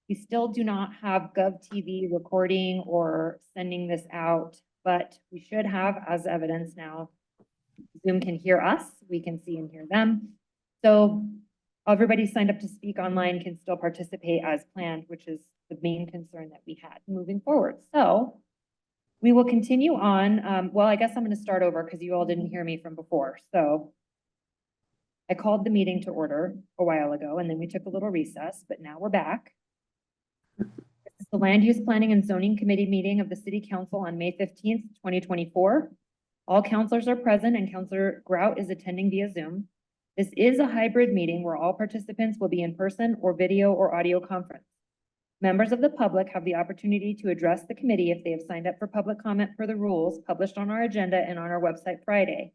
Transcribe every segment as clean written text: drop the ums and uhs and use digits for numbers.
We still do not have GovTV recording or sending this out, but we should have as evidence now. Zoom can hear us, we can see and hear them. So everybody signed up to speak online can still participate as planned, which is the main concern that we had moving forward. So we will continue on. Well, I guess I'm going to start over because you all didn't hear me from before. So I called the meeting to order a while ago, and then we took a little recess, but now we're back. This is the Land Use Planning and Zoning Committee meeting of the City Council on May 15th, 2024. All counselors are present and Counselor Grout is attending via Zoom. This is a hybrid meeting where all participants will be in person or video or audio conference. Members of the public have the opportunity to address the committee if they have signed up for public comment per the rules published on our agenda and on our website Friday.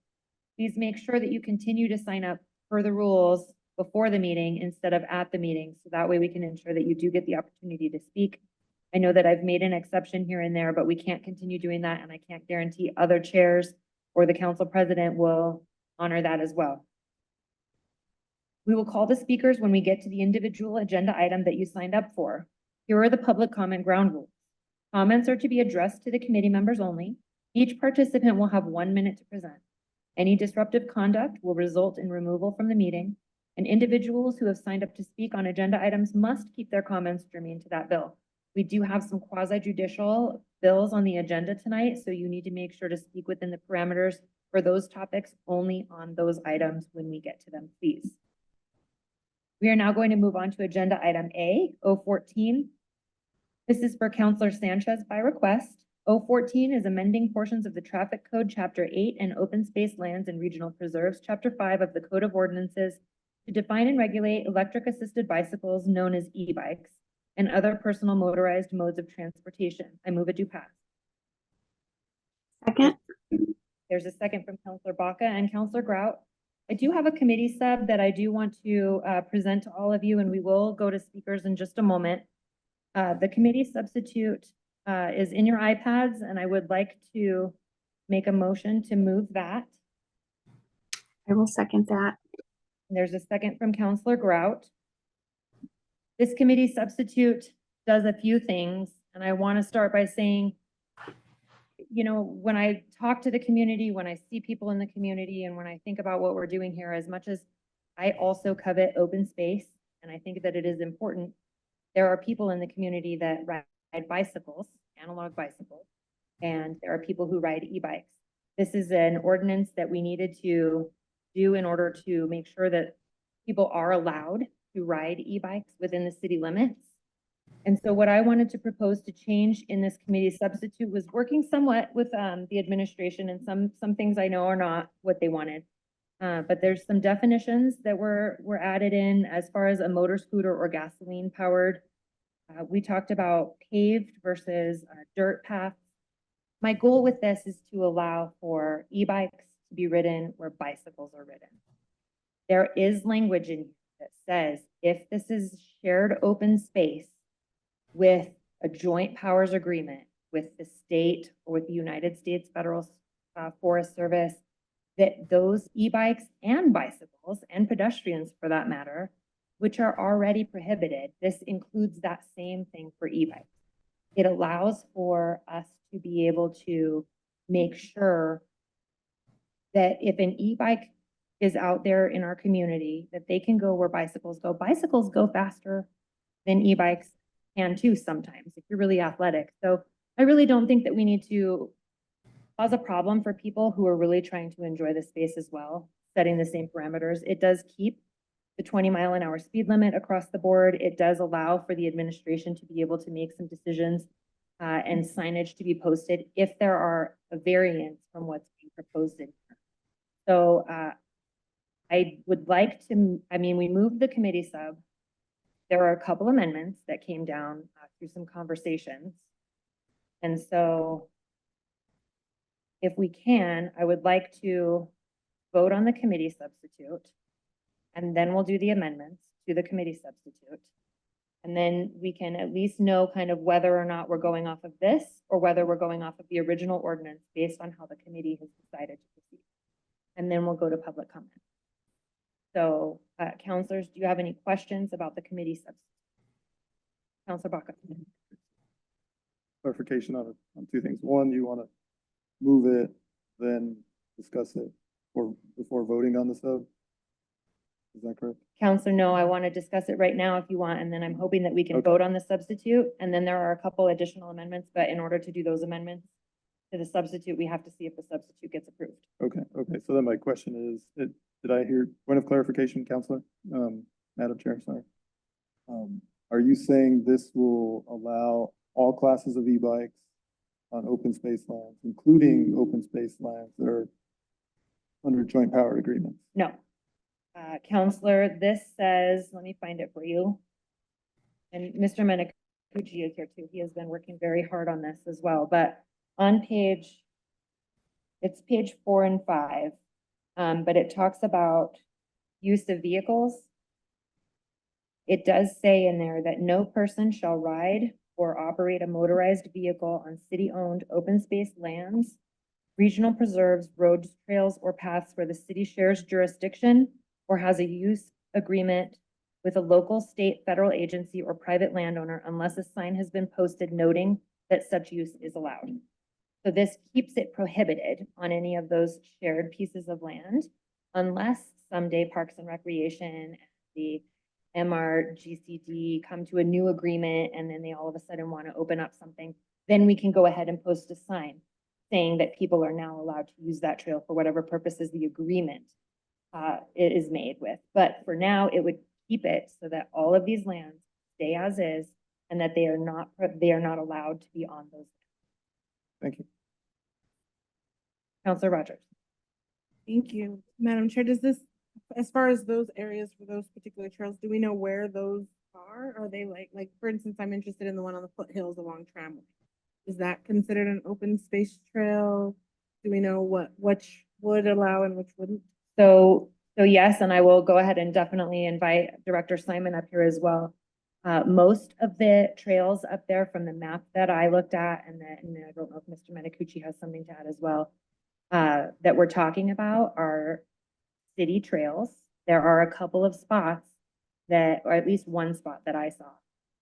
Please make sure that you continue to sign up per the rules before the meeting instead of at the meeting, so that way we can ensure that you do get the opportunity to speak. I know that I've made an exception here and there, but we can't continue doing that, and I can't guarantee other chairs or the council president will honor that as well. We will call the speakers when we get to the individual agenda item that you signed up for. Here are the public comment ground rules. Comments are to be addressed to the committee members only. Each participant will have 1 minute to present. Any disruptive conduct will result in removal from the meeting, and individuals who have signed up to speak on agenda items must keep their comments germane to that bill. We do have some quasi-judicial bills on the agenda tonight, so you need to make sure to speak within the parameters for those topics only on those items when we get to them, please. We are now going to move on to agenda item A, 014. This is for Counselor Sanchez by request. 014 is amending portions of the Traffic Code, Chapter 8, and Open Space Lands and Regional Preserves, Chapter 5 of the Code of Ordinances to define and regulate electric-assisted bicycles known as e-bikes and other personal motorized modes of transportation. I move it to pass. Second. There's a second from Counselor Baca and Counselor Grout. I do have a committee sub that I do want to present to all of you, and we will go to speakers in just a moment. The committee substitute is in your iPads, and I would like to make a motion to move that. I will second that. And there's a second from Counselor Grout. This committee substitute does a few things, and I want to start by saying, you know, when I talk to the community, when I see people in the community, and when I think about what we're doing here, as much as I also covet open space, and I think that it is important, there are people in the community that ride bicycles, analog bicycles, and there are people who ride e-bikes. This is an ordinance that we needed to do in order to make sure that people are allowed to ride e-bikes within the city limits. And so what I wanted to propose to change in this committee substitute was working somewhat with the administration, and some things I know are not what they wanted. But there's some definitions that were added in as far as a motor scooter or gasoline powered. We talked about paved versus dirt paths. My goal with this is to allow for e-bikes to be ridden where bicycles are ridden. There is language in here that says if this is shared open space with a joint powers agreement with the state or with the United States Federal Forest Service, that those e-bikes and bicycles and pedestrians for that matter, which are already prohibited, this includes that same thing for e-bikes. It allows for us to be able to make sure that if an e-bike is out there in our community, that they can go where bicycles go. Bicycles go faster than e-bikes can too sometimes if you're really athletic. So I really don't think that we need to cause a problem for people who are really trying to enjoy the space as well, setting the same parameters. It does keep the 20-mile-an-hour speed limit across the board. It does allow for the administration to be able to make some decisions and signage to be posted if there are a variance from what's being proposed in here. So I would like to, we moved the committee sub. There are a couple amendments that came down through some conversations. And so if we can, I would like to vote on the committee substitute, and then we'll do the amendments to the committee substitute. And then we can at least know kind of whether or not we're going off of this or whether we're going off of the original ordinance based on how the committee has decided to proceed. And then we'll go to public comment. So counselors, do you have any questions about the committee substitute? Counselor Baca. Clarification on two things. One, you want to move it, then discuss it, or before voting on the sub? Is that correct? Counselor, no, I want to discuss it right now if you want, and then I'm hoping that we can Okay. vote on the substitute. And then there are a couple additional amendments, but in order to do those amendments to the substitute, we have to see if the substitute gets approved. Okay, so then my question is, did I hear, point of clarification, Counselor? Madam Chair, sorry. Are you saying this will allow all classes of e-bikes on open space lands, including open space lands that are under joint power agreements? No. Counselor, this says, let me find it for you. And Mr. Menikucci is here too. He has been working very hard on this as well, but on it's page 4 and 5. But it talks about use of vehicles. It does say in there that no person shall ride or operate a motorized vehicle on city-owned open space lands, regional preserves, roads, trails, or paths where the city shares jurisdiction or has a use agreement with a local, state, federal agency, or private landowner unless a sign has been posted noting that such use is allowed. So this keeps it prohibited on any of those shared pieces of land unless someday Parks and Recreation, the MRGCD come to a new agreement and then they all of a sudden want to open up something, then we can go ahead and post a sign saying that people are now allowed to use that trail for whatever purposes the agreement it is made with. But for now, it would keep it so that all of these lands stay as is and that they are not allowed to be on those. Thank you. Counselor Rogers. Thank you. Madam Chair, does this, as far as those areas for those particular trails, do we know where those are? Are they like, for instance, I'm interested in the one on the foothills along Tramway. Is that considered an open space trail? Do we know which would allow and which wouldn't? So yes, and I will go ahead and definitely invite Director Simon up here as well. Most of the trails up there from the map that I looked at, and I don't know if Mr. Menikucci has something to add as well, that we're talking about are city trails. There are a couple of spots that, or at least one spot that I saw,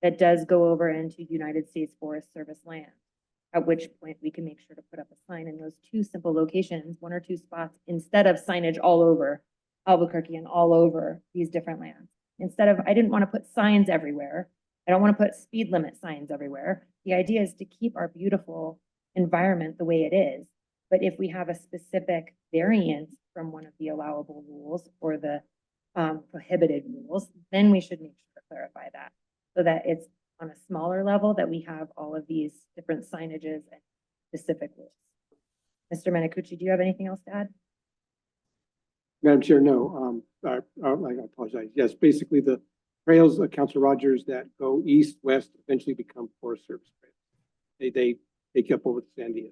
that does go over into United States Forest Service land. At which point we can make sure to put up a sign in those two simple locations, one or two spots, instead of signage all over Albuquerque and all over these different lands. Instead of, I didn't want to put signs everywhere. I don't want to put speed limit signs everywhere. The idea is to keep our beautiful environment the way it is. But if we have a specific variance from one of the allowable rules or the prohibited rules, then we should make sure to clarify that so that it's on a smaller level that we have all of these different signages and specific rules. Mr. Menikucci, do you have anything else to add? Madam Chair, no, I apologize. Yes, basically the trails, Councilor Rogers, that go east, west, eventually become Forest Service trails. They take up over the Sandia.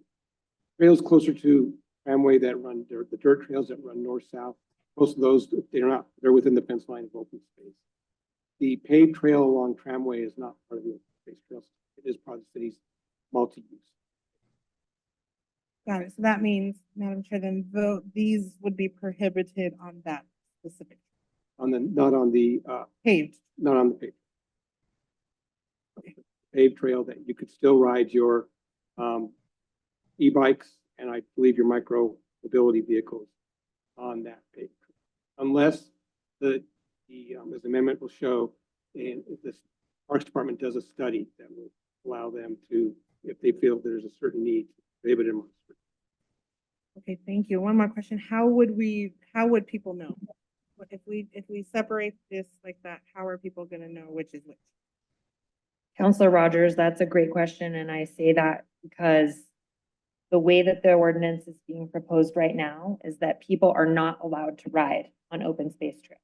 Trails closer to Tramway that run, the dirt trails that run north-south, most of those, they're within the fence line of open space. The paved trail along Tramway is not part of the open space trails. It is part of the city's multi-use. Got it. So that means, Madam Chair, then these would be prohibited on that specific Not on the paved. paved. Paved trail that you could still ride your e-bikes and I believe your micro mobility vehicles on that paved trail. Unless as the amendment will show, and if the Parks Department does a study that will allow them to, if they feel there's a certain need, prohibit them. Okay, thank you. One more question. How would people know? If we separate this like that, how are people gonna know which is which? Counselor Rogers, that's a great question. And I say that because the way that the ordinance is being proposed right now is that people are not allowed to ride on open space trails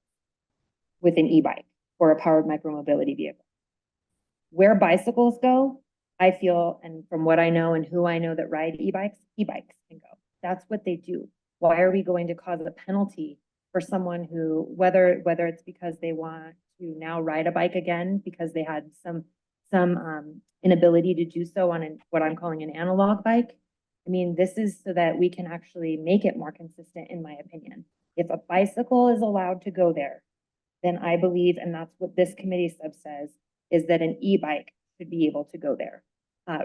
with an e-bike or a powered micromobility vehicle. Where bicycles go, I feel, and from what I know and who I know that ride e-bikes can go. That's what they do. Why are we going to cause a penalty for someone who, whether it's because they want to now ride a bike again because they had some inability to do so on what I'm calling an analog bike? I mean, this is so that we can actually make it more consistent, in my opinion. If a bicycle is allowed to go there, then I believe, and that's what this committee sub says, is that an e-bike should be able to go there.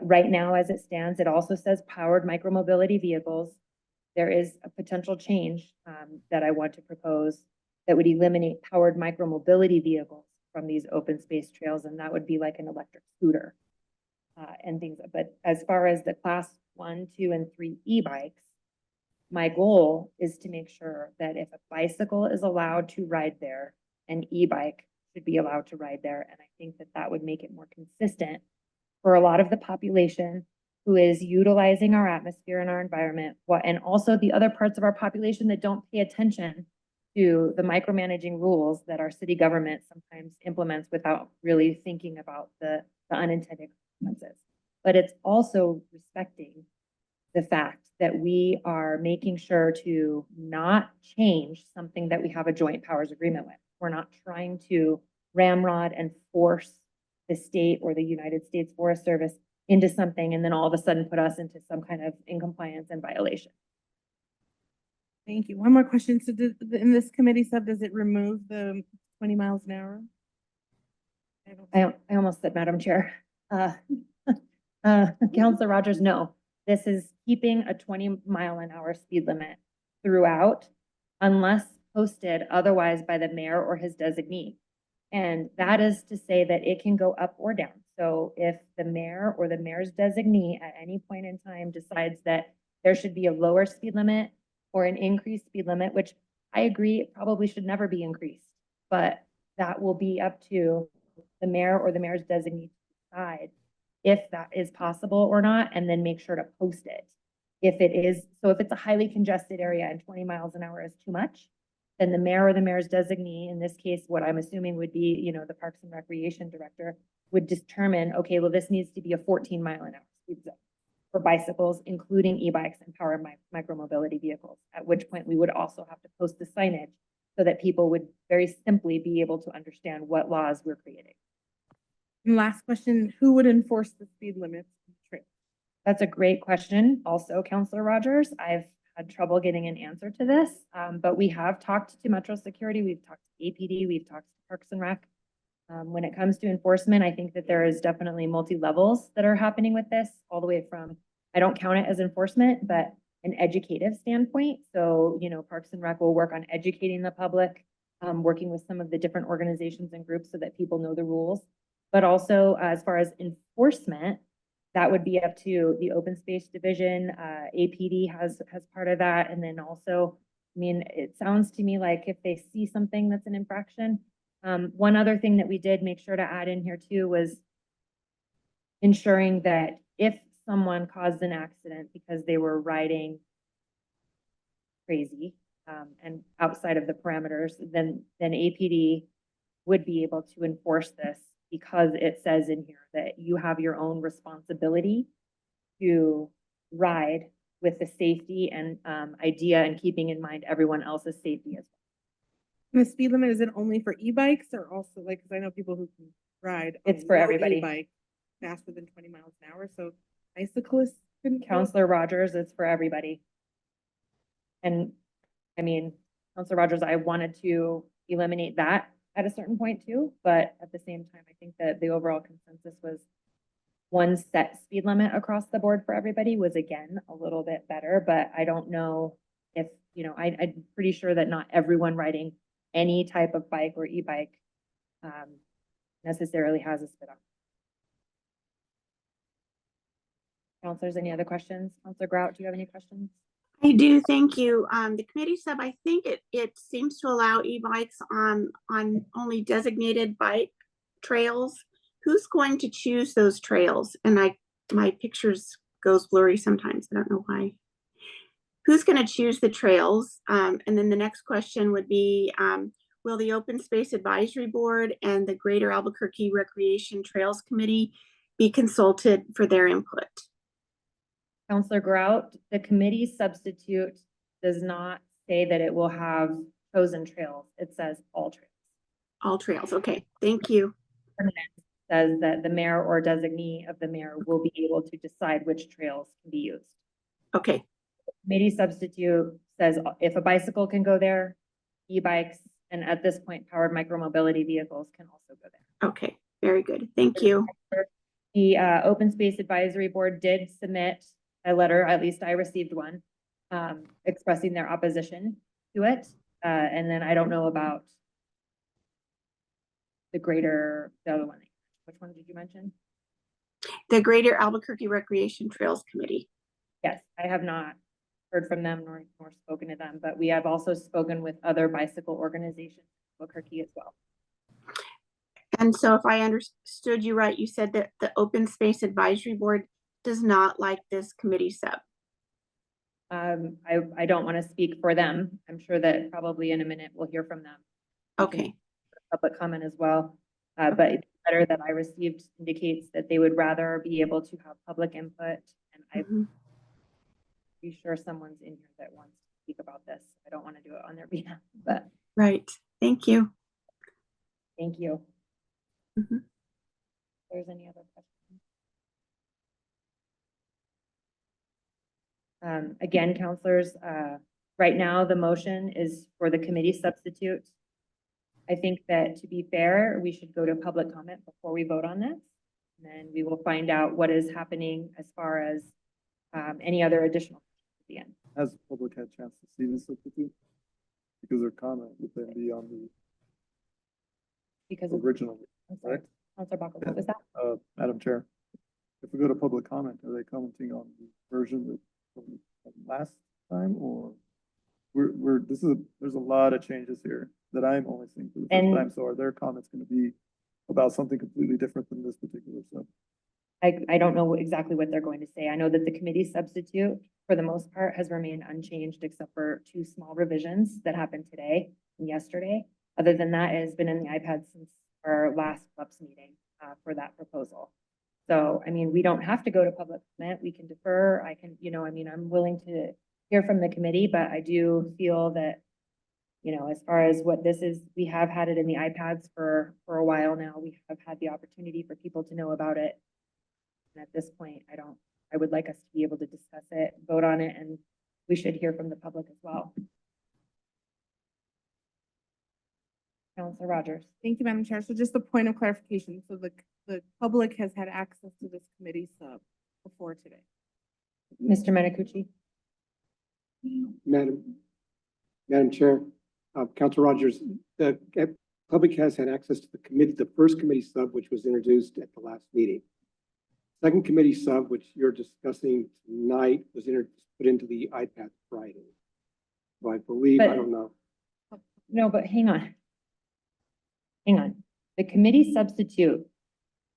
Right now, as it stands, it also says powered micromobility vehicles. There is a potential change that I want to propose that would eliminate powered micromobility vehicles from these open space trails, and that would be like an electric scooter and things. But as far as the class 1, 2, and 3 e-bikes, my goal is to make sure that if a bicycle is allowed to ride there, an e-bike should be allowed to ride there. And I think that that would make it more consistent for a lot of the population who is utilizing our atmosphere and our environment, and also the other parts of our population that don't pay attention to the micromanaging rules that our city government sometimes implements without really thinking about the unintended consequences. But it's also respecting the fact that we are making sure to not change something that we have a joint powers agreement with. We're not trying to ramrod and force the state or the United States Forest Service into something and then all of a sudden put us into some kind of incompliance and violation. Thank you. One more question. So in this committee sub, does it remove the 20 miles an hour? I almost said, Madam Chair. Councilor Rogers, no. This is keeping a 20-mile-an-hour speed limit throughout unless posted otherwise by the mayor or his designee. And that is to say that it can go up or down. So if the mayor or the mayor's designee at any point in time decides that there should be a lower speed limit or an increased speed limit, which I agree it probably should never be increased, but that will be up to the mayor or the mayor's designee to decide if that is possible or not, and then make sure to post it. If it is, so if it's a highly congested area and 20 miles an hour is too much, then the mayor or the mayor's designee, in this case, what I'm assuming would be, you know, the Parks and Recreation Director would determine, okay, well, this needs to be a 14-mile-an-hour speed zone for bicycles, including e-bikes and powered micromobility vehicles, at which point we would also have to post the signage so that people would very simply be able to understand what laws we're creating. And last question, who would enforce the speed limits? on the trail? That's a great question. Also, Councilor Rogers, I've had trouble getting an answer to this, but we have talked to Metro Security, we've talked to APD, we've talked to Parks and Rec. When it comes to enforcement, I think that there is definitely multi-levels that are happening with this, all the way from, I don't count it as enforcement, but an educative standpoint. So, you know, Parks and Rec will work on educating the public, working with some of the different organizations and groups so that people know the rules. But also, as far as enforcement, that would be up to the Open Space Division. APD has part of that. And then also, I mean, it sounds to me like if they see something that's an infraction. One other thing that we did make sure to add in here too was ensuring that if someone caused an accident because they were riding crazy and outside of the parameters, then APD would be able to enforce this, because it says in here that you have your own responsibility to ride with the safety and idea and keeping in mind everyone else's safety as well. And the speed limit, is it only for e-bikes or also like, cause I know people who can ride. It's a for low everybody. E-bike faster than 20 miles an hour. So bicyclists couldn't. go? Councilor Rogers, it's for everybody. And I mean, Councilor Rogers, I wanted to eliminate that at a certain point too, but at the same time, I think that the overall consensus was one set speed limit across the board for everybody was again a little bit better, but I don't know if, you know, I'm pretty sure that not everyone riding any type of bike or e-bike necessarily has a speed limit. Counselors, any other questions? Counselor Grout, do you have any questions? I do, thank you. The committee sub, I think it seems to allow e-bikes on only designated bike trails. Who's going to choose those trails? And my pictures goes blurry sometimes, I don't know why. Who's gonna choose the trails? And then the next question would be, will the Open Space Advisory Board and the Greater Albuquerque Recreation Trails Committee be consulted for their input? Counselor Grout, the committee substitute does not say that it will have chosen trails. It says all trails. All trails, okay, thank you. Says that the mayor or designee of the mayor will be able to decide which trails can be used. Okay, Committee substitute says if a bicycle can go there, e-bikes, and at this point, powered micromobility vehicles can also go there. okay, very good, thank you. The Open Space Advisory Board did submit a letter, at least I received one, expressing their opposition to it. And then I don't know about the other one. Which one did you mention? The Greater Albuquerque Recreation Trails Committee. Yes, I have not heard from them nor spoken to them, but we have also spoken with other bicycle organizations in Albuquerque as well. And so if I understood you right, you said that the Open Space Advisory Board does not like this committee sub. I don't want to speak for them. I'm sure that probably in a minute we'll hear from them. We can Okay, Public comment as well. But the letter that I received indicates that they would rather be able to have public input. And I'm Mhm. pretty sure someone's in here that wants to speak about this. I don't want to do it on their behalf, but Right, thank you. thank you. Mhm. If there's any other questions? Again, counselors, right now the motion is for the committee substitute. I think that to be fair, we should go to public comment before we vote on this. And then we will find out what is happening as far as any other additional at the end. Has the public had a chance to see this substitute? Because their comment would then be on the Because of, original, I'm sorry, correct? Counselor Baca, what was that? Madam Chair, if we go to public comment, are they commenting on the version that from last time, or there's a lot of changes here that I'm only seeing for the first And- time, so are their comments gonna be about something completely different than this particular sub? I don't know exactly what they're going to say. I know that the committee substitute, for the most part, has remained unchanged except for two small revisions that happened today and yesterday. Other than that, it has been in the iPad since our last club's meeting for that proposal. So, I mean, we don't have to go to public comment. We can defer. I can, I'm willing to hear from the committee, but I do feel that, as far as what this is, we have had it in the iPads for a while now. We have had the opportunity for people to know about it. And at this point, I would like us to be able to discuss it, vote on it, and we should hear from the public as well. Counselor Rogers. Thank you, Madam Chair. So just a point of clarification. So the public has had access to this committee sub before today. Mr. Menicucci? Madam Chair, Council Rogers, the public has had access to the first committee sub, which was introduced at the last meeting. Second committee sub, which you're discussing tonight, was put into the iPad Friday. So I believe, I But- don't know. No, but hang on. Hang on. The committee substitute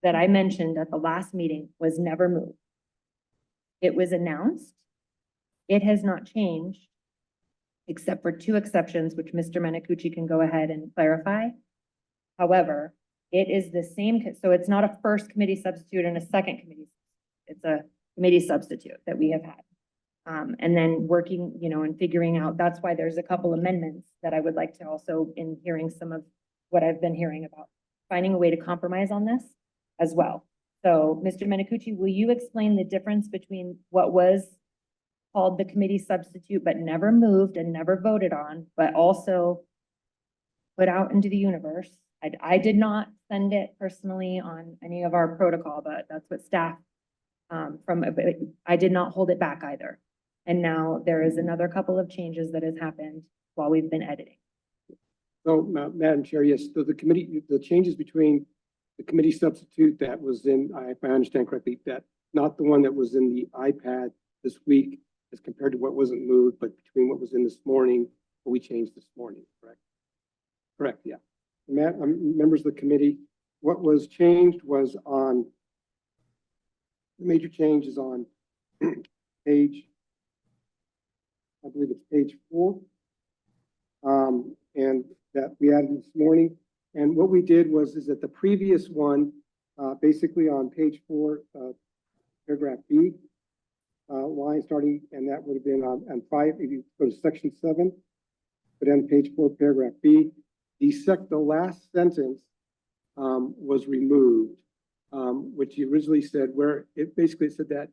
that I mentioned at the last meeting was never moved. It was announced. It has not changed, except for two exceptions, which Mr. Menicucci can go ahead and clarify. However, it is the same, so it's not a first committee substitute and a second committee. It's a committee substitute that we have had. And then working, and figuring out, that's why there's a couple amendments that I would like to also, in hearing some of what I've been hearing about, finding a way to compromise on this as well. So, Mr. Menicucci, will you explain the difference between what was called the committee substitute, but never moved and never voted on, but also put out into the universe? I did not send it personally on any of our protocol, but that's what staff I did not hold it back either. And now there is another couple of changes that has happened while we've been editing. So, Madam Chair, yes, the changes between the committee substitute that was in, if I understand correctly, that not the one that was in the iPad this week as compared to what wasn't moved, but between what was in this morning, what we changed this morning, correct? Correct, yeah. Members of the committee, what was changed was the major change is on page, I believe it's page 4. And that we added this morning. And what we did is that the previous one, basically on page 4, paragraph B, line starting, and that would have been on 5, if you go to section 7, but on page 4, paragraph B, the last sentence was removed, which he originally said, where it basically said that,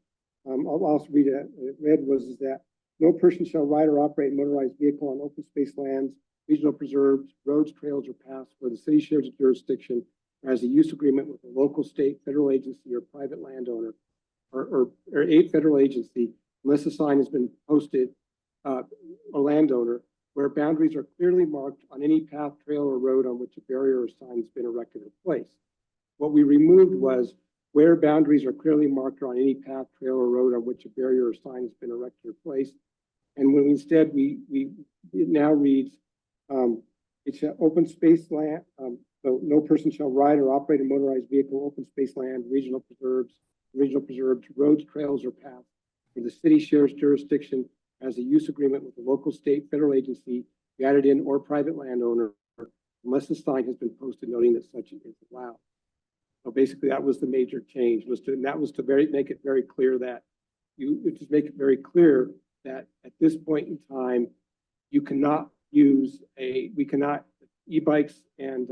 I'll also read it, it read was that no person shall ride or operate a motorized vehicle on open space lands, regional preserves, roads, trails, or paths where the city shares a jurisdiction or has a use agreement with a local, state, federal agency, or private landowner, or a federal agency, unless a sign has been posted, a landowner, where boundaries are clearly marked on any path, trail, or road on which a barrier or sign has been erected or placed. What we removed was where boundaries are clearly marked on any path, trail, or road on which a barrier or sign has been erected or placed. And when instead it now reads, it's an open space land, so no person shall ride or operate a motorized vehicle, open space land, regional preserves, roads, trails, or paths where the city shares jurisdiction as a use agreement with the local, state, federal agency, the added in, or private landowner, unless the sign has been posted noting that such is allowed. So basically, that was the major change, and that was to make it very clear that that at this point in time, e-bikes and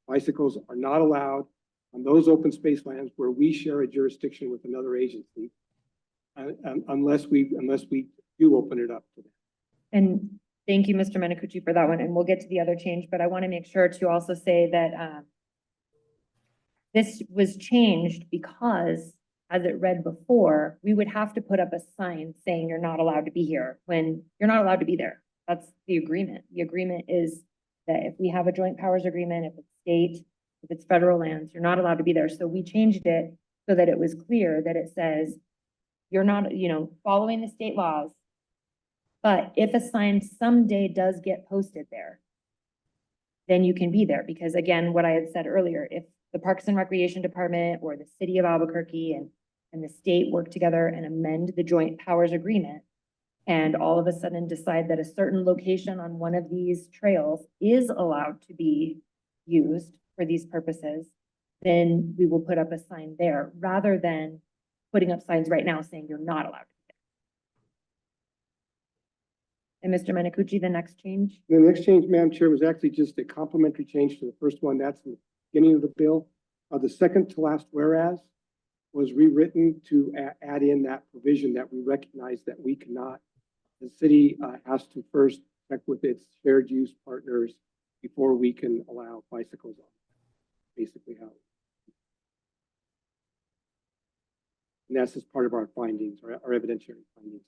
bicycles are not allowed on those open space lands where we share a jurisdiction with another agency, unless we do open it up to them. And thank you, Mr. Menicucci, for that one, and we'll get to the other change, but I want to make sure to also say that this was changed because, as it read before, we would have to put up a sign saying you're not allowed to be here when you're not allowed to be there. That's the agreement. The agreement is that if we have a joint powers agreement, if it's state, if it's federal lands, you're not allowed to be there. So we changed it so that it was clear that it says you're not, following the state laws. But if a sign someday does get posted there, then you can be there. Because again, what I had said earlier, if the Parks and Recreation Department or the city of Albuquerque and the state work together and amend the joint powers agreement, and all of a sudden decide that a certain location on one of these trails is allowed to be used for these purposes, then we will put up a sign there rather than putting up signs right now saying you're not allowed to be there. And Mr. Menicucci, the next change? The next change, Madam Chair, was actually just a complementary change to the first one. That's in the beginning of the bill. The second to last whereas was rewritten to add in that provision that we recognize that we cannot, the city has to first check with its shared use partners before we can allow bicycles on. Basically how. And that's just part of our findings, our evidentiary findings.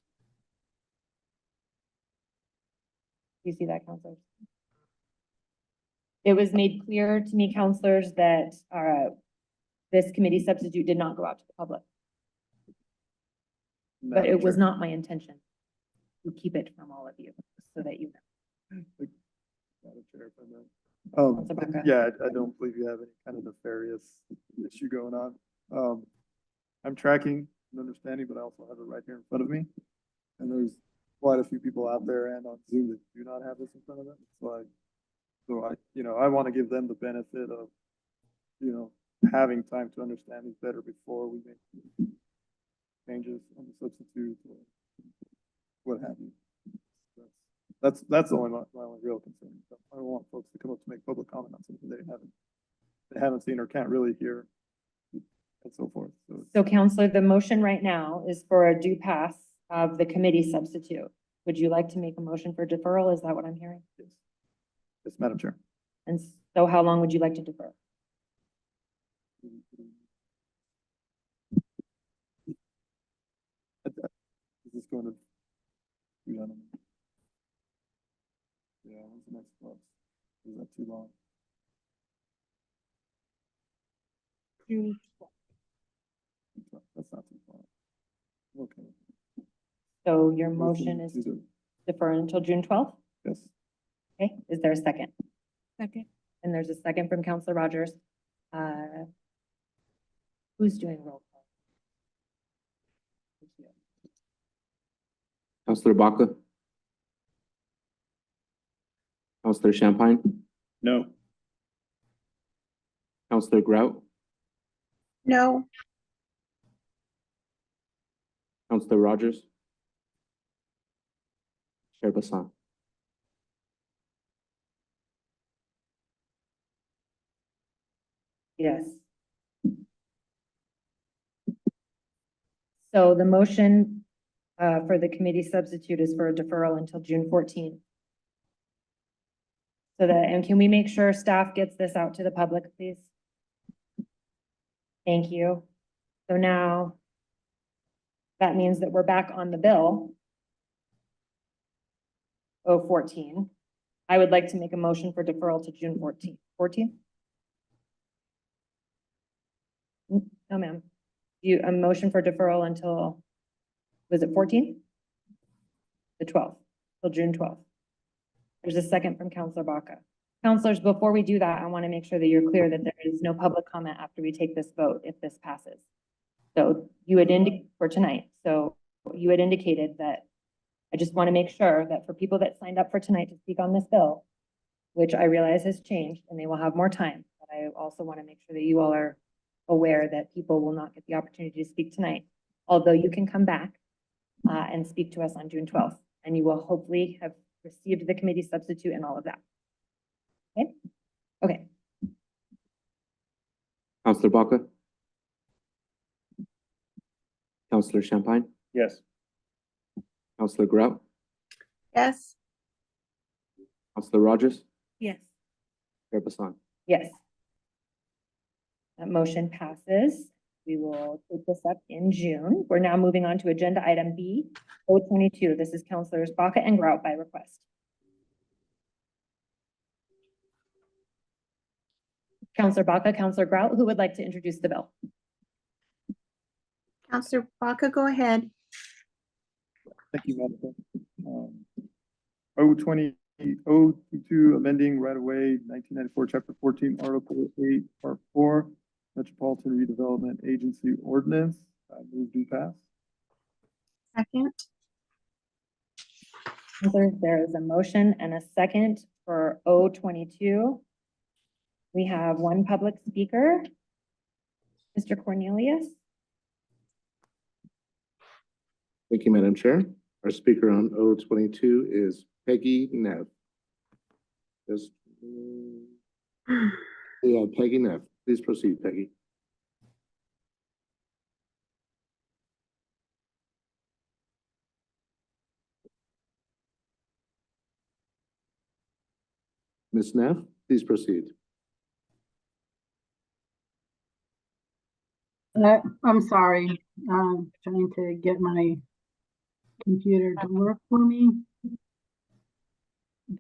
You see that, counselors? It was made clear to me, counselors, that this committee substitute did not go out to the public, but it was not my intention to keep it from all of you, so that you know. Madam Chair, if I may. Councilor Baca. Yeah, I don't believe you have any kind of nefarious issue going on. I'm tracking and understanding, but I also have it right here in front of me. And there's quite a few people out there and on Zoom that do not have this in front of them. So I want to give them the benefit of, having time to understand these better before we make changes on the substitute or what have you. That's only my only real concern. I don't want folks to come up to make public comment on something they haven't seen or can't really hear and so forth. So counselor, the motion right now is for a due pass of the committee substitute. Would you like to make a motion for deferral? Is that what I'm hearing? Yes. Yes, Madam Chair. And so how long would you like to defer? Is this going to be done? Yeah, when's the next class? Is that too long? June 12th. That's not too long. Okay. So your motion is To to defer until June 12th? Yes. Okay, is there a second? Second. And there's a second from Counselor Rogers. Who's doing roll call? Counselor Baca? Counselor Champagne? No. Counselor Grout? No, Counselor Rogers? Chair Bassan? Yes. So the motion for the committee substitute is for a deferral until June 14th. So and can we make sure staff gets this out to the public, please? Thank you. So now that means that we're back on the bill. 014. I would like to make a motion for deferral to June 14th. No, ma'am. A motion for deferral until, was it 14th? The 12th, till June 12th. There's a second from Counselor Baca. Counselors, before we do that, I want to make sure that you're clear that there is no public comment after we take this vote if this passes. So you had for tonight, so you had indicated that, I just want to make sure that for people that signed up for tonight to speak on this bill, which I realize has changed and they will have more time, but I also want to make sure that you all are aware that people will not get the opportunity to speak tonight, although you can come back and speak to us on June 12th, and you will hopefully have received the committee substitute and all of that. Okay? Okay. Counselor Baca? Counselor Champagne? Yes. Counselor Grout? Yes, Counselor Rogers? Yes. Chair Bassan? Yes. That motion passes. We will take this up in June. We're now moving on to agenda item B, 022. This is Councilors Baca and Grout by request. Counselor Baca, Counselor Grout, who would like to introduce the bill? Counselor Baca, go ahead. Thank you, Madam President. 022, amending right-of-way, 1994, Chapter 14, Article 8, Part 4, Metropolitan Redevelopment Agency Ordinance. I move to pass. Second. Counselors, there is a motion and a second for 022. We have one public speaker, Mr. Cornelius. Thank you, Madam Chair. Our speaker on 022 is Peggy Neff. Just, yeah, Peggy Neff. Please proceed, Peggy. Ms. Neff, please proceed. I'm sorry, trying to get my computer to work for me.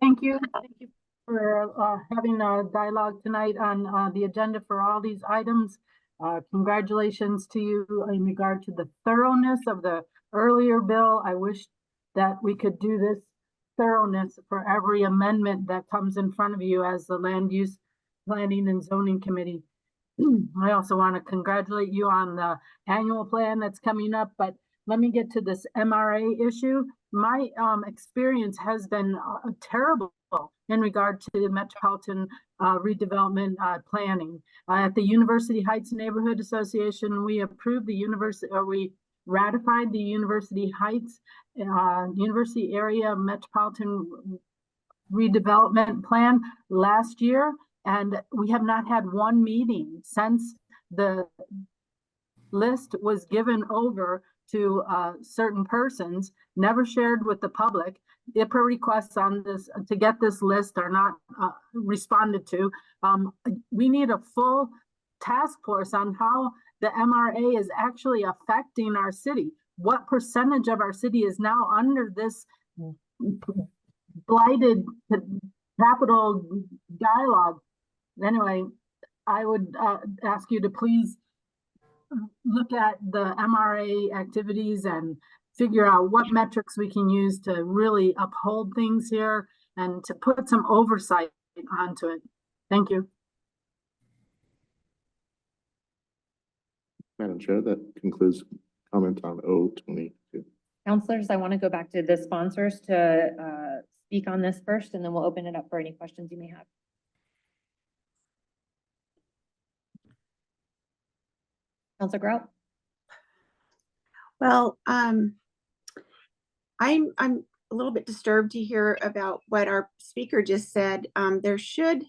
Thank you for having a dialogue tonight on the agenda for all these items. Congratulations to you in regard to the thoroughness of the earlier bill. I wish that we could do this thoroughness for every amendment that comes in front of you as the Land Use Planning and Zoning Committee. I also want to congratulate you on the annual plan that's coming up, but let me get to this MRA issue. My experience has been terrible in regard to the metropolitan redevelopment planning. At the University Heights Neighborhood Association, we approved the we ratified the University Heights University Area Metropolitan Redevelopment Plan last year. And we have not had one meeting since the list was given over to certain persons, never shared with the public. IPRA requests on this to get this list are not responded to. We need a full task force on how the MRA is actually affecting our city. What percentage of our city is now under this blighted capital dialogue? Anyway, I would ask you to please look at the MRA activities and figure out what metrics we can use to really uphold things here and to put some oversight onto it. Thank you. Madam Chair, that concludes comment on 022. Counselors, I want to go back to the sponsors to speak on this first, and then we'll open it up for any questions you may have. Counselor Grout? Well, I'm a little bit disturbed to hear about what our speaker just said. There should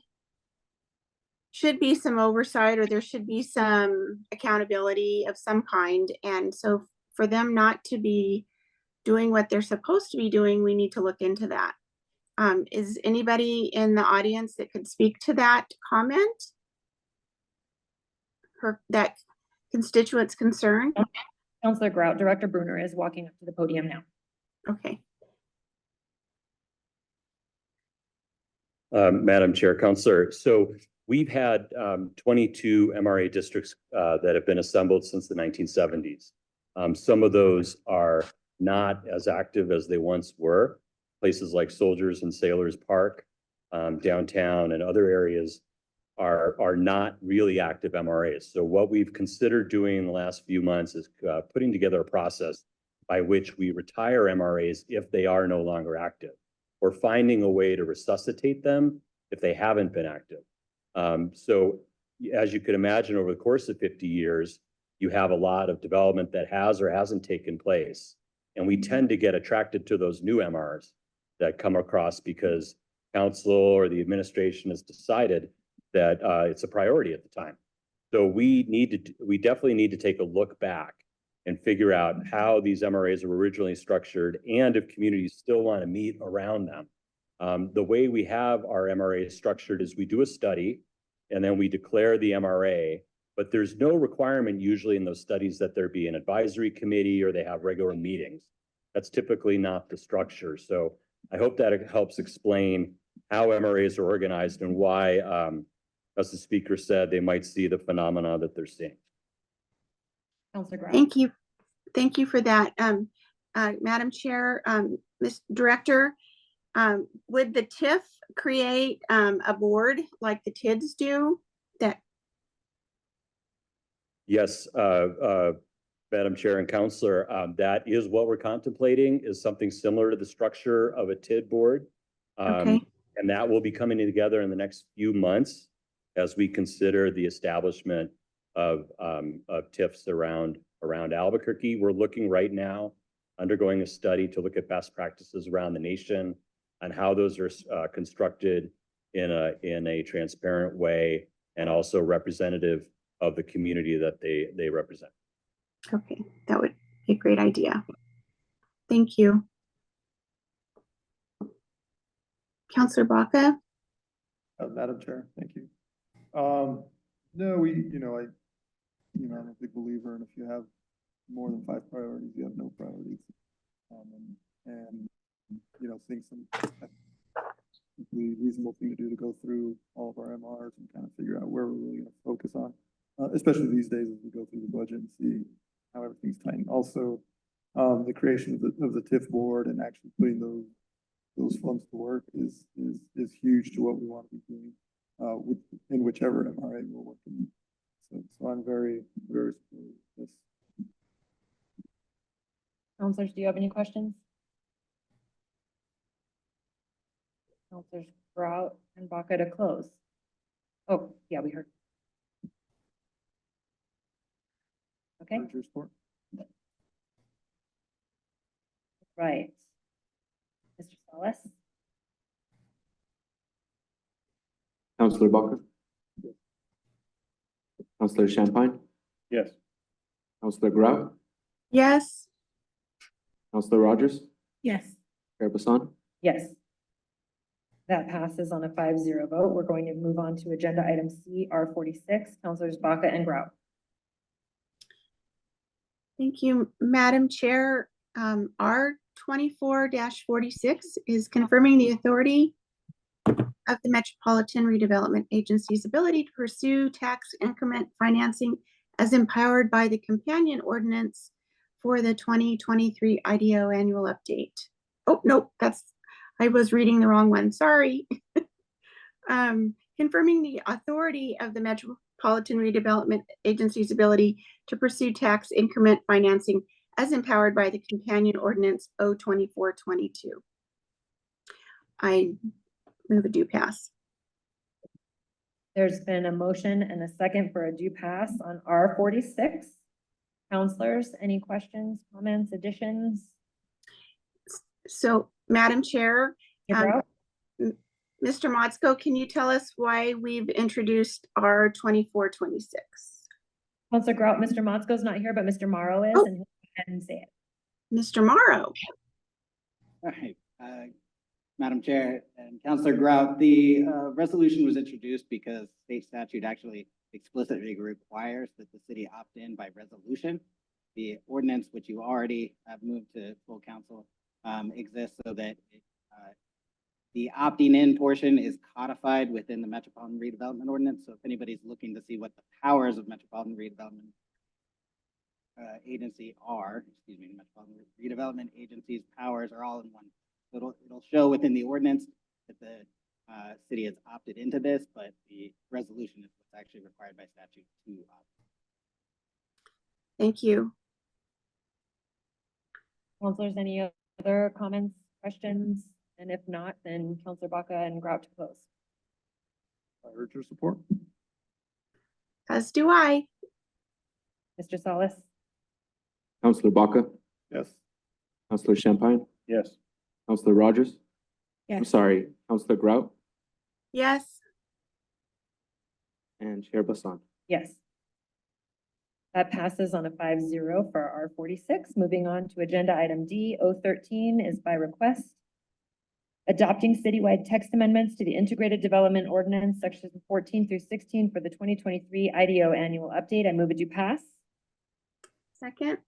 be some oversight, or there should be some accountability of some kind. And so for them not to be doing what they're supposed to be doing, we need to look into that. Is anybody in the audience that could speak to that comment? constituents concerned? Counselor Grout, Director Bruner is walking up to the podium now. Okay. Madam Chair, Counselor, so we've had 22 MRA districts that have been assembled since the 1970s. Some of those are not as active as they once were. Places like Soldiers and Sailors Park, downtown, and other areas are not really active MRAs. So what we've considered doing in the last few months is putting together a process by which we retire MRAs if they are no longer active, or finding a way to resuscitate them if they haven't been active. So as you could imagine, over the course of 50 years, you have a lot of development that has or hasn't taken place. And we tend to get attracted to those new MRs that come across because council or the administration has decided that it's a priority at the time. So we definitely need to take a look back and figure out how these MRAs were originally structured and if communities still want to meet around them. The way we have our MRAs structured is we do a study and then we declare the MRA, but there's no requirement usually in those studies that there be an advisory committee or they have regular meetings. That's typically not the structure. So I hope that it helps explain how MRAs are organized and why, as the speaker said, they might see the phenomena that they're seeing. Counselor Grout. Thank you. Thank you for that. Madam Chair, Ms. Director, would the TIF create a board like the TIDS do? That Yes, Madam Chair and Counselor, that is what we're contemplating, is something similar to the structure of a TID board. okay. And that will be coming together in the next few months as we consider the establishment of TIFs around Albuquerque. We're looking right now, undergoing a study to look at best practices around the nation and how those are constructed in a transparent way and also representative of the community that they represent. Okay, that would be a great idea. Thank you. Counselor Baca? Madam Chair, thank you. No, I'm a big believer in if you have more than 5 priorities, you have no priorities. Think the reasonable thing to do to go through all of our MRs and kind of figure out where we're really going to focus on, especially these days as we go through the budget and see how everything's tightened. Also, the creation of the TIF board and actually putting those funds to work is huge to what we want to be doing in whichever MRA we're working in. So I'm very, very supportive of this. Counselors, do you have any questions? Counselors Grout and Baca to close. Oh, yeah, we heard. Okay, Urge your support. right. Mr. Salas? Counselor Baca? Counselor Champagne? Yes. Counselor Grout? Yes. Counselor Rogers? Yes. Chair Bassan? Yes. That passes on a 5-0 vote. We're going to move on to agenda item C, R46, Counselors Baca and Grout. Thank you, Madam Chair. R 24-46 is confirming the authority of the Metropolitan Redevelopment Agency's ability to pursue tax increment financing as empowered by the companion ordinance for the 2023 IDO annual update. Oh, no, I was reading the wrong one. Sorry. Confirming the authority of the Metropolitan Redevelopment Agency's ability to pursue tax increment financing as empowered by the companion ordinance 02422. I move a due pass. There's been a motion and a second for a due pass on R46. Counselors, any questions, comments, additions? So, Madam Chair, Grout? Mr. Motzko, can you tell us why we've introduced R 2426? Counselor Grout, Mr. Motzko's not here, but Mr. Morrow is, Oh. and he'll go ahead and say it. Mr. Morrow? All right, Madam Chair and Counselor Grout, the resolution was introduced because state statute actually explicitly requires that the city opt in by resolution. The ordinance, which you already have moved to full council, exists so that the opting in portion is codified within the Metropolitan Redevelopment Ordinance. So if anybody's looking to see what the powers of Metropolitan Redevelopment Agency are, excuse me, the Metropolitan Redevelopment Agency's powers are all in one. It'll show within the ordinance that the city has opted into this, but the resolution is what's actually required by statute to opt. Thank you. Counselors, any other comments, questions? And if not, then Counselor Baca and Grout to close. I urge your support. As do I. Mr. Salas, Counselor Baca, Yes. Counselor Champagne, Yes. Counselor Rogers. I'm Yes. sorry, Counselor Grout Yes. and Chair Bassan. yes. That passes on a 5-0 for R46. Moving on to agenda item D, O13 is by request. Adopting citywide text amendments to the Integrated Development Ordinance, sections 14 through 16 for the 2023 IDO annual update. I move it to pass. Second.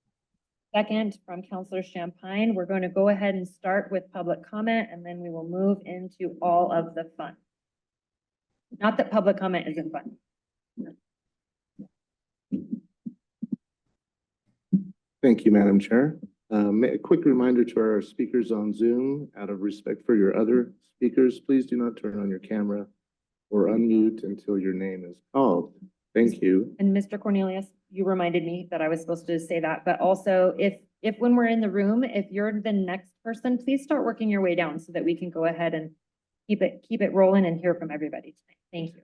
Second from Counselor Champagne. We're going to go ahead and start with public comment, and then we will move into all of the fun. Not that public comment isn't fun. Thank you, Madam Chair. A quick reminder to our speakers on Zoom, out of respect for your other speakers, please do not turn on your camera or unmute until your name is called. Thank you. And Mr. Cornelius, you reminded me that I was supposed to say that, but also if when we're in the room, if you're the next person, please start working your way down so that we can go ahead and keep it rolling and hear from everybody tonight. Thank you.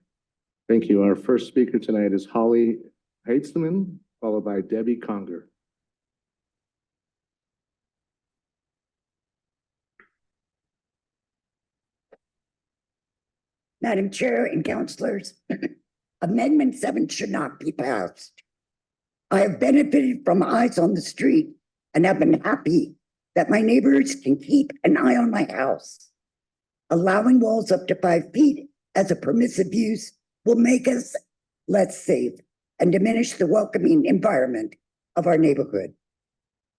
Thank you. Our first speaker tonight is Holly Heitzman, followed by Debbie Conger. Madam Chair and councilors, Amendment 7 should not be passed. I have benefited from eyes on the street and have been happy that my neighbors can keep an eye on my house. Allowing walls up to 5 feet as a permissive use will make us less safe and diminish the welcoming environment of our neighborhood.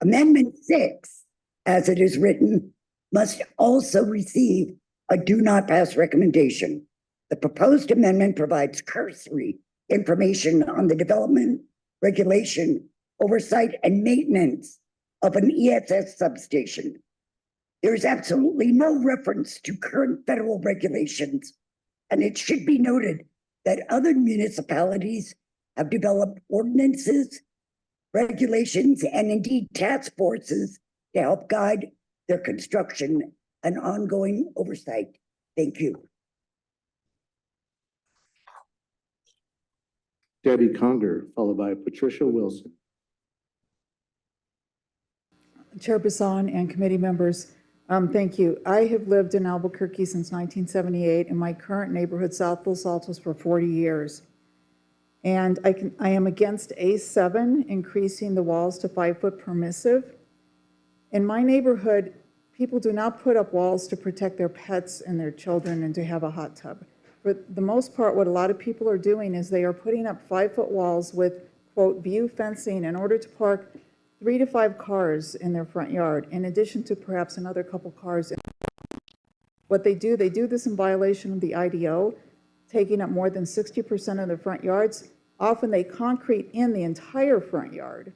Amendment 6, as it is written, must also receive a do not pass recommendation. The proposed amendment provides cursory information on the development, regulation, oversight, and maintenance of an ESS substation. There is absolutely no reference to current federal regulations, and it should be noted that other municipalities have developed ordinances, regulations, and indeed task forces to help guide their construction and ongoing oversight. Thank you. Debbie Conger, followed by Patricia Wilson. Chair Bassan and committee members, thank you. I have lived in Albuquerque since 1978 in my current neighborhood, South Los Altos, for 40 years. And I am against A7, increasing the walls to 5 foot permissive. In my neighborhood, people do not put up walls to protect their pets and their children and to have a hot tub. For the most part, what a lot of people are doing is they are putting up 5 foot walls with, quote, view fencing in order to park 3 to 5 cars in their front yard, in addition to perhaps another couple cars. What they do this in violation of the IDO, taking up more than 60% of their front yards. Often they concrete in the entire front yard,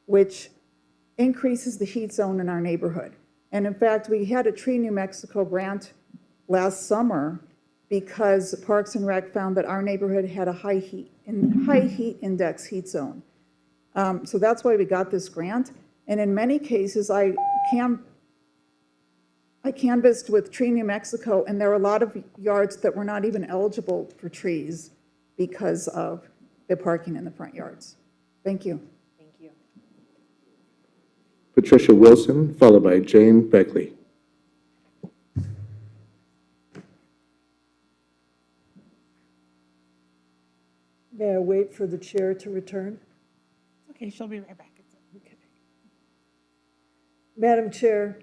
which increases the heat zone in our neighborhood. And in fact, we had a Tree New Mexico grant last summer because Parks and Rec found that our neighborhood had a high heat index heat zone. So that's why we got this grant. And in many cases, I canvassed with Tree New Mexico, and there are a lot of yards that were not even eligible for trees because of the parking in the front yards. Thank you. Thank you. Patricia Wilson, followed by Jane Beckley. May I wait for the chair to return? Okay, she'll be right back. Okay. Madam Chair,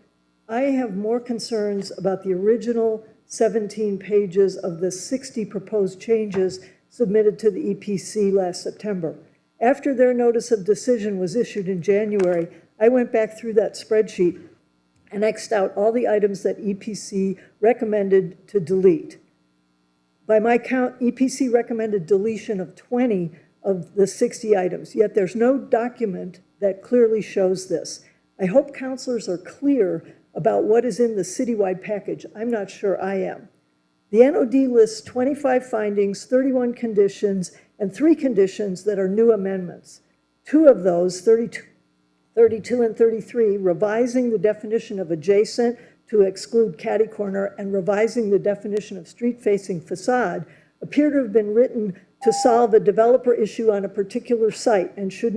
I have more concerns about the original 17 pages of the 60 proposed changes submitted to the EPC last September. After their notice of decision was issued in January, I went back through that spreadsheet and X'd out all the items that EPC recommended to delete. By my count, EPC recommended deletion of 20 of the 60 items, yet there's no document that clearly shows this. I hope councilors are clear about what is in the citywide package. I'm not sure I am. The NOD lists 25 findings, 31 conditions, and 3 conditions that are new amendments. 2 of those, 32 and 33, revising the definition of adjacent to exclude catty corner and revising the definition of street-facing facade, appear to have been written to solve a developer issue on a particular site and should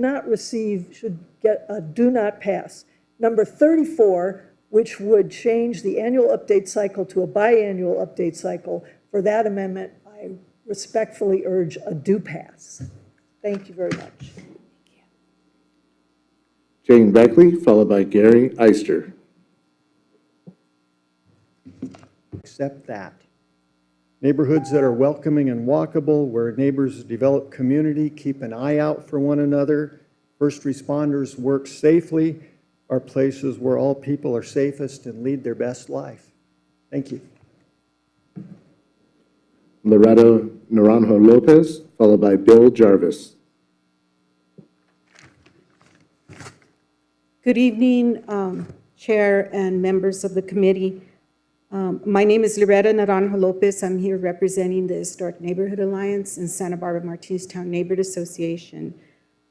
get a do not pass. Number 34, which would change the annual update cycle to a biannual update cycle, for that amendment, I respectfully urge a do pass. Thank you very much. Jane Beckley, followed by Gary Eister. Accept that. Neighborhoods that are welcoming and walkable, where neighbors develop community, keep an eye out for one another, first responders work safely, are places where all people are safest and lead their best life. Thank you. Loretta Naranjo Lopez, followed by Bill Jarvis. Good evening, Chair and members of the committee. My name is Loretta Naranjo Lopez. I'm here representing the Historic Neighborhood Alliance and Santa Barbara Martineztown Neighborhood Association.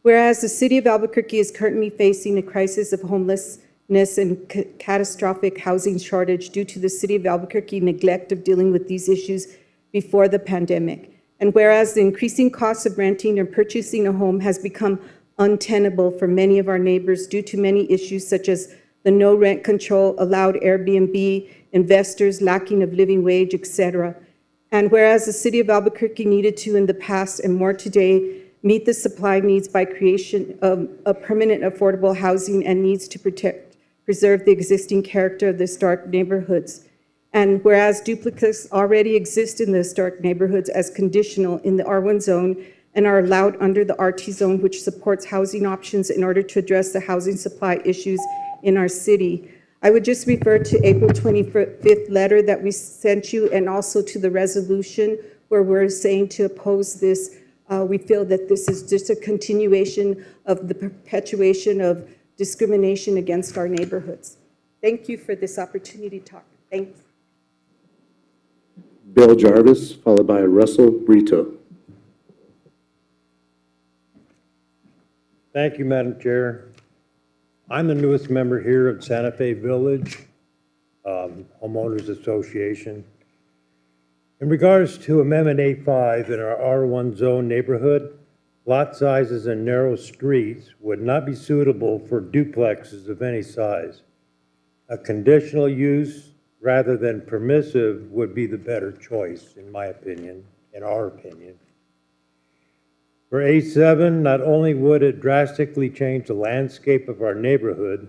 Whereas the city of Albuquerque is currently facing a crisis of homelessness and catastrophic housing shortage due to the city of Albuquerque neglect of dealing with these issues before the pandemic. And whereas the increasing cost of renting or purchasing a home has become untenable for many of our neighbors due to many issues such as the no rent control, allowed Airbnb, investors lacking of living wage, etc. And whereas the city of Albuquerque needed to in the past and more today meet the supply needs by creation of a permanent affordable housing and needs to preserve the existing character of the historic neighborhoods. And whereas duplicates already exist in the historic neighborhoods as conditional in the R1 zone and are allowed under the RT zone, which supports housing options in order to address the housing supply issues in our city. I would just refer to April 25th letter that we sent you and also to the resolution where we're saying to oppose this. We feel that this is just a continuation of the perpetuation of discrimination against our neighborhoods. Thank you for this opportunity to talk. Thanks. Bill Jarvis, followed by Russell Brito. Thank you, Madam Chair. I'm the newest member here of Santa Fe Village Homeowners Association. In regards to Amendment 8.5 in our R1 zone neighborhood, lot sizes and narrow streets would not be suitable for duplexes of any size. A conditional use rather than permissive would be the better choice, in my opinion, in our opinion. For A7, not only would it drastically change the landscape of our neighborhood,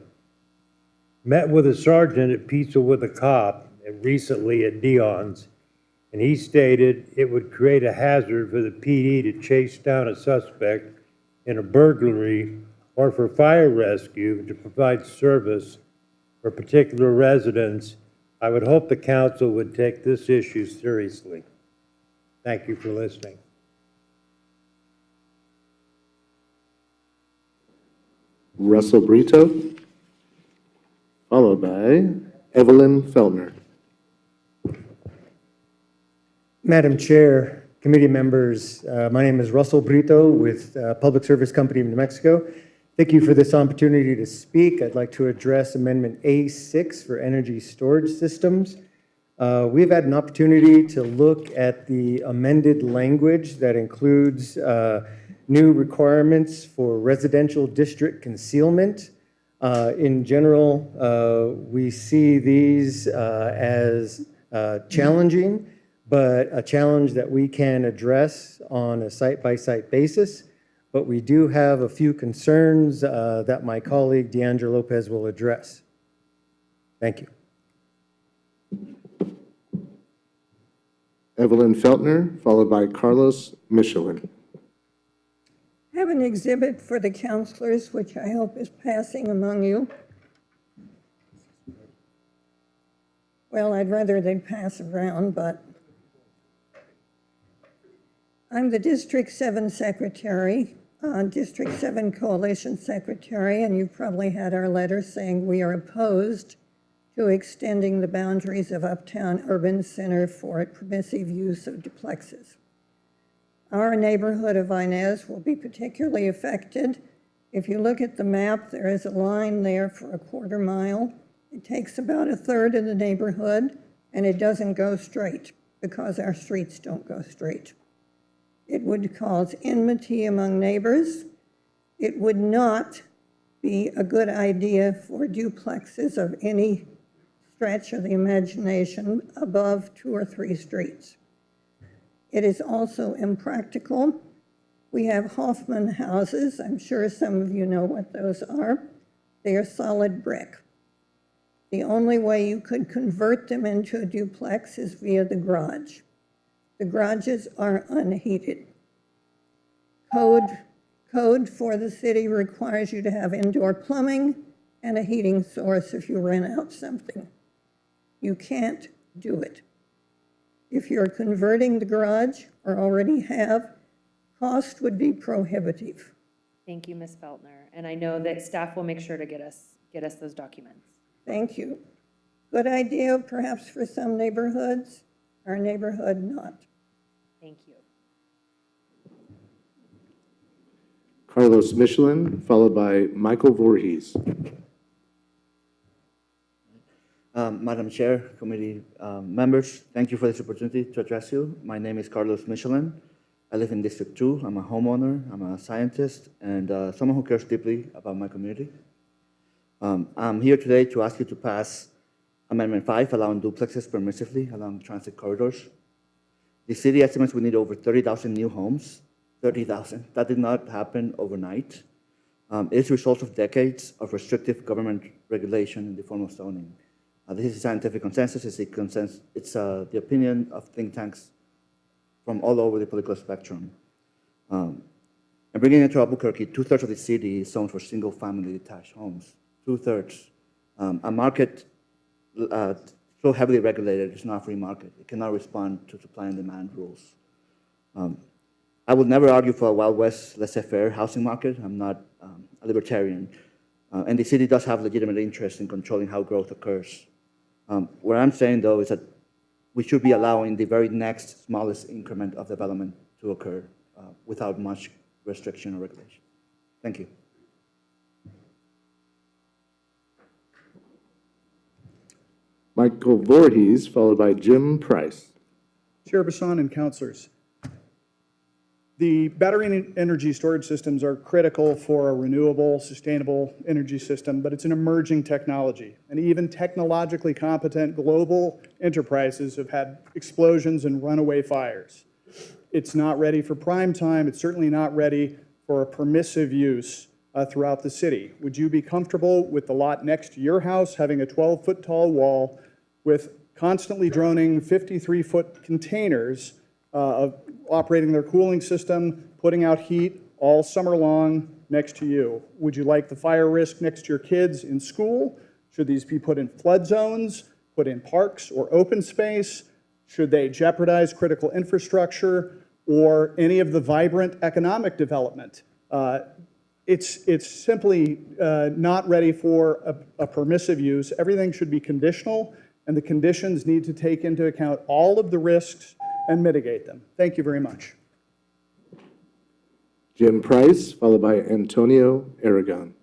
met with a sergeant at Pizza with a Cop and recently at Dion's, and he stated it would create a hazard for the PD to chase down a suspect in a burglary or for fire rescue to provide service for particular residents. I would hope the council would take this issue seriously. Thank you for listening. Russell Brito, followed by Evelyn Feltner. Madam Chair, committee members, my name is Russell Brito with Public Service Company of New Mexico. Thank you for this opportunity to speak. I'd like to address Amendment A6 for energy storage systems. We've had an opportunity to look at the amended language that includes new requirements for residential district concealment. In general, we see these as challenging, but a challenge that we can address on a site-by-site basis. But we do have a few concerns that my colleague Deandra Lopez will address. Thank you. Evelyn Feltner, followed by Carlos Michelin. I have an exhibit for the counselors, which I hope is passing among you. Well, I'd rather they pass around, but I'm the District 7 Secretary, District 7 Coalition Secretary, and you probably had our letter saying we are opposed to extending the boundaries of Uptown Urban Center for permissive use of duplexes. Our neighborhood of Inez will be particularly affected. If you look at the map, there is a line there for a quarter mile. It takes about a third of the neighborhood, and it doesn't go straight because our streets don't go straight. It would cause enmity among neighbors. It would not be a good idea for duplexes of any stretch of the imagination above 2 or 3 streets. It is also impractical. We have Hoffman houses. I'm sure some of you know what those are. They are solid brick. The only way you could convert them into a duplex is via the garage. The garages are unheated. Code for the city requires you to have indoor plumbing and a heating source if you rent out something. You can't do it. If you're converting the garage or already have, cost would be prohibitive. Thank you, Ms. Feltner. And I know that staff will make sure to get us those documents. Thank you. Good idea, perhaps for some neighborhoods, our neighborhood not. Thank you. Carlos Michelin, followed by Michael Voorhees. Madam Chair, committee members, thank you for this opportunity to address you. My name is Carlos Michelin. I live in District 2. I'm a homeowner, I'm a scientist, and someone who cares deeply about my community. I'm here today to ask you to pass Amendment 5, allowing duplexes permissively along transit corridors. The city estimates we need over 30,000 new homes. 30,000. That did not happen overnight. It's a result of decades of restrictive government regulation in the form of zoning. This is a scientific consensus. It's the opinion of think tanks from all over the political spectrum. And bringing it to Albuquerque, 2/3 of the city is zoned for single-family detached homes. 2/3. A market so heavily regulated is not a free market. It cannot respond to supply and demand rules. I would never argue for a Wild West laissez-faire housing market. I'm not a libertarian. And the city does have legitimate interest in controlling how growth occurs. What I'm saying, though, is that we should be allowing the very next smallest increment of development to occur without much restriction or regulation. Thank you. Michael Voorhees, followed by Jim Price. Chair Bassan and councilors. The battery and energy storage systems are critical for a renewable, sustainable energy system, but it's an emerging technology. And even technologically competent global enterprises have had explosions and runaway fires. It's not ready for prime time. It's certainly not ready for a permissive use throughout the city. Would you be comfortable with the lot next to your house having a 12-foot tall wall with constantly droning 53-foot containers of operating their cooling system, putting out heat all summer long next to you? Would you like the fire risk next to your kids in school? Should these be put in flood zones, put in parks or open space? Should they jeopardize critical infrastructure or any of the vibrant economic development? It's simply not ready for a permissive use. Everything should be conditional, and the conditions need to take into account all of the risks and mitigate them. Thank you very much. Jim Price, followed by Antonio Aragon.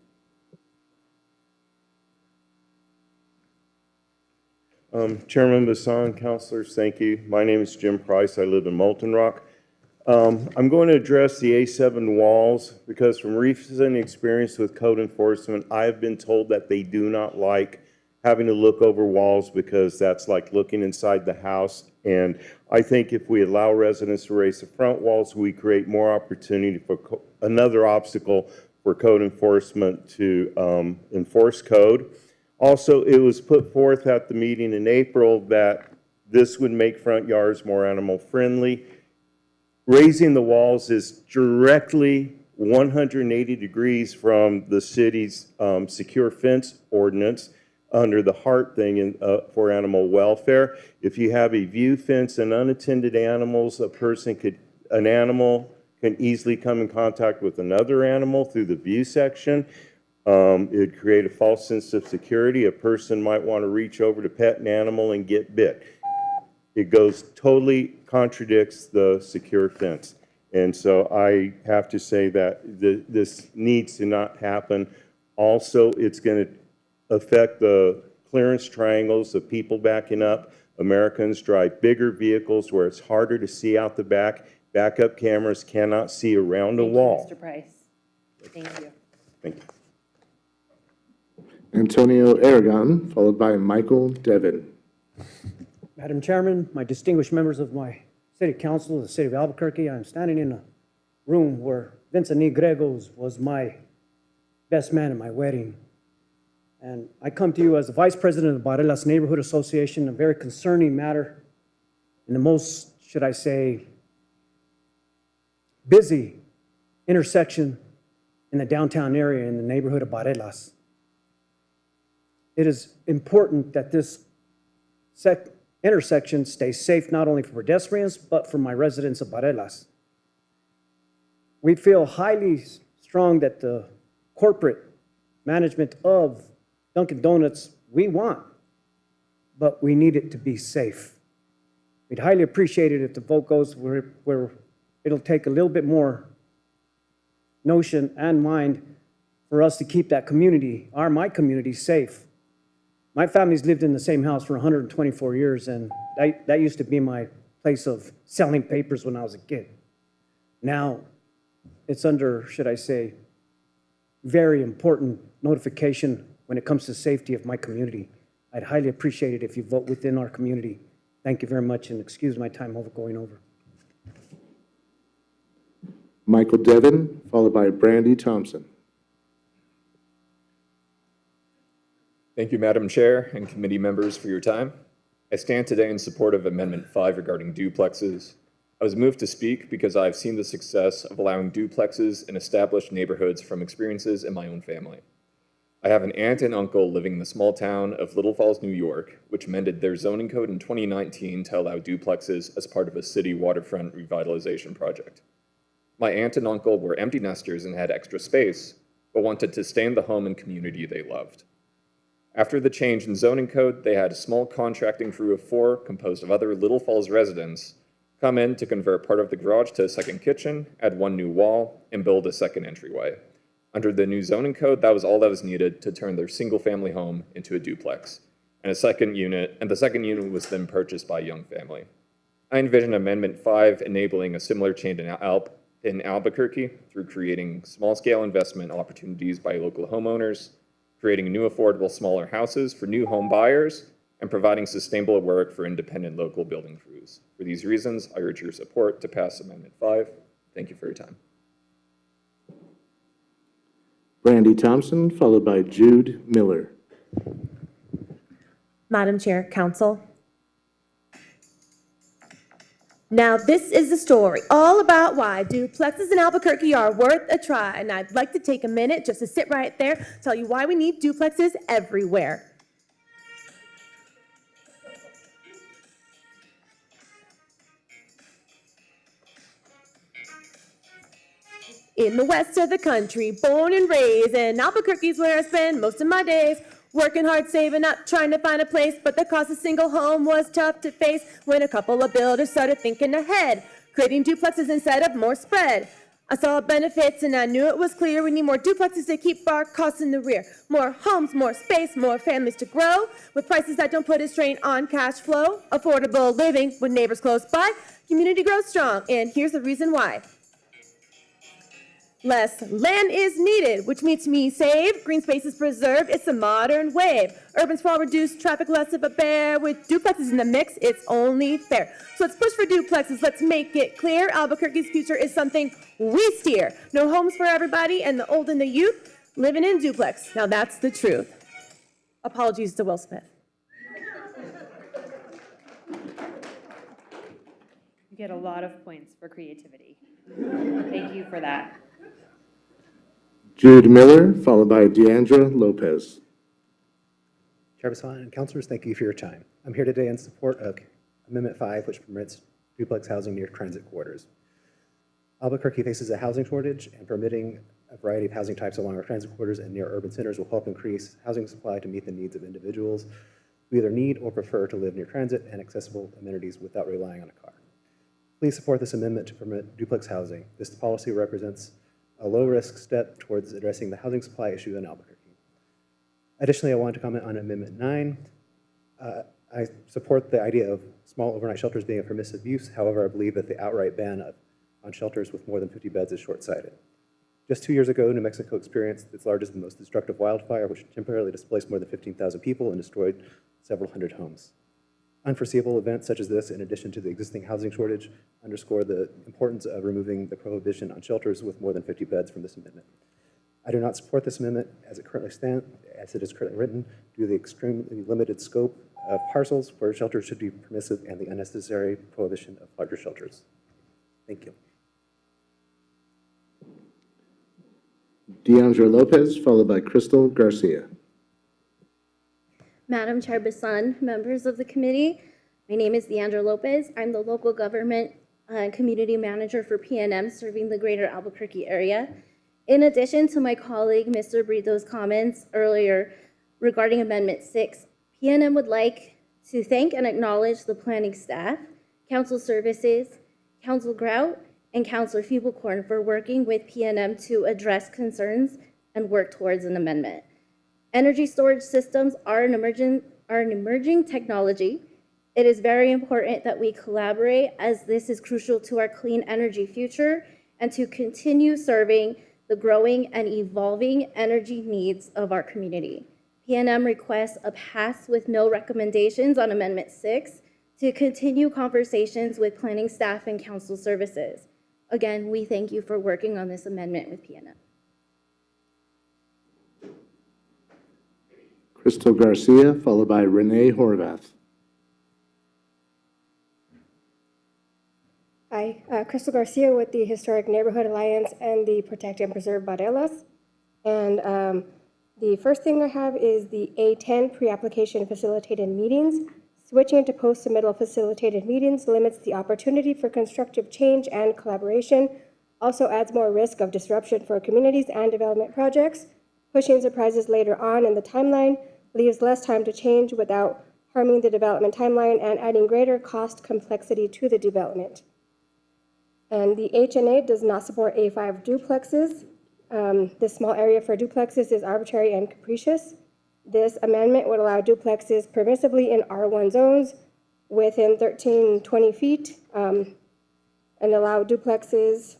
Chairman Bassan, councilors, thank you. My name is Jim Price. I live in Molten Rock. I'm going to address the A7 walls because from recent experience with code enforcement, I have been told that they do not like having to look over walls because that's like looking inside the house. And I think if we allow residents to raise the front walls, we create more opportunity for another obstacle for code enforcement to enforce code. Also, it was put forth at the meeting in April that This would make front yards more animal friendly. Raising the walls is directly 180 degrees from the city's secure fence ordinance under the HART thing for animal welfare. If you have a view fence and unattended animals, an animal can easily come in contact with another animal through the view section. It would create a false sense of security. A person might want to reach over to pet an animal and get bit. It totally contradicts the secure fence. And so I have to say that this needs to not happen. Also, it's going to affect the clearance triangles of people backing up. Americans drive bigger vehicles where it's harder to see out the back. Backup cameras cannot see around a wall. Mr. Price. Thank you. Thank you. Antonio Aragon, followed by Michael Devin. Madam Chairman, my distinguished members of my city council of the city of Albuquerque, I'm standing in a room where Vincent E. Gregos was my best man at my wedding. And I come to you as the Vice President of the Barelas Neighborhood Association, a very concerning matter in the most, should I say, busy intersection in the downtown area in the neighborhood of Barelas. It is important that this intersection stays safe not only for pedestrians, but for my residents of Barelas. We feel highly strong that the corporate management of Dunkin' Donuts, we want, but we need it to be safe. We'd highly appreciate it if the vote goes where it'll take a little bit more notion and mind for us to keep that community, my community, safe. My family's lived in the same house for 124 years, and that used to be my place of selling papers when I was a kid. Now, it's under, should I say, very important notification when it comes to safety of my community. I'd highly appreciate it if you vote within our community. Thank you very much, and excuse my time going over. Michael Devin, followed by Brandy Thompson. Thank you, Madam Chair and committee members, for your time. I stand today in support of Amendment 5 regarding duplexes. I was moved to speak because I've seen the success of allowing duplexes in established neighborhoods from experiences in my own family. I have an aunt and uncle living in the small town of Little Falls, New York, which amended their zoning code in 2019 to allow duplexes as part of a city waterfront revitalization project. My aunt and uncle were empty nesters and had extra space, but wanted to stay in the home and community they loved. After the change in zoning code, they had a small contracting crew of 4 composed of other Little Falls residents come in to convert part of the garage to a second kitchen, add 1 new wall, and build a second entryway. Under the new zoning code, that was all that was needed to turn their single-family home into a duplex, and the second unit was then purchased by a young family. I envision Amendment 5 enabling a similar change in Albuquerque through creating small-scale investment opportunities by local homeowners, creating new affordable smaller houses for new home buyers, and providing sustainable work for independent local building crews. For these reasons, I urge your support to pass Amendment 5. Thank you for your time. Brandy Thompson, followed by Jude Miller. Madam Chair, Council. Now, this is the story all about why duplexes in Albuquerque are worth a try, and I'd like to take a minute just to sit right there, tell you why we need duplexes everywhere. In the west of the country, born and raised, and Albuquerque's where I spend most of my days. Working hard, saving up, trying to find a place, but the cost of single home was tough to face when a couple of builders started thinking ahead, creating duplexes instead of more spread. I saw benefits and I knew it was clear we need more duplexes to keep our costs in the rear. More homes, more space, more families to grow, with prices that don't put a strain on cash flow. Affordable living with neighbors close by, community grows strong, and here's the reason why. Less land is needed, which means me save, green space is preserved, it's a modern wave. Urban sprawl reduced, traffic less of a bear, with duplexes in the mix, it's only fair. So let's push for duplexes, let's make it clear, Albuquerque's future is something we steer. No homes for everybody, and the old and the youth, living in duplex. Now that's the truth. Apologies to Will Smith. You get a lot of points for creativity. Thank you for that. Jude Miller, followed by Deandra Lopez. Chair Bassan and councilors, thank you for your time. I'm here today in support of Amendment 5, which permits duplex housing near transit corridors. Albuquerque faces a housing shortage, and permitting a variety of housing types along our transit corridors and near urban centers will help increase housing supply to meet the needs of individuals who either need or prefer to live near transit and accessible amenities without relying on a car. Please support this amendment to permit duplex housing. This policy represents a low-risk step towards addressing the housing supply issue in Albuquerque. Additionally, I want to comment on Amendment 9. I support the idea of small overnight shelters being a permissive use. However, I believe that the outright ban on shelters with more than 50 beds is short-sighted. Just 2 years ago, New Mexico experienced its largest and most destructive wildfire, which temporarily displaced more than 15,000 people and destroyed several hundred homes. Unforeseeable events such as this, in addition to the existing housing shortage, underscore the importance of removing the prohibition on shelters with more than 50 beds from this amendment. I do not support this amendment as it is currently written, due to the extremely limited scope of parcels where shelters should be permissive and the unnecessary prohibition of larger shelters. Thank you. Deandra Lopez, followed by Crystal Garcia. Madam Chair Bassan, members of the committee, my name is Deandra Lopez. I'm the local government community manager for PNM serving the greater Albuquerque area. In addition to my colleague, Mr. Brito's comments earlier regarding Amendment 6, PNM would like to thank and acknowledge the planning staff, council services, Council Grout, and Councilor Feeblecorn for working with PNM to address concerns and work towards an amendment. Energy storage systems are an emerging technology. It is very important that we collaborate, as this is crucial to our clean energy future and to continue serving the growing and evolving energy needs of our community. PNM requests a pass with no recommendations on Amendment 6 to continue conversations with planning staff and council services. Again, we thank you for working on this amendment with PNM. Crystal Garcia, followed by Renee Horvath. Hi, Crystal Garcia with the Historic Neighborhood Alliance and the Protect and Preserve Barelas. And the first thing I have is the A10 pre-application facilitated meetings. Switching to post-submittal facilitated meetings limits the opportunity for constructive change and collaboration, also adds more risk of disruption for communities and development projects. Pushing surprises later on in the timeline leaves less time to change without harming the development timeline and adding greater cost complexity to the development. And the HNA does not support A5 duplexes. This small area for duplexes is arbitrary and capricious. This amendment would allow duplexes permissively in R1 zones within 1320 feet and allow duplexes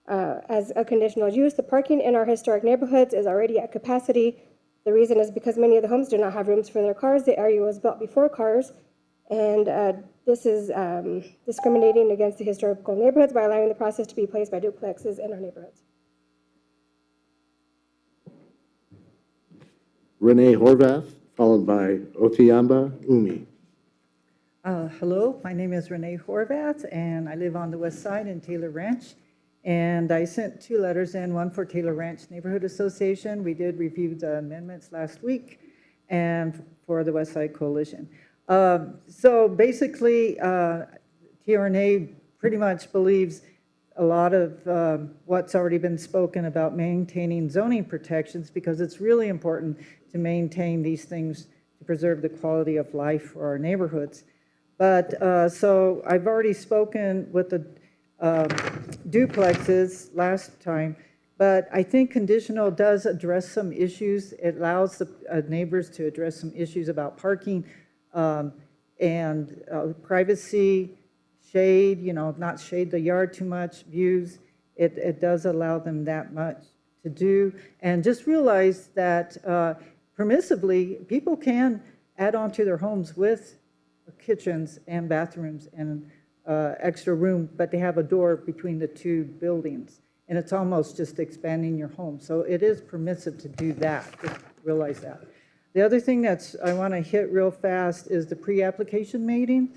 as a conditional use. The parking in our historic neighborhoods is already at capacity. The reason is because many of the homes do not have rooms for their cars. The area was built before cars, and this is discriminating against the historical neighborhoods by allowing the process to be placed by duplexes in our neighborhoods. Renee Horvath, followed by Otiamba Umi. Hello, my name is Renee Horvath, and I live on the west side in Taylor Ranch. And I sent 2 letters in, one for Taylor Ranch Neighborhood Association. We did review the amendments last week, and for the West Side Coalition. So basically, TRNA pretty much believes a lot of what's already been spoken about maintaining zoning protections, because it's really important to maintain these things to preserve the quality of life for our neighborhoods. But so I've already spoken with the duplexes last time, but I think conditional does address some issues. It allows the neighbors to address some issues about parking and privacy, shade, you know, not shade the yard too much, views. It does allow them that much to do. And just realize that permissively, people can add on to their homes with kitchens and bathrooms and extra room, but they have a door between the 2 buildings. And it's almost just expanding your home. So it is permissive to do that, just realize that. The other thing I want to hit real fast is the pre-application meeting.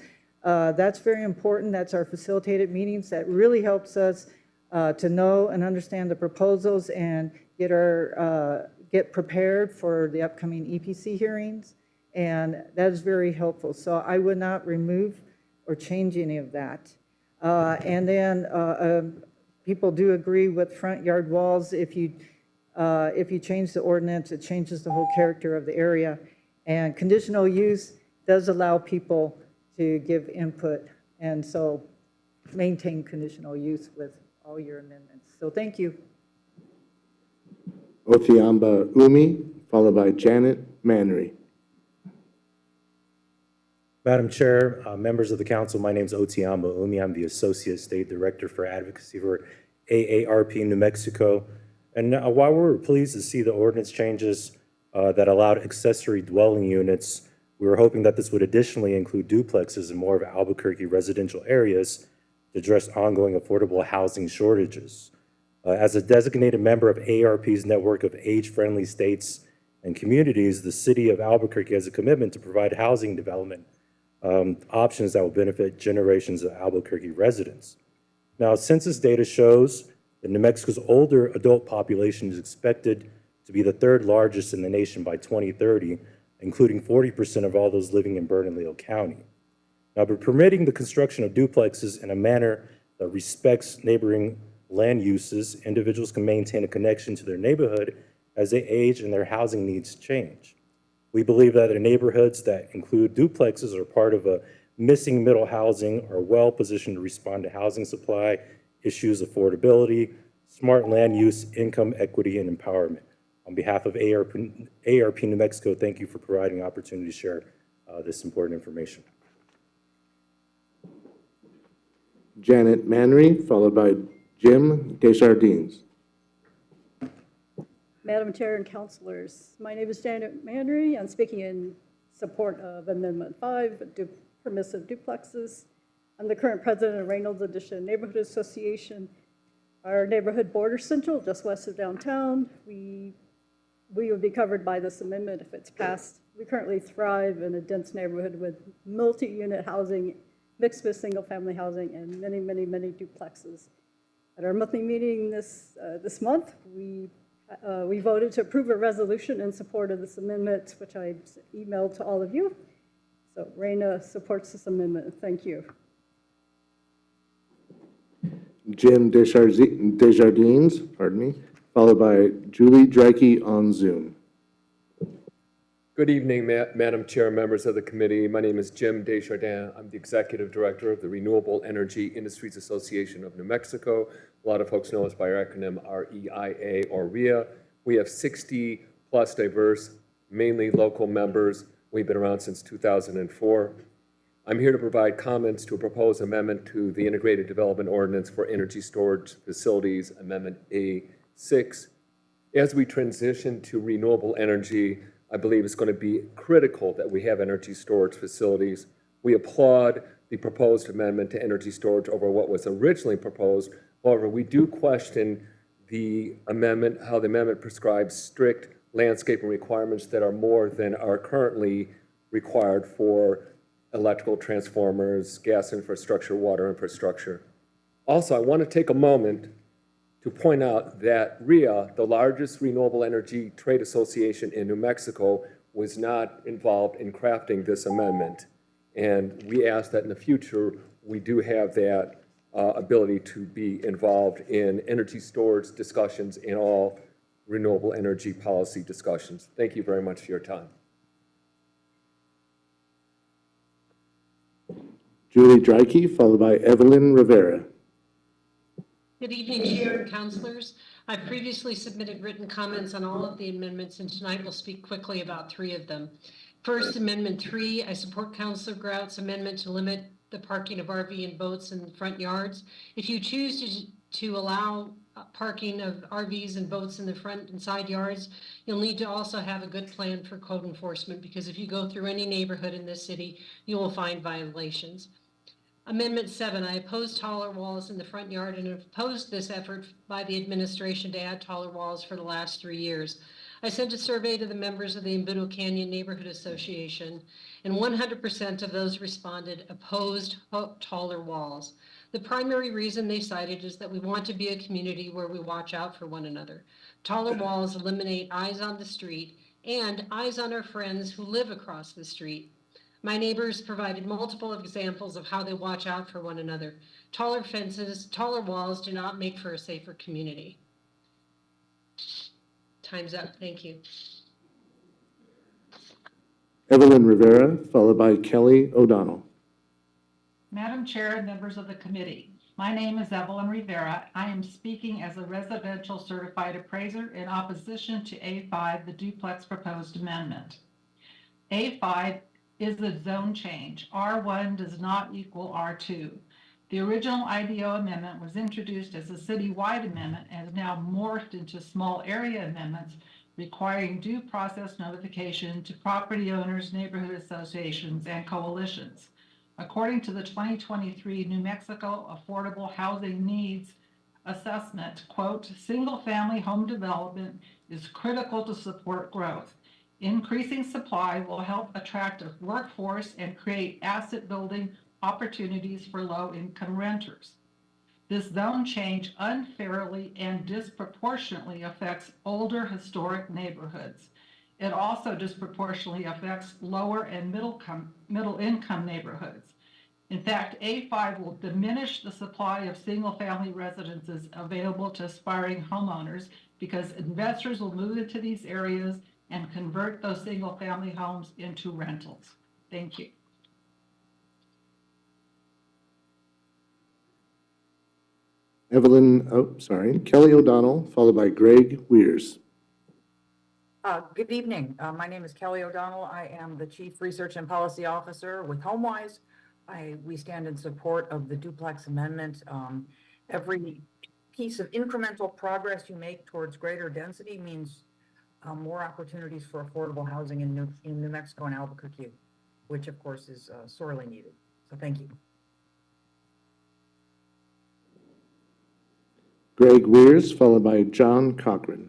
That's very important. That's our facilitated meetings. That really helps us to know and understand the proposals and get prepared for the upcoming EPC hearings. And that is very helpful. So I would not remove or change any of that. And then people do agree with front yard walls. If you change the ordinance, it changes the whole character of the area. And conditional use does allow people to give input, and so maintain conditional use with all your amendments. So thank you. Othiamba Umi, followed by Janet Manry. Madam Chair, members of the council, my name is Otiamba Umi. I'm the Associate State Director for Advocacy for AARP New Mexico. And while we're pleased to see the ordinance changes that allowed accessory dwelling units, we were hoping that this would additionally include duplexes in more of Albuquerque residential areas to address ongoing affordable housing shortages. As a designated member of AARP's network of age-friendly states and communities, the city of Albuquerque has a commitment to provide housing development options that will benefit generations of Albuquerque residents. Now, census data shows that New Mexico's older adult population is expected to be the third largest in the nation by 2030, including 40% of all those living in Bernalillo County. Now, by permitting the construction of duplexes in a manner that respects neighboring land uses, individuals can maintain a connection to their neighborhood as they age and their housing needs change. We believe that the neighborhoods that include duplexes or part of a missing middle housing are well positioned to respond to housing supply issues, affordability, smart land use, income equity, and empowerment. On behalf of AARP New Mexico, thank you for providing the opportunity to share this important information. Janet Manry, followed by Jim Desjardins. Madam Chair and councilors, my name is Janet Manry. I'm speaking in support of Amendment 5, permissive duplexes. I'm the current president of Reynolds Addition Neighborhood Association. Our neighborhood borders Central, just west of downtown. We would be covered by this amendment if it's passed. We currently thrive in a dense neighborhood with multi-unit housing, mixed with single-family housing, and many, many, many duplexes. At our monthly meeting this month, we voted to approve a resolution in support of this amendment, which I emailed to all of you. So RENA supports this amendment. Thank you. Jim Desjardins, pardon me, followed by Julie Drake on Zoom. Good evening, Madam Chair, members of the committee. My name is Jim Desjardins. I'm the Executive Director of the Renewable Energy Industries Association of New Mexico. A lot of folks know us by our acronym REIA or REIA. We have 60 plus diverse, mainly local members. We've been around since 2004. I'm here to provide comments to a proposed amendment to the Integrated Development Ordinance for Energy Storage Facilities, Amendment A6. As we transition to renewable energy, I believe it's going to be critical that we have energy storage facilities. We applaud the proposed amendment to energy storage over what was originally proposed. However, we do question the amendment, how the amendment prescribes strict landscaping requirements that are more than are currently required for electrical transformers, gas infrastructure, water infrastructure. Also, I want to take a moment to point out that REIA, the largest renewable energy trade association in New Mexico, was not involved in crafting this amendment. And we ask that in the future, we do have that ability to be involved in energy storage discussions and all renewable energy policy discussions. Thank you very much for your time. Julie Drake, followed by Evelyn Rivera. Good evening, Chair and councilors. I've previously submitted written comments on all of the amendments, and tonight we'll speak quickly about 3 of them. First, Amendment 3, I support Councilor Grout's amendment to limit the parking of RV and boats in front yards. If you choose to allow parking of RVs and boats in the front and side yards, you'll need to also have a good plan for code enforcement, because if you go through any neighborhood in this city, you will find violations. Amendment 7, I oppose taller walls in the front yard and have opposed this effort by the administration to add taller walls for the last 3 years. I sent a survey to the members of the Embudo Canyon Neighborhood Association, and 100% of those responded opposed taller walls. The primary reason they cited is that we want to be a community where we watch out for one another. Taller walls eliminate eyes on the street and eyes on our friends who live across the street. My neighbors provided multiple examples of how they watch out for one another. Taller fences, taller walls do not make for a safer community. Time's up. Thank you. Evelyn Rivera, followed by Kelly O'Donnell. Madam Chair and members of the committee, my name is Evelyn Rivera. I am speaking as a residential certified appraiser in opposition to A5, the duplex proposed amendment. A5 is a zone change. R1 does not equal R2. The original IDO amendment was introduced as a citywide amendment and is now morphed into small area amendments requiring due process notification to property owners, neighborhood associations, and coalitions. According to the 2023 New Mexico Affordable Housing Needs Assessment, quote, single-family home development is critical to support growth. Increasing supply will help attract a workforce and create asset-building opportunities for low-income renters. This zone change unfairly and disproportionately affects older historic neighborhoods. It also disproportionately affects lower and middle-income neighborhoods. In fact, A5 will diminish the supply of single-family residences available to aspiring homeowners because investors will move into these areas and convert those single-family homes into rentals. Thank you. Kelly O'Donnell, followed by Greg Weirs. Good evening. My name is Kelly O'Donnell. I am the Chief Research and Policy Officer with HomeWise. We stand in support of the duplex amendment. Every piece of incremental progress you make towards greater density means more opportunities for affordable housing in New Mexico and Albuquerque, which of course is sorely needed. So thank you. Greg Weirs, followed by John Cochran.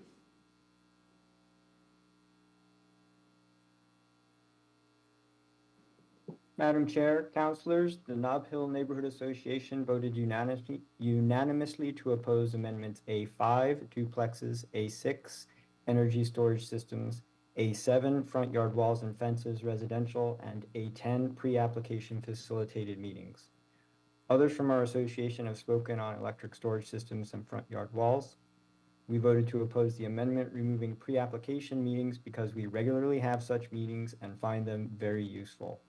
Madam Chair, councilors, the Nob Hill Neighborhood Association voted unanimously to oppose amendments A5, duplexes, A6, energy storage systems, A7, front yard walls and fences, residential, and A10, pre-application facilitated meetings. Others from our association have spoken on electric storage systems and front yard walls. We voted to oppose the amendment removing pre-application meetings because we regularly have such meetings and find them very useful.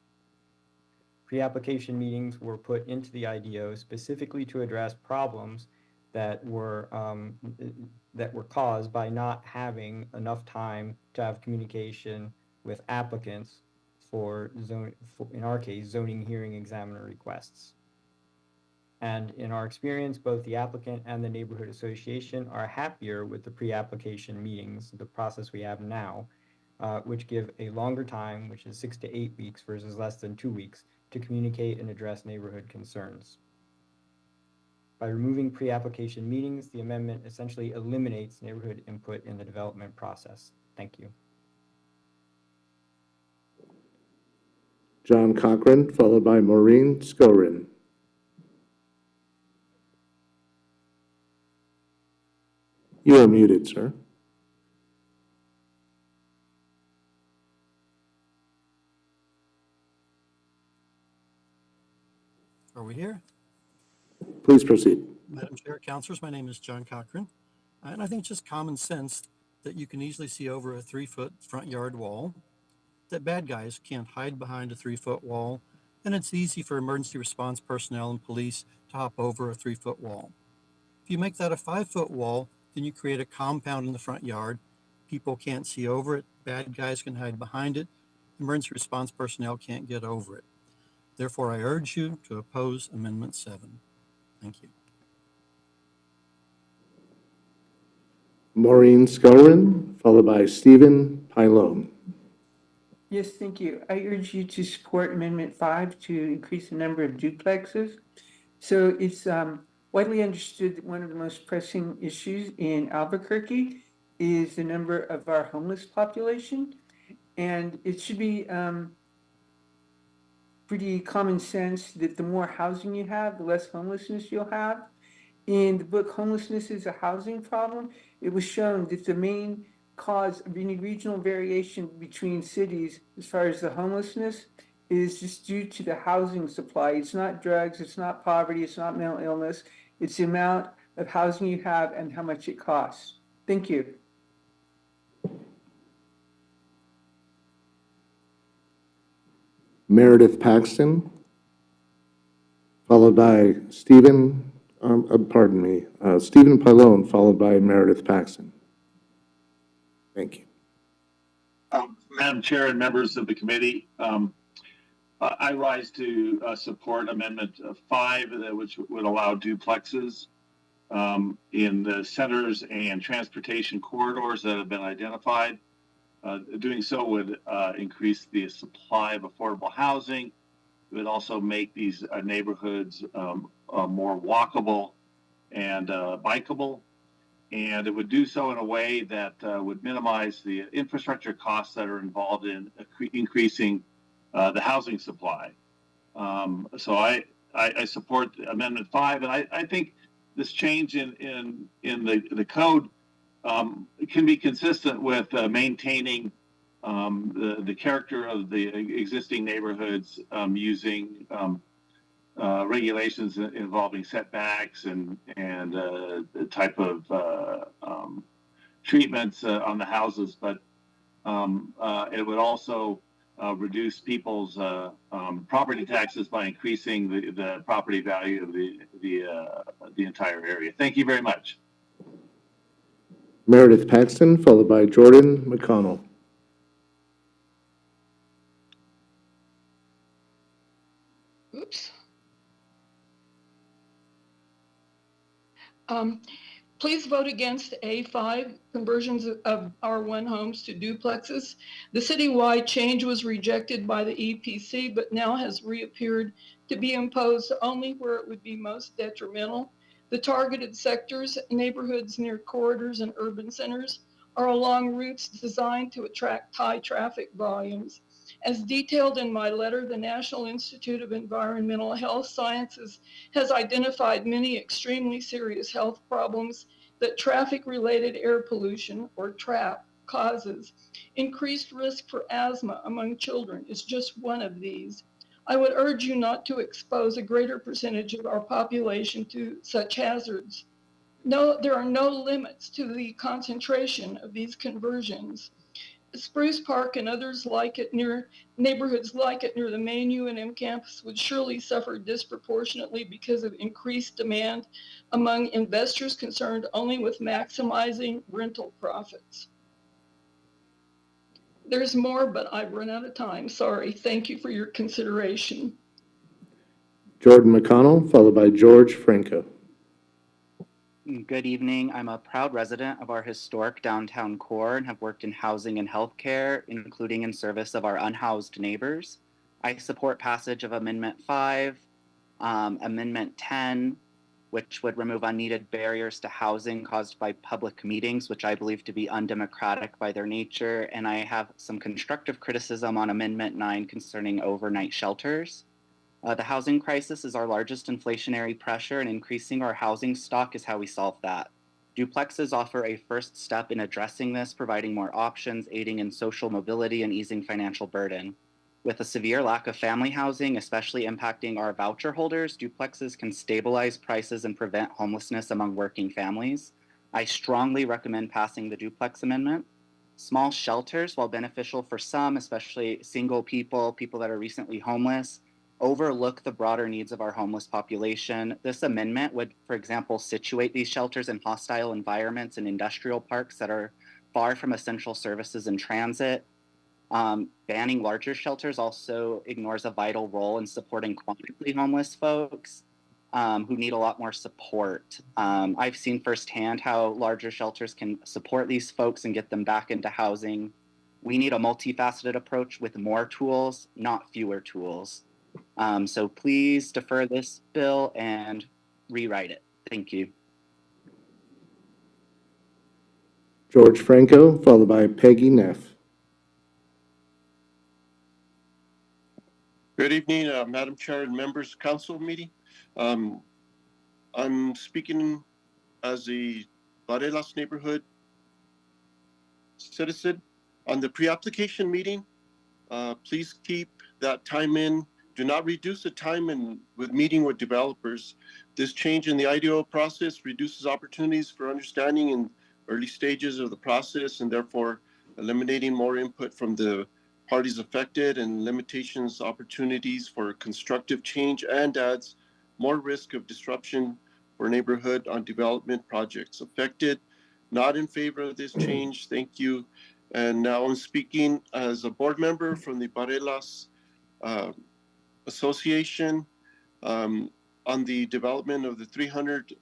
Pre-application meetings were put into the IDO specifically to address problems that were caused by not having enough time to have communication with applicants for in our case, zoning hearing examiner requests. And in our experience, both the applicant and the neighborhood association are happier with the pre-application meetings, the process we have now, which give a longer time, which is 6 to 8 weeks versus less than 2 weeks, to communicate and address neighborhood concerns. By removing pre-application meetings, the amendment essentially eliminates neighborhood input in the development process. Thank you. John Cochran, followed by Maureen Skorin. You are muted, sir. Are we here? Please proceed. Madam Chair, councilors, my name is John Cochran, and I think it's just common sense that you can easily see over a 3-foot front yard wall, that bad guys can't hide behind a 3-foot wall, and it's easy for emergency response personnel and police to hop over a 3-foot wall. If you make that a 5-foot wall, then you create a compound in the front yard. People can't see over it, bad guys can hide behind it, emergency response personnel can't get over it. Therefore, I urge you to oppose Amendment 7. Thank you. Maureen Skorin, followed by Stephen Pylone. Yes, thank you. I urge you to support Amendment 5 to increase the number of duplexes. So it's widely understood that one of the most pressing issues in Albuquerque is the number of our homeless population. And it should be pretty common sense that the more housing you have, the less homelessness you'll have. In the book, Homelessness is a Housing Problem, it was shown that the main cause of any regional variation between cities as far as the homelessness is just due to the housing supply. It's not drugs, it's not poverty, it's not mental illness. It's the amount of housing you have and how much it costs. Thank you. Meredith Paxton, followed by Stephen Pallone, followed by Meredith Paxton. Thank you. Madam Chair and members of the committee, I rise to support Amendment 5, which would allow duplexes in the centers and transportation corridors that have been identified. Doing so would increase the supply of affordable housing. It would also make these neighborhoods more walkable and bikeable. And it would do so in a way that would minimize the infrastructure costs that are involved in increasing the housing supply. So I support Amendment 5, and I think this change in the code can be consistent with maintaining the character of the existing neighborhoods using regulations involving setbacks and the type of treatments on the houses, but it would also reduce people's property taxes by increasing the property value of the entire area. Thank you very much. Meredith Paxton, followed by Jordan McConnell. Oops. Please vote against A5, conversions of R1 homes to duplexes. The citywide change was rejected by the EPC, but now has reappeared to be imposed only where it would be most detrimental. The targeted sectors, neighborhoods near corridors and urban centers, are along routes designed to attract high traffic volumes. As detailed in my letter, the National Institute of Environmental Health Sciences has identified many extremely serious health problems that traffic-related air pollution, or TRAP, causes. Increased risk for asthma among children is just one of these. I would urge you not to expose a greater percentage of our population to such hazards. No, there are no limits to the concentration of these conversions. Spruce Park and others like it neighborhoods like it near the main UNM campus would surely suffer disproportionately because of increased demand among investors concerned only with maximizing rental profits. There's more, but I've run out of time. Sorry. Thank you for your consideration. Jordan McConnell, followed by George Franco. Good evening. I'm a proud resident of our historic downtown core and have worked in housing and healthcare, including in service of our unhoused neighbors. I support passage of Amendment 5, Amendment 10, which would remove unneeded barriers to housing caused by public meetings, which I believe to be undemocratic by their nature. And I have some constructive criticism on Amendment 9 concerning overnight shelters. The housing crisis is our largest inflationary pressure, and increasing our housing stock is how we solve that. Duplexes offer a first step in addressing this, providing more options, aiding in social mobility, and easing financial burden. With a severe lack of family housing, especially impacting our voucher holders, duplexes can stabilize prices and prevent homelessness among working families. I strongly recommend passing the duplex amendment. Small shelters, while beneficial for some, especially single people, people that are recently homeless, overlook the broader needs of our homeless population. This amendment would, for example, situate these shelters in hostile environments and industrial parks that are far from essential services and transit. Banning larger shelters also ignores a vital role in supporting chronically homeless folks who need a lot more support. I've seen firsthand how larger shelters can support these folks and get them back into housing. We need a multifaceted approach with more tools, not fewer tools. So please defer this bill and rewrite it. Thank you. George Franco, followed by Peggy Neff. Good evening, Madam Chair and members of council meeting. I'm speaking as a Barelas neighborhood citizen. On the pre-application meeting, please keep that time in. Do not reduce the time in with meeting with developers. This change in the IDO process reduces opportunities for understanding in early stages of the process and therefore eliminating more input from the parties affected and limitations opportunities for constructive change and adds more risk of disruption for neighborhood on development projects affected. Not in favor of this change. Thank you. And now I'm speaking as a board member from the Barelas Association on the development of the 300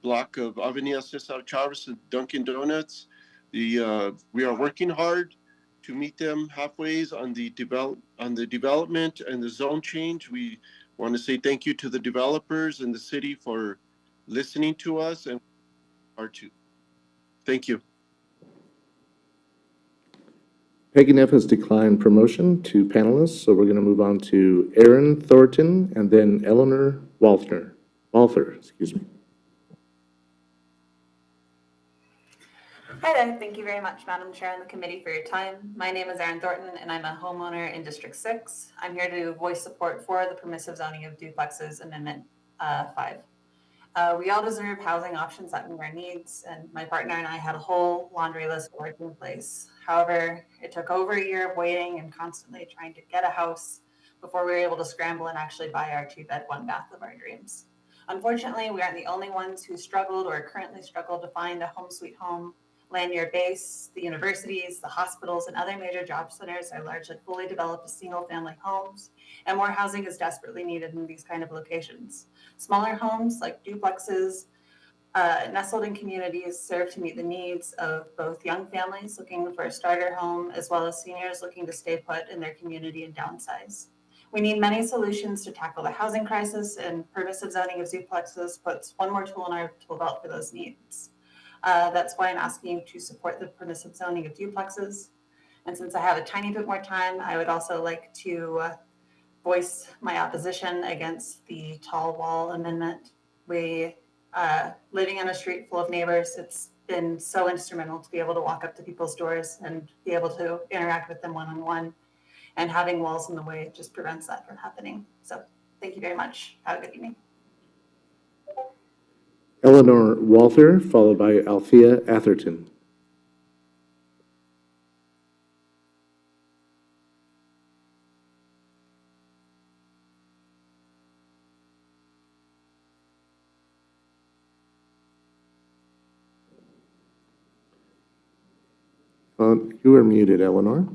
block of Avenida Cesar Chavez and Dunkin' Donuts. We are working hard to meet them halfway on the development and the zone change. We want to say thank you to the developers and the city for listening to us and thank you. Peggy Neff has declined promotion to panelist, so we're going to move on to Aaron Thornton and then Eleanor Walther, excuse me. Hi there. Thank you very much, Madam Chair and the committee, for your time. My name is Aaron Thornton, and I'm a homeowner in District 6. I'm here to voice support for the permissive zoning of duplexes, Amendment 5. We all deserve housing options that meet our needs, and my partner and I had a whole laundry list already in place. However, it took over a year of waiting and constantly trying to get a house before we were able to scramble and actually buy our 2-bed, 1-bath of our dreams. Unfortunately, we aren't the only ones who struggled or currently struggle to find a home sweet home. Land near base, the universities, the hospitals, and other major job centers are largely fully developed as single-family homes, and more housing is desperately needed in these kind of locations. Smaller homes like duplexes, nestled in communities, serve to meet the needs of both young families looking for a starter home, as well as seniors looking to stay put in their community and downsize. We need many solutions to tackle the housing crisis, and permissive zoning of duplexes puts one more tool in our tool belt for those needs. That's why I'm asking you to support the permissive zoning of duplexes. And since I have a tiny bit more time, I would also like to voice my opposition against the tall wall amendment. We, living in a street full of neighbors, it's been so instrumental to be able to walk up to people's doors and be able to interact with them one-on-one. And having walls in the way just prevents that from happening. So thank you very much. Have a good evening. Eleanor Walther, followed by Althea Atherton. You are muted, Eleanor.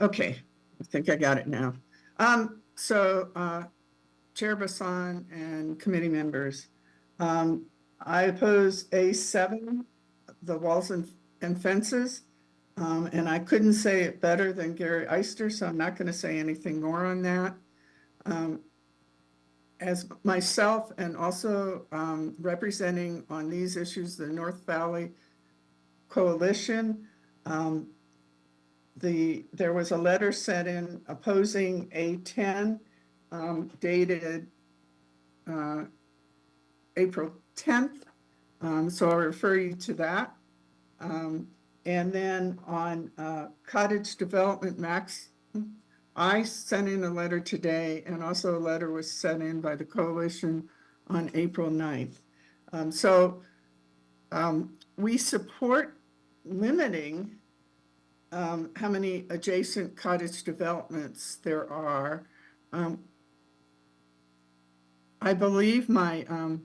Okay, I think I got it now. Chair Bassan and committee members, I oppose A7, the walls and fences, and I couldn't say it better than Gary Eister, so I'm not going to say anything more on that. As myself and also representing on these issues the North Valley Coalition, there was a letter sent in opposing A10 dated April 10th. So I'll refer you to that. And then on cottage development max, I sent in a letter today, and also a letter was sent in by the coalition on April 9th. We support limiting how many adjacent cottage developments there are. I believe the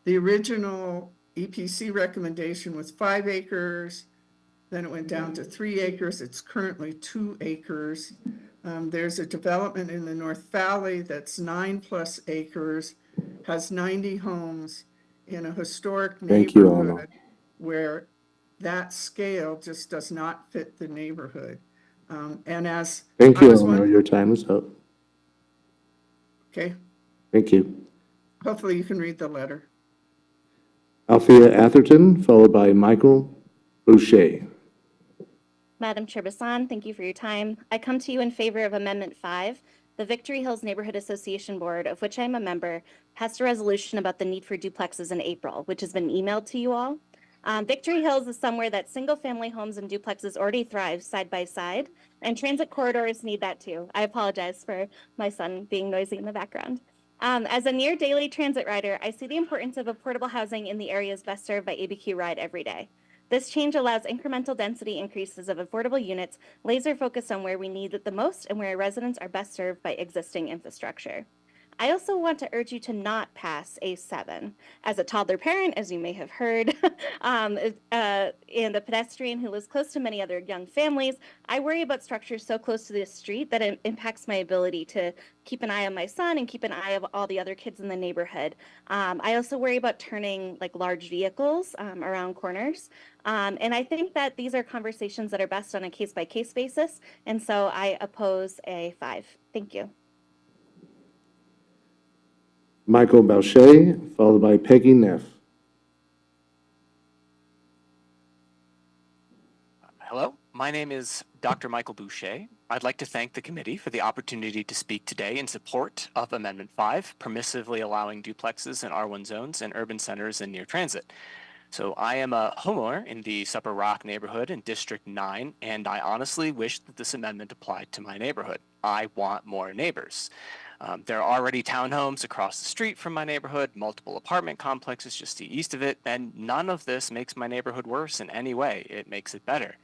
original EPC recommendation was 5 acres, then it went down to 3 acres. It's currently 2 acres. There's a development in the North Valley that's 9+ acres, has 90 homes in a historic neighborhood where that scale just does not fit the neighborhood. Thank you, Eleanor. Your time is up. Okay. Thank you. Hopefully you can read the letter. Althea Atherton, followed by Michael Boucher. Madam Chair Bassan, thank you for your time. I come to you in favor of Amendment 5. The Victory Hills Neighborhood Association Board, of which I'm a member, passed a resolution about the need for duplexes in April, which has been emailed to you all. Victory Hills is somewhere that single-family homes and duplexes already thrive side by side, and transit corridors need that too. I apologize for my son being noisy in the background. As a near daily transit rider, I see the importance of affordable housing in the areas best served by ABQ Ride every day. This change allows incremental density increases of affordable units, laser focused on where we need it the most and where residents are best served by existing infrastructure. I also want to urge you to not pass A7. As a toddler parent, as you may have heard, and a pedestrian who lives close to many other young families, I worry about structures so close to the street that it impacts my ability to keep an eye on my son and keep an eye on all the other kids in the neighborhood. I also worry about turning like large vehicles around corners. And I think that these are conversations that are best on a case-by-case basis. And so I oppose A5. Thank you. Michael Boucher, followed by Peggy Neff. Hello, my name is Dr. Michael Boucher. I'd like to thank the committee for the opportunity to speak today in support of Amendment 5, permissively allowing duplexes in R1 zones and urban centers and near transit. So I am a homeowner in the Supper Rock neighborhood in District 9, and I honestly wish that this amendment applied to my neighborhood. I want more neighbors. There are already townhomes across the street from my neighborhood, multiple apartment complexes just to the east of it, and none of this makes my neighborhood worse in any way. It makes it better.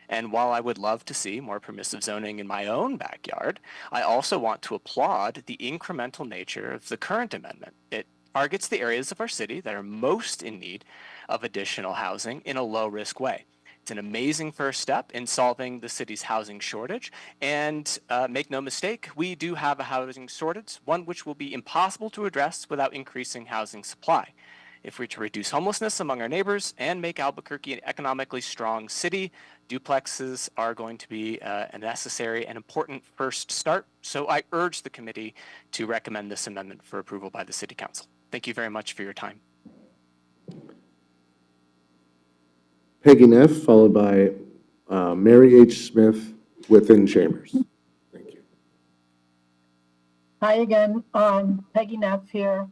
And while I would love to see more permissive zoning in my own backyard, I also want to applaud the incremental nature of the current amendment. It targets the areas of our city that are most in need of additional housing in a low-risk way. It's an amazing first step in solving the city's housing shortage. And make no mistake, we do have a housing shortage, one which will be impossible to address without increasing housing supply. If we're to reduce homelessness among our neighbors and make Albuquerque an economically strong city, duplexes are going to be a necessary and important first start. So I urge the committee to recommend this amendment for approval by the City Council. Thank you very much for your time. Peggy Neff, followed by Mary H. Smith within Chambers. Hi again, Peggy Neff here.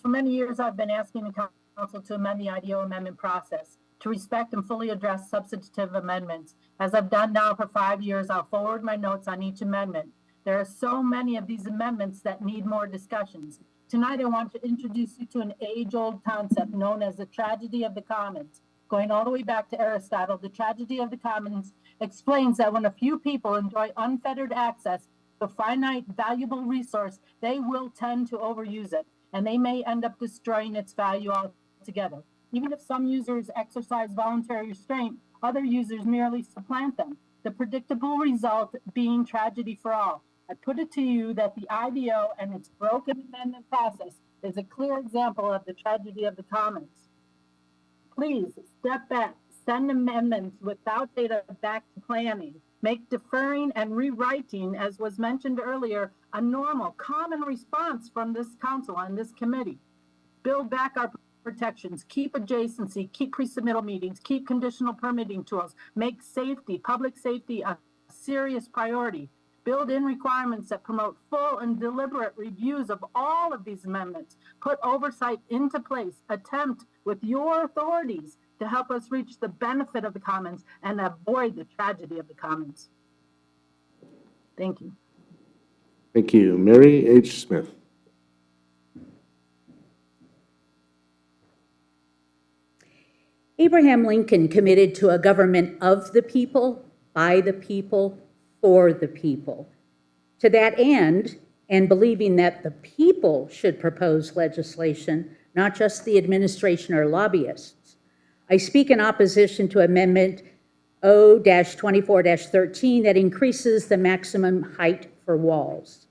For many years, I've been asking the council to amend the IDO amendment process to respect and fully address substantive amendments. As I've done now for 5 years, I'll forward my notes on each amendment. There are so many of these amendments that need more discussions. Tonight, I want to introduce you to an age-old concept known as the tragedy of the commons. Going all the way back to Aristotle, the tragedy of the commons explains that when a few people enjoy unfettered access to a finite, valuable resource, they will tend to overuse it, and they may end up destroying its value altogether. Even if some users exercise voluntary restraint, other users merely supplant them, the predictable result being tragedy for all. I put it to you that the IDO and its broken amendment process is a clear example of the tragedy of the commons. Please step back, send amendments without data back to planning. Make deferring and rewriting, as was mentioned earlier, a normal, common response from this council and this committee. Build back our protections, keep adjacency, keep pre-submittal meetings, keep conditional permitting tools, make safety, public safety a serious priority. Build in requirements that promote full and deliberate reviews of all of these amendments. Put oversight into place. Attempt with your authorities to help us reach the benefit of the commons and avoid the tragedy of the commons. Thank you. Thank you. Mary H. Smith. Abraham Lincoln committed to a government of the people, by the people, for the people. To that end, and believing that the people should propose legislation, not just the administration or lobbyists, I speak in opposition to Amendment O-24-13 that increases the maximum height for walls.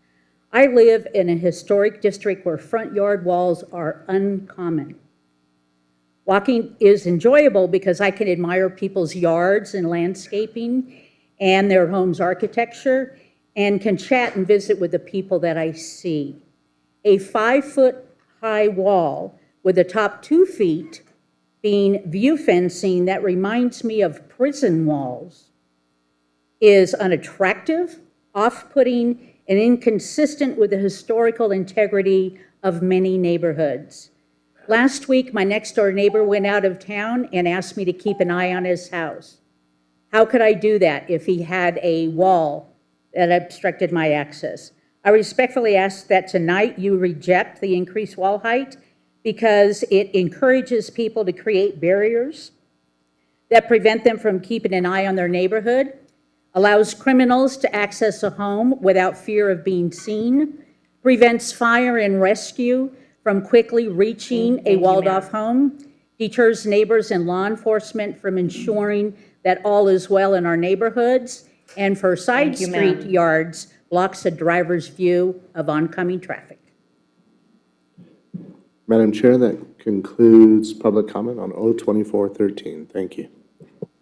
I live in a historic district where front yard walls are uncommon. Walking is enjoyable because I can admire people's yards and landscaping and their home's architecture, and can chat and visit with the people that I see. a 5-foot-high wall with the top 2 feet being view fencing that reminds me of prison walls is unattractive, off-putting, and inconsistent with the historical integrity of many neighborhoods. Last week, my next-door neighbor went out of town and asked me to keep an eye on his house. How could I do that if he had a wall that obstructed my access? I respectfully ask that tonight you reject the increased wall height because it encourages people to create barriers that prevent them from keeping an eye on their neighborhood, allows criminals to access a home without fear of being seen, prevents fire and rescue from quickly reaching a walled-off home, deters neighbors and law enforcement from ensuring that all is well in our neighborhoods, and for side Thank you, street ma'am. yards, blocks a driver's view of oncoming traffic. Madam Chair, that concludes public comment on O2413. Thank you.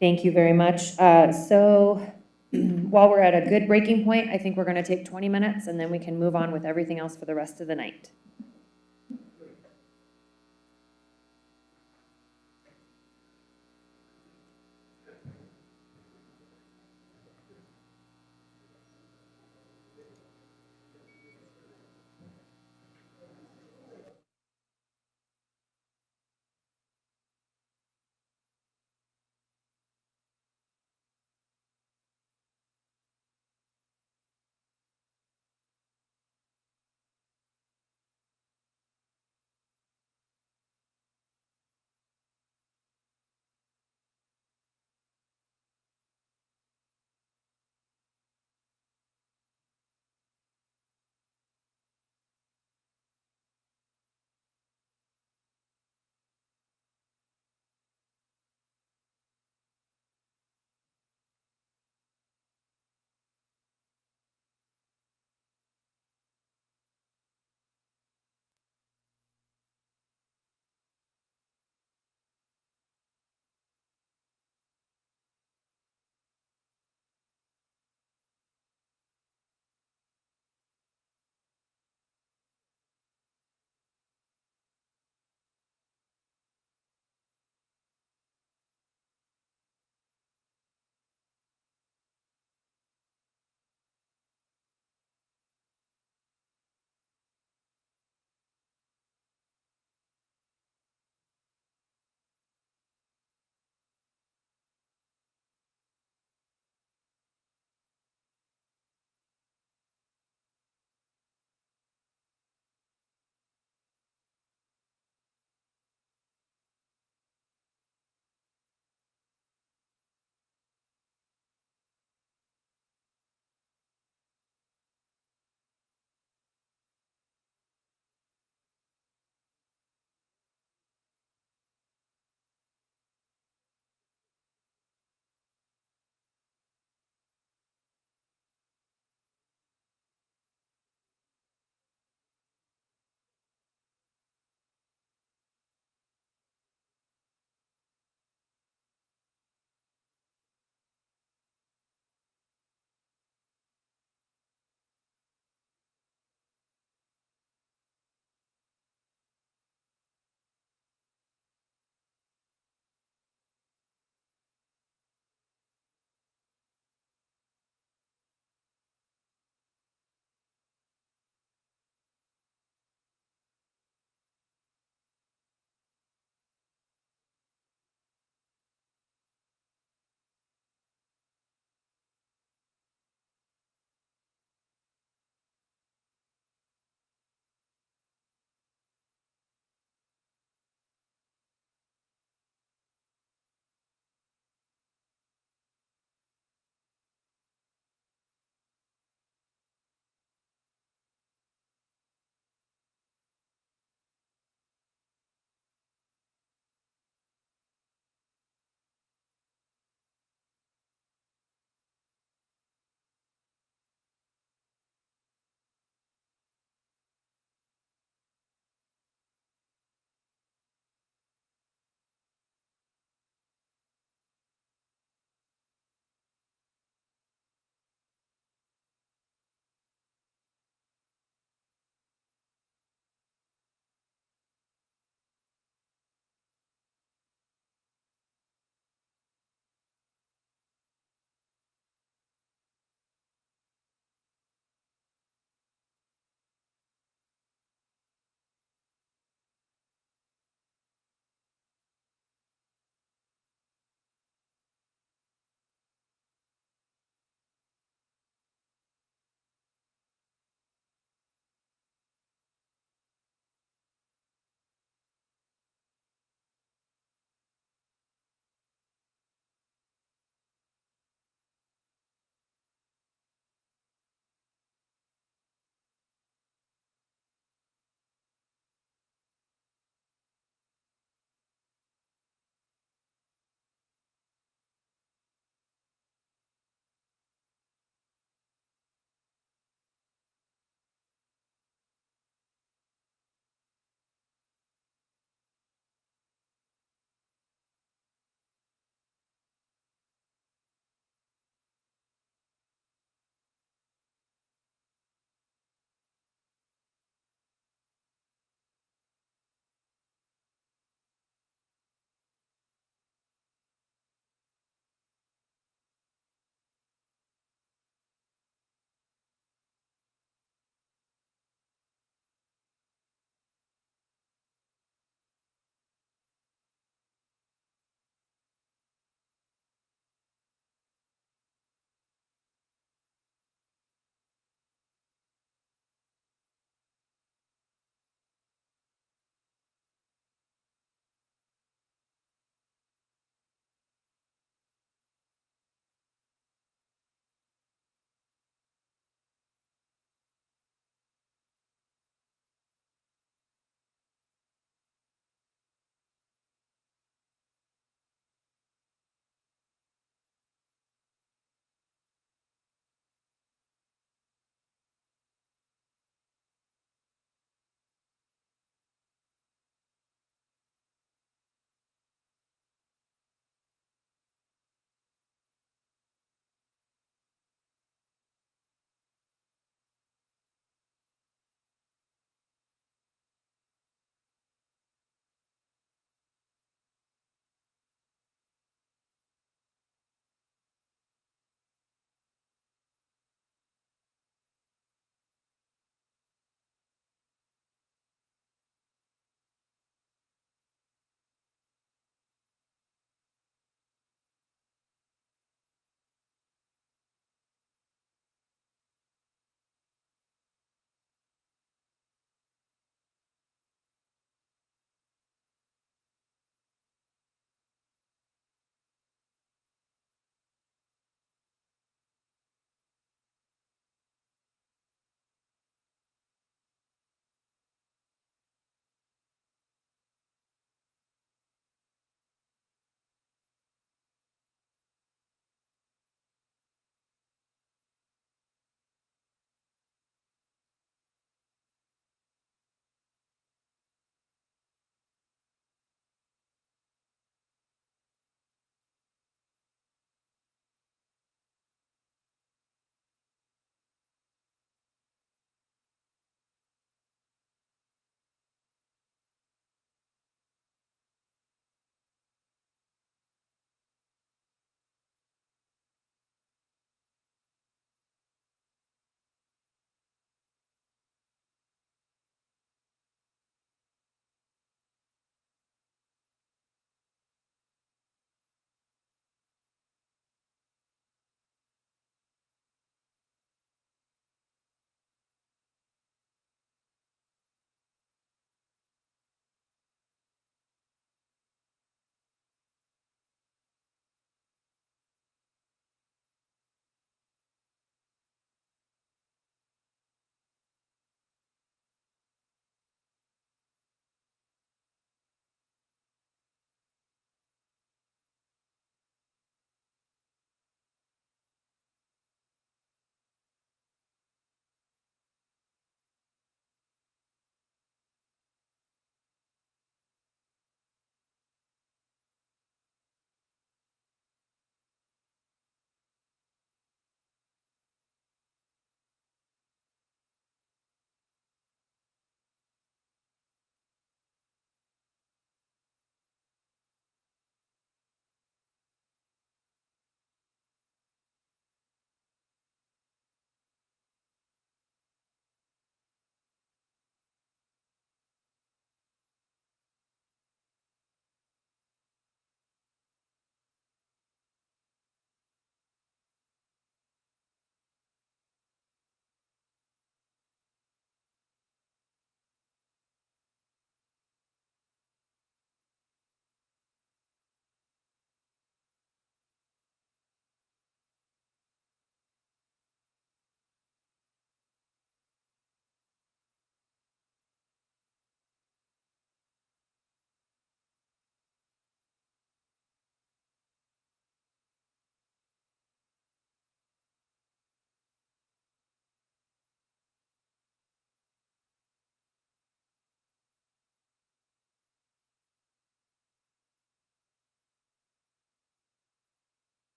Thank you very much. So while we're at a good breaking point, I think we're going to take 20 minutes and then we can move on with everything else for the rest of the night.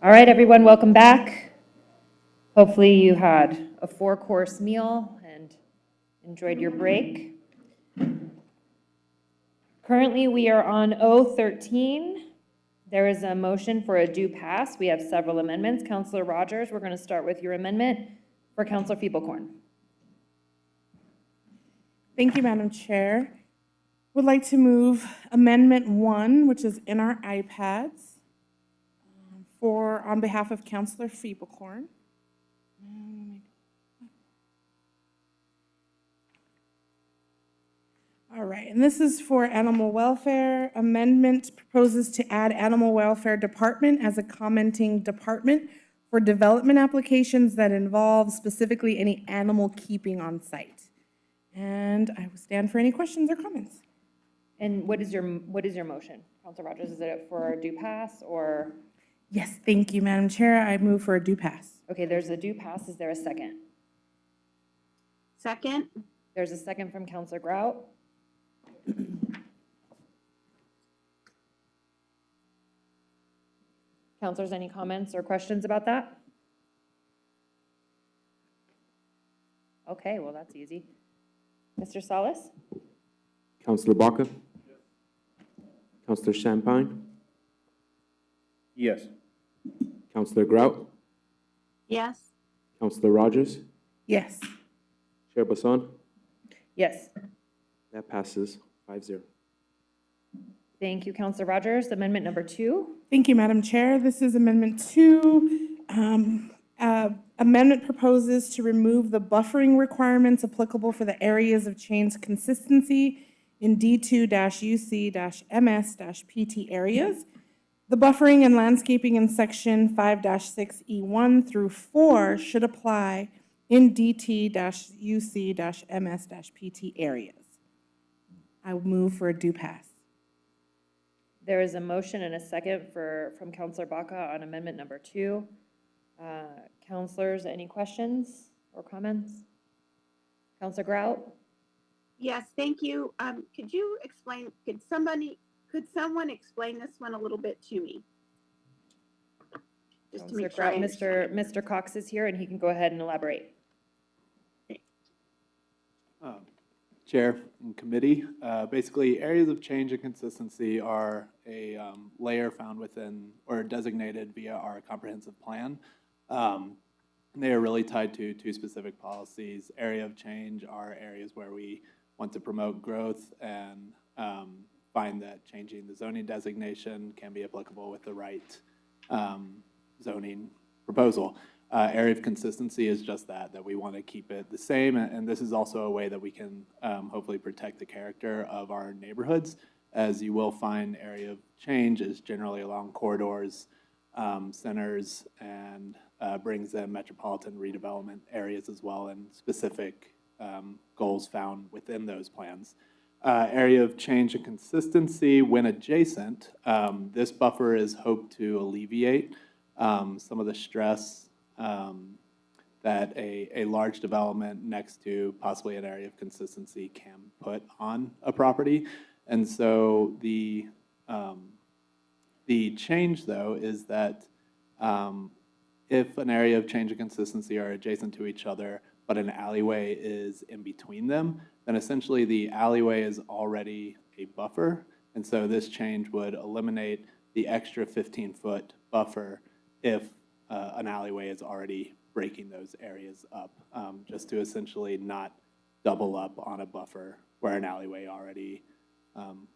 All right, everyone, welcome back. Hopefully you had a 4-course meal and enjoyed your break. Currently, we are on O13. There is a motion for a due pass. We have several amendments. Councilor Rogers, we're going to start with your amendment for Councilor Feeblecorn. Thank you, Madam Chair. Would like to move Amendment 1, which is in our iPads, on behalf of Councilor Feeblecorn. All right, and this is for animal welfare. Amendment proposes to add Animal Welfare Department as a commenting department for development applications that involve specifically any animal keeping on site. And I will stand for any questions or comments. And what is your motion? Councilor Rogers, is it for a due pass or? Yes, thank you, Madam Chair. I move for a due pass. Okay, there's a due pass. Is there a second? Second. There's a second from Councilor Grout. Councilors, any comments or questions about that? Okay, well, that's easy. Mr. Salas? Councilor Baca? Councilor Champagne? Yes. Councilor Grout? Yes. Councilor Rogers? Yes. Chair Bassan? Yes. That passes 5-0. Thank you, Councilor Rogers. Amendment number 2. Thank you, Madam Chair. This is Amendment 2. Amendment proposes to remove the buffering requirements applicable for the areas of change consistency in D2-UC-MS-PT areas. The buffering and landscaping in Section 5-6E1 through 4 should apply in DT-UC-MS-PT areas. I will move for a due pass. There is a motion and a second from Councilor Baca on amendment number 2. Councilors, any questions or comments? Councilor Grout? Yes, thank you. Could someone explain this one a little bit to me? Just to make sure I understand. Mr. Cox is here and he can go ahead and elaborate. Chair and committee, basically areas of change and consistency are a layer found within or designated via our comprehensive plan. And they are really tied to 2 specific policies. Area of change are areas where we want to promote growth and find that changing the zoning designation can be applicable with the right zoning proposal. Area of consistency is just that we want to keep it the same. And this is also a way that we can hopefully protect the character of our neighborhoods. As you will find, area of change is generally along corridors, centers, and brings in metropolitan redevelopment areas as well, and specific goals found within those plans. Area of change and consistency, when adjacent, this buffer is hoped to alleviate some of the stress that a large development next to possibly an area of consistency can put on a property. And so the change, though, is that if an area of change and consistency are adjacent to each other, but an alleyway is in between them, then essentially the alleyway is already a buffer. And so this change would eliminate the extra 15-foot buffer if an alleyway is already breaking those areas up, just to essentially not double up on a buffer where an alleyway already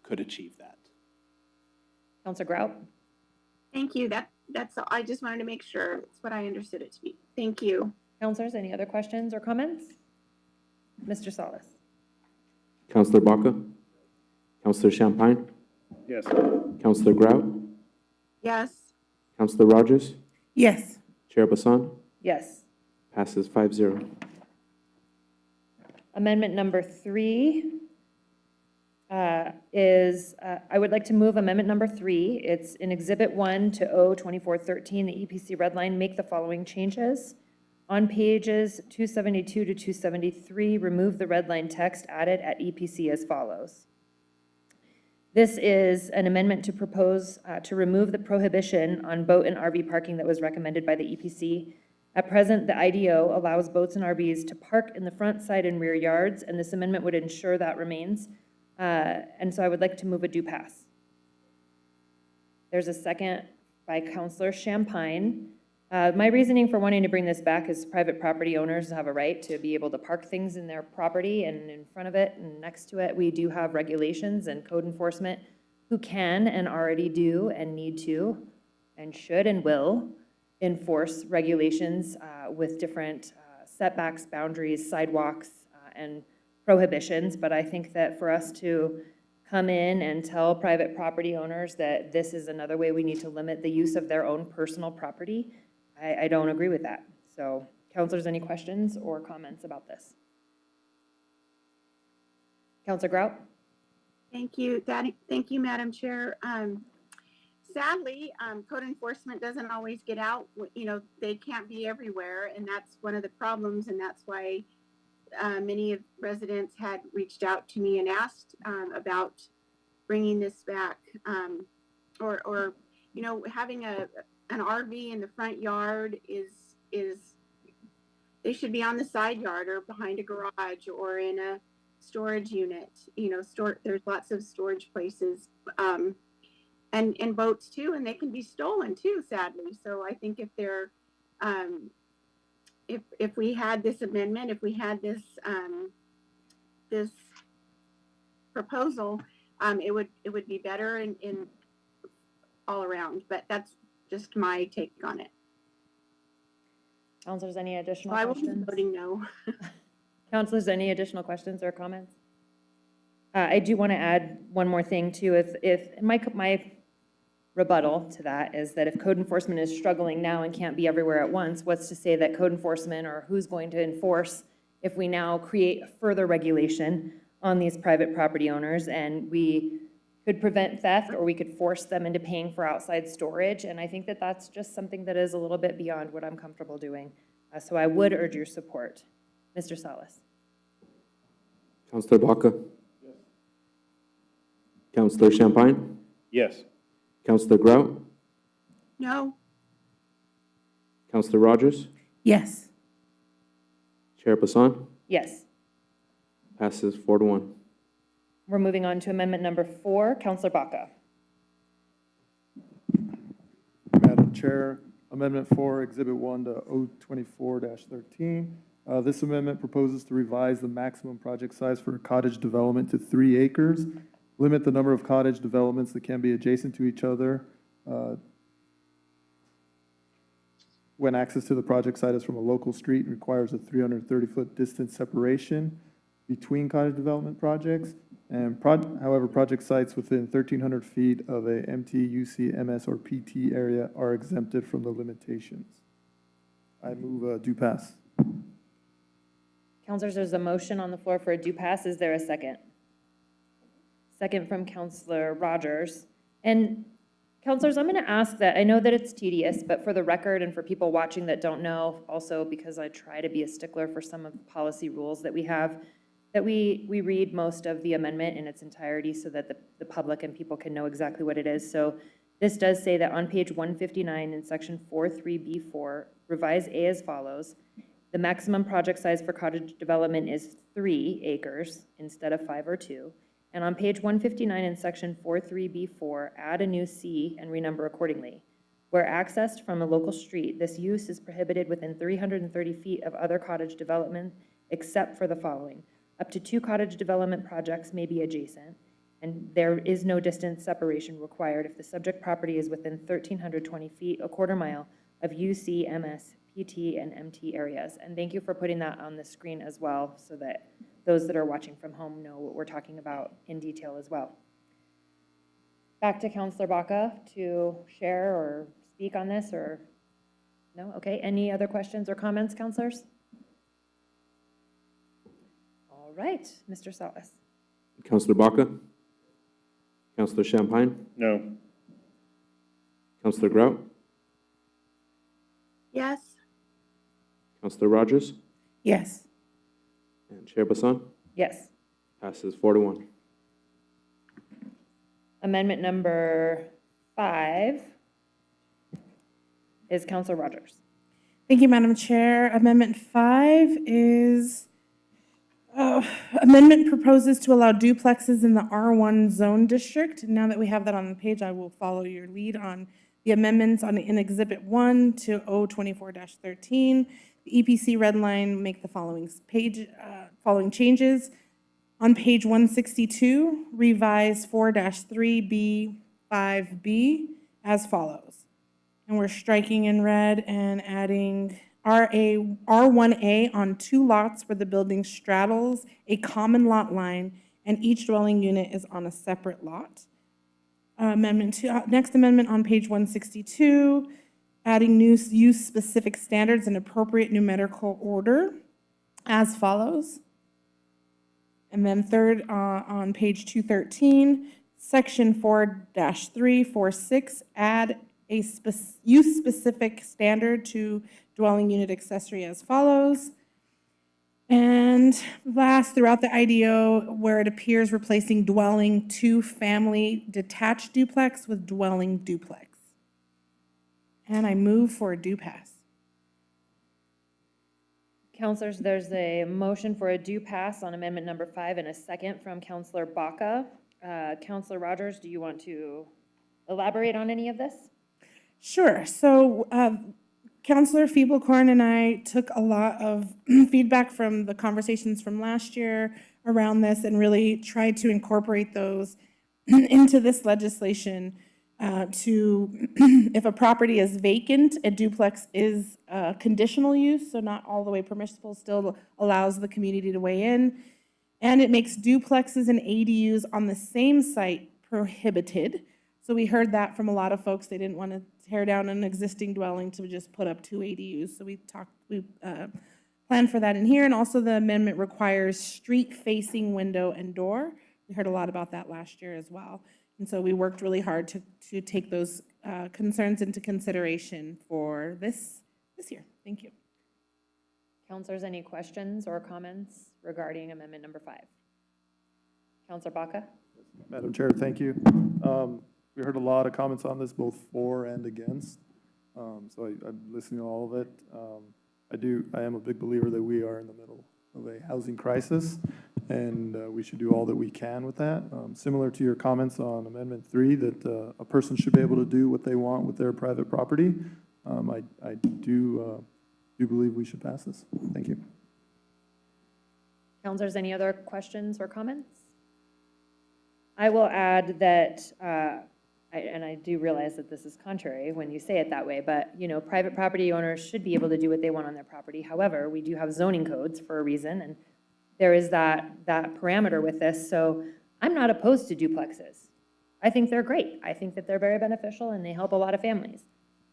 could achieve that. Councilor Grout? Thank you. That's all. I just wanted to make sure it's what I understood it to be. Thank you. Councilors, any other questions or comments? Mr. Salas? Councilor Baca? Councilor Champagne? Yes. Councilor Grout? Yes. Councilor Rogers? Yes. Chair Bassan? Yes. Passes 5-0. Amendment number 3 is, I would like to move amendment number 3. It's in Exhibit 1 to O2413, the EPC red line. Make the following changes. On pages 272 to 273, remove the red line text added at EPC as follows. This is an amendment to propose to remove the prohibition on boat and RV parking that was recommended by the EPC. At present, the IDO allows boats and RVs to park in the front, side, and rear yards, and this amendment would ensure that remains. And so I would like to move a do pass. There's a second by Councilor Champagne. My reasoning for wanting to bring this back is private property owners have a right to be able to park things in their property and in front of it and next to it. We do have regulations and code enforcement who can and already do and need to and should and will enforce regulations with different setbacks, boundaries, sidewalks, and prohibitions. But I think that for us to come in and tell private property owners that this is another way we need to limit the use of their own personal property, I don't agree with that. So, councilors, any questions or comments about this? Councilor Grout? Thank you, thank you, Madam Chair. Sadly, code enforcement doesn't always get out. You know, they can't be everywhere, and that's one of the problems, and that's why many of residents had reached out to me and asked about bringing this back, or you know, having an RV in the front yard is they should be on the side yard or behind a garage or in a storage unit. You know, there's lots of storage places, and boats too, and they can be stolen too, sadly. So I think if they're if we had this amendment, if we had this this proposal, it would be better in all around. But that's just my take on it. Councilors, any additional I will questions? be voting no. Councilors, any additional questions or comments? I do want to add one more thing too. If my rebuttal to that is that if code enforcement is struggling now and can't be everywhere at once, what's to say that code enforcement or who's going to enforce if we now create further regulation on these private property owners, and we could prevent theft or we could force them into paying for outside storage. And I think that that's just something that is a little bit beyond what I'm comfortable doing. So I would urge your support. Mr. Salas. Councilor Baca? Yes. Councilor Champagne? Yes. Councilor Grout? No. Councilor Rogers? Yes. Chair Passan? Yes. Passes 4-1. We're moving on to amendment number 4. Councilor Baca. Madam Chair, Amendment 4, Exhibit 1 to 024-13. This amendment proposes to revise the maximum project size for a cottage development to 3 acres, limit the number of cottage developments that can be adjacent to each other when access to the project site is from a local street and requires a 330-foot distance separation between cottage development projects. And however, project sites within 1,300 feet of a MT, UC, MS, or PT area are exempted from the limitations. I move a do pass. Councilors, there's a motion on the floor for a do pass. Is there a second? Second from Councilor Rogers. And councilors, I'm going to ask that, I know that it's tedious, but for the record and for people watching that don't know, also because I try to be a stickler for some of the policy rules that we have, that we read most of the amendment in its entirety so that the public and people can know exactly what it is. So this does say that on page 159 in section 43B4, revise A as follows. The maximum project size for cottage development is 3 acres instead of 5 or 2. And on page 159 in section 43B4, add a new C and renumber accordingly. Where accessed from a local street, this use is prohibited within 330 feet of other cottage development except for the following. Up to 2 cottage development projects may be adjacent, and there is no distance separation required if the subject property is within 1,320 feet, a quarter mile, of UC, MS, PT, and MT areas. And thank you for putting that on the screen as well so that those that are watching from home know what we're talking about in detail as well. Back to Councilor Baca to share or speak on this, or no? Okay, any other questions or comments, councilors? All right, Mr. Salas. Councilor Baca? Councilor Champagne? No. Councilor Grout? Yes. Councilor Rogers? Yes. And Chair Passan? Yes. Passes 4-1. Amendment number 5 is Counselor Rogers. Thank you, Madam Chair. Amendment 5 is amendment proposes to allow duplexes in the R1 zone district. Now that we have that on the page, I will follow your lead on the amendments in Exhibit 1 to O24-13. The EPC red line make the following changes. On page 162, revise 4-3B5B as follows. And we're striking in red and adding R1A on 2 lots where the building straddles a common lot line and each dwelling unit is on a separate lot. Next amendment on page 162, adding new use-specific standards in appropriate numerical order as follows. And then third, on page 213, section 4-346, add a use-specific standard to dwelling unit accessory as follows. And last, throughout the IDO, where it appears replacing dwelling to family detached duplex with dwelling duplex. And I move for a do pass. Counselors, there's a motion for a do pass on amendment number 5 and a second from Counselor Baca. Counselor Rogers, do you want to elaborate on any of this? Sure. So Counselor Feeblecorn and I took a lot of feedback from the conversations from last year around this and really tried to incorporate those into this legislation if a property is vacant, a duplex is conditional use, so not all the way permissible, still allows the community to weigh in. And it makes duplexes and ADUs on the same site prohibited. So we heard that from a lot of folks. They didn't want to tear down an existing dwelling to just put up 2 ADUs. So we planned for that in here. And also the amendment requires street-facing window and door. We heard a lot about that last year as well. And so we worked really hard to take those concerns into consideration for this year. Thank you. Counselors, any questions or comments regarding amendment number 5? Counselor Baca? Madam Chair, thank you. We heard a lot of comments on this, both for and against. So I'm listening to all of it. I am a big believer that we are in the middle of a housing crisis, and we should do all that we can with that. Similar to your comments on Amendment 3, that a person should be able to do what they want with their private property, I do believe we should pass this. Thank you. Counselors, any other questions or comments? I will add that, and I do realize that this is contrary when you say it that way, but, you know, private property owners should be able to do what they want on their property. However, we do have zoning codes for a reason, and there is that parameter with this. So I'm not opposed to duplexes. I think they're great. I think that they're very beneficial and they help a lot of families.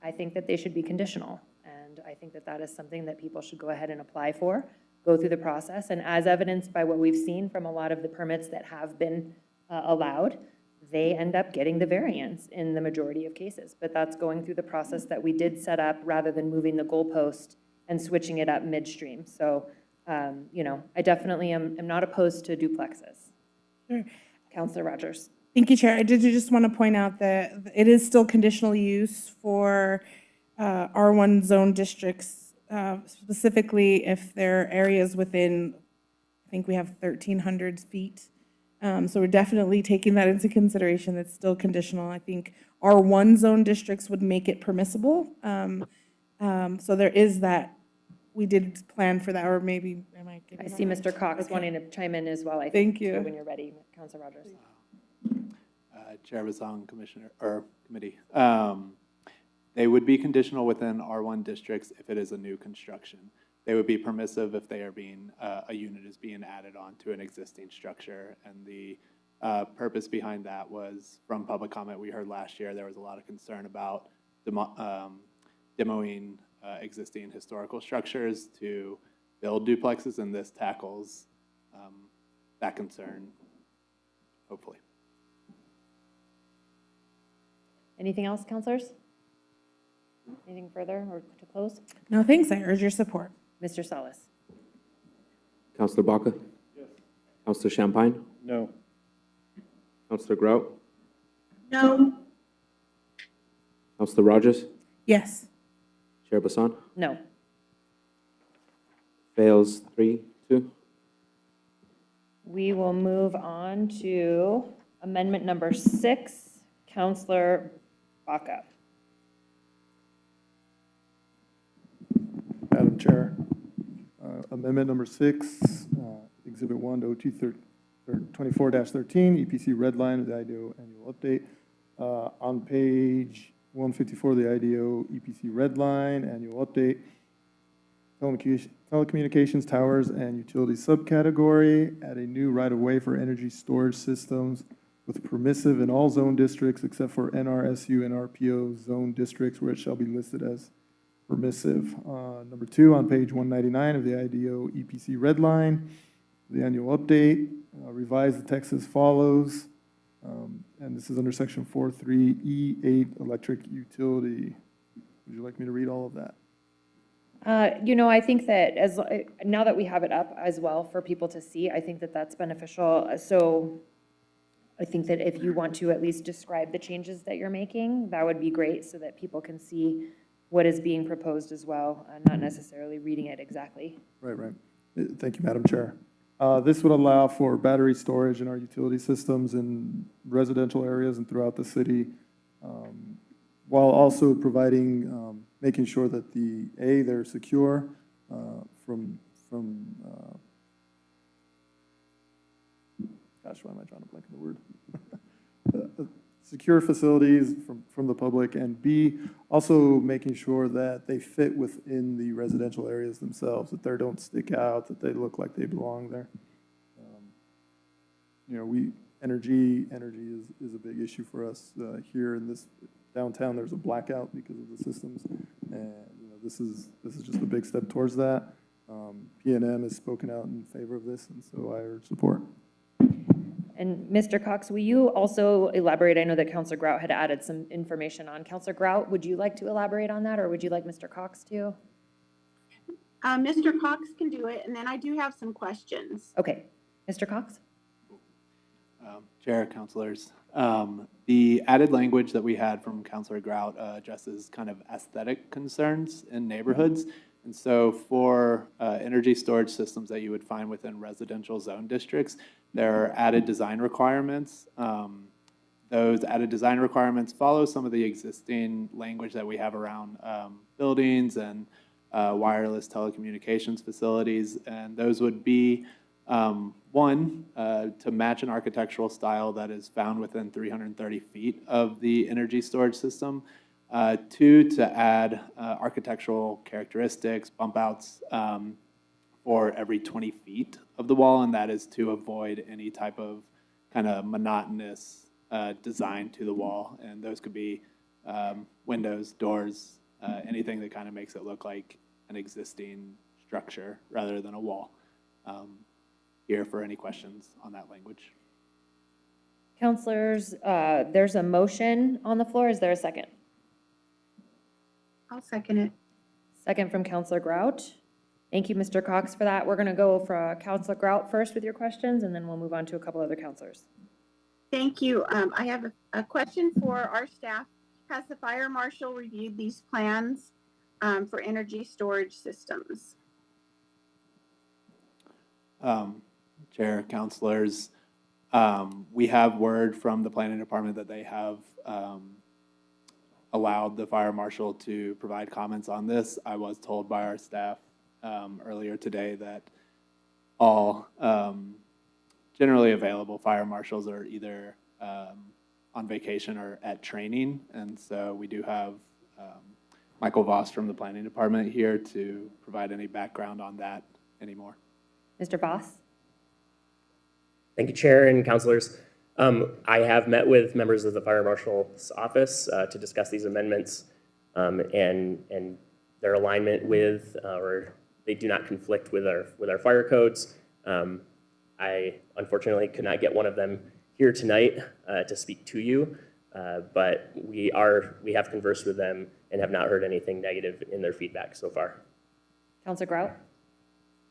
I think that they should be conditional. And I think that that is something that people should go ahead and apply for, go through the process. And as evidenced by what we've seen from a lot of the permits that have been allowed, they end up getting the variance in the majority of cases. But that's going through the process that we did set up rather than moving the goalpost and switching it up midstream. So, you know, I definitely am not opposed to duplexes. Sure. Counselor Rogers. Thank you, Chair. I did just want to point out that it is still conditional use for R1 zone districts, specifically if there are areas within, I think we have 1,300 feet. So we're definitely taking that into consideration. It's still conditional. I think R1 zone districts would make it permissible. So there is that. We did plan for that, or maybe, am I getting I that see right? Mr. Cox Okay. wanting to chime in as well, I think. Thank you. too, when you're ready, Counselor Rogers. Chair Basang, Commissioner, or Committee. They would be conditional within R1 districts if it is a new construction. They would be permissive if they are being, a unit is being added on to an existing structure. And the purpose behind that was from public comment we heard last year, there was a lot of concern about demoing existing historical structures to build duplexes, and this tackles that concern, hopefully. Anything else, counselors? Anything further or to close? No, thanks. I urge your support. Mr. Salas. Counselor Baca? Yes. Counselor Champagne? No. Counselor Grout? No. Counselor Rogers? Yes. Chair Bassan? No. Fails 3-2. We will move on to amendment number 6, Counselor Baca. Madam Chair, amendment number 6, Exhibit 1 to OT 24-13, EPC red line of the IDO annual update. On page 154 of the IDO EPC red line annual update, telecommunications towers and utility subcategory, add a new right-of-way for energy storage systems with permissive in all zone districts except for NRSU and RPO zone districts where it shall be listed as permissive. Number 2, on page 199 of the IDO EPC red line, the annual update, revise the text as follows, and this is under section 4.3E8 electric utility. Would you like me to read all of that? I think that now that we have it up as well for people to see, I think that that's beneficial. So I think that if you want to at least describe the changes that you're making, that would be great so that people can see what is being proposed as well, not necessarily reading it exactly. Right. Thank you, Madam Chair. This would allow for battery storage in our utility systems in residential areas and throughout the city, while also providing, making sure that they're secure from gosh, why am I drawing a blank on the word? Secure facilities from the public, and B, also making sure that they fit within the residential areas themselves, that they don't stick out, that they look like they belong there. Energy is a big issue for us here in this downtown. There's a blackout because of the systems, and this is just a big step towards that. PNM has spoken out in favor of this, and so I urge support. And Mr. Cox, will you also elaborate? I know that Counselor Grout had added some information on. Counselor Grout, would you like to elaborate on that, or would you like Mr. Cox to? Mr. Cox can do it, and then I do have some questions. Okay, Mr. Cox? Chair, councilors, the added language that we had from Counselor Grout addresses kind of aesthetic concerns in neighborhoods. And so for energy storage systems that you would find within residential zone districts, there are added design requirements. Those added design requirements follow some of the existing language that we have around buildings and wireless telecommunications facilities. And those would be, one, to match an architectural style that is found within 330 feet of the energy storage system. 2, to add architectural characteristics, bump outs for every 20 feet of the wall, and that is to avoid any type of kind of monotonous design to the wall. And those could be windows, doors, anything that kind of makes it look like an existing structure rather than a wall. Here for any questions on that language. Counselors, there's a motion on the floor. Is there a second? I'll second it. Second from Counselor Grout. Thank you, Mr. Cox, for that. We're going to go for Counselor Grout first with your questions, and then we'll move on to a couple other counselors. Thank you. I have a question for our staff. Has the fire marshal reviewed these plans for energy storage systems? Chair, councilors, we have word from the planning department that they have allowed the fire marshal to provide comments on this. I was told by our staff earlier today that all generally available fire marshals are either on vacation or at training. And so we do have Michael Voss from the planning department here to provide any background on that anymore. Mr. Voss? Thank you, Chair and councilors. I have met with members of the Fire Marshal's office to discuss these amendments and their alignment with, or they do not conflict with our fire codes. I unfortunately could not get one of them here tonight to speak to you, but we have conversed with them and have not heard anything negative in their feedback so far. Counselor Grout?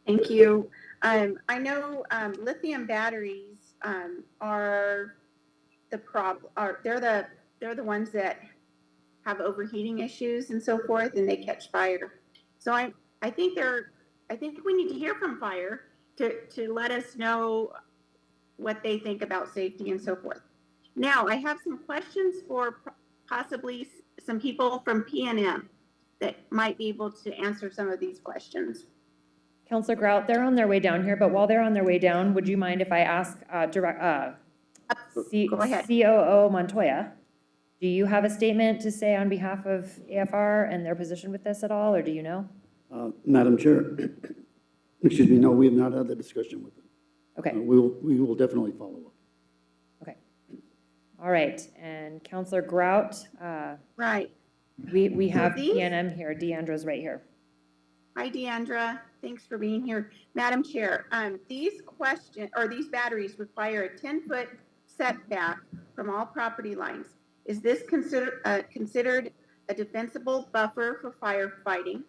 Thank you. I know lithium batteries are the problem, or they're the ones that have overheating issues and so forth, and they catch fire. So I think we need to hear from fire to let us know what they think about safety and so forth. Now, I have some questions for possibly some people from PNM that might be able to answer some of these questions. Counselor Grout, they're on their way down here, but while they're on their way down, would you mind if I ask Go ahead. COO Montoya, do you have a statement to say on behalf of AFR and their position with this at all, or do you know? Madam Chair, excuse me, no, we have not had the discussion with them. Okay. We will definitely follow up. Okay. All right, and Counselor Grout, Right. we have these- PNM here, Deandra's right here. Hi, Deandra. Thanks for being here. Madam Chair, these batteries require a 10-foot setback from all property lines. Is this considered a defensible buffer for firefighting?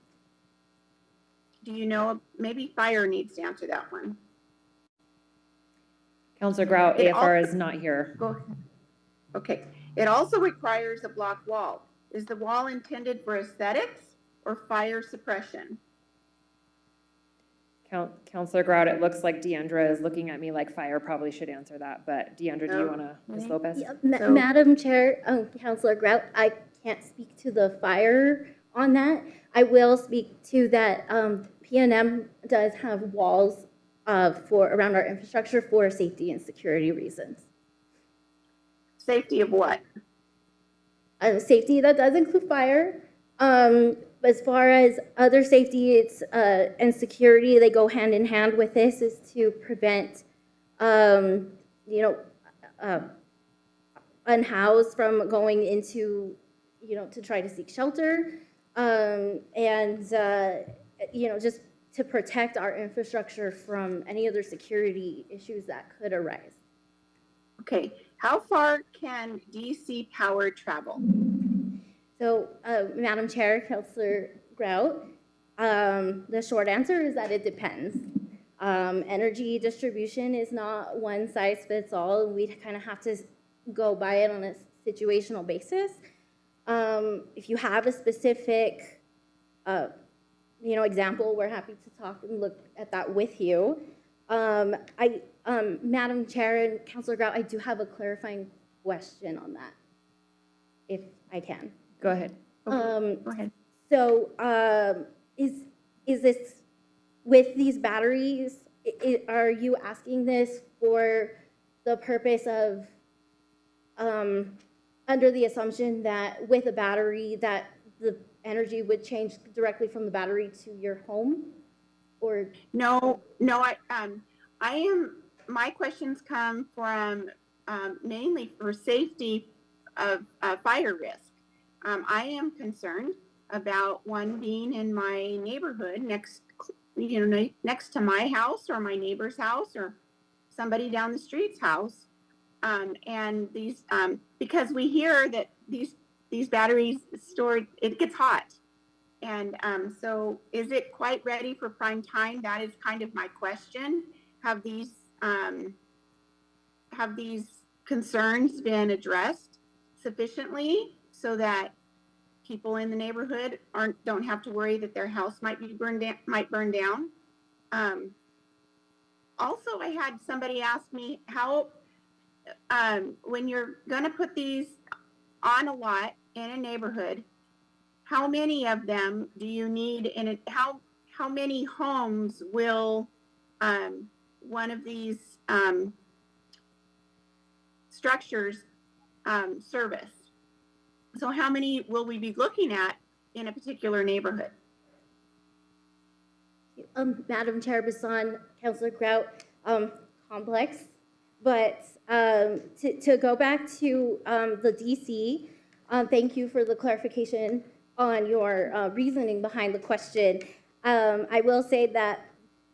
Do you know, maybe fire needs to answer that one. Counselor Grout, It AFR also- is not here. Go ahead. Okay. It also requires a block wall. Is the wall intended for aesthetics or fire suppression? Counselor Grout, it looks like Deandra is looking at me like fire probably should answer that, but Deandra, do you want to, Ms. Lopez? Yeah, Madam Chair, Counselor Grout, I can't speak to the fire on that. I will speak to that PNM does have walls for around our infrastructure for safety and security reasons. Safety of what? Safety that does include fire. As far as other safety, it's and security, they go hand in hand with this, is to prevent, unhoused from going into, to try to seek shelter, just to protect our infrastructure from any other security issues that could arise. Okay. How far can DC power travel? So, Madam Chair, Councilor Grout, the short answer is that it depends. Energy distribution is not one size fits all. We kind of have to go by it on a situational basis. If you have a specific, example, we're happy to talk and look at that with you. Madam Chair and Councilor Grout, I do have a clarifying question on that, if I can. Go ahead. Go ahead. So, is this, with these batteries, are you asking this for the purpose of, under the assumption that with a battery that the energy would change directly from the battery to your home? Or? No, my questions come from mainly for safety of fire risk. I am concerned about one being in my neighborhood next to my house or my neighbor's house or somebody down the street's house. And these, because we hear that these batteries stored, it gets hot. And so is it quite ready for prime time? That is kind of my question. Have these concerns been addressed sufficiently so that people in the neighborhood don't have to worry that their house might burn down? Also, I had somebody ask me how, when you're going to put these on a lot in a neighborhood, how many of them do you need in it? How many homes will one of these structures service? So how many will we be looking at in a particular neighborhood? Madam Chair Bassan, Councilor Grout, complex, but to go back to the DC, thank you for the clarification on your reasoning behind the question. I will say that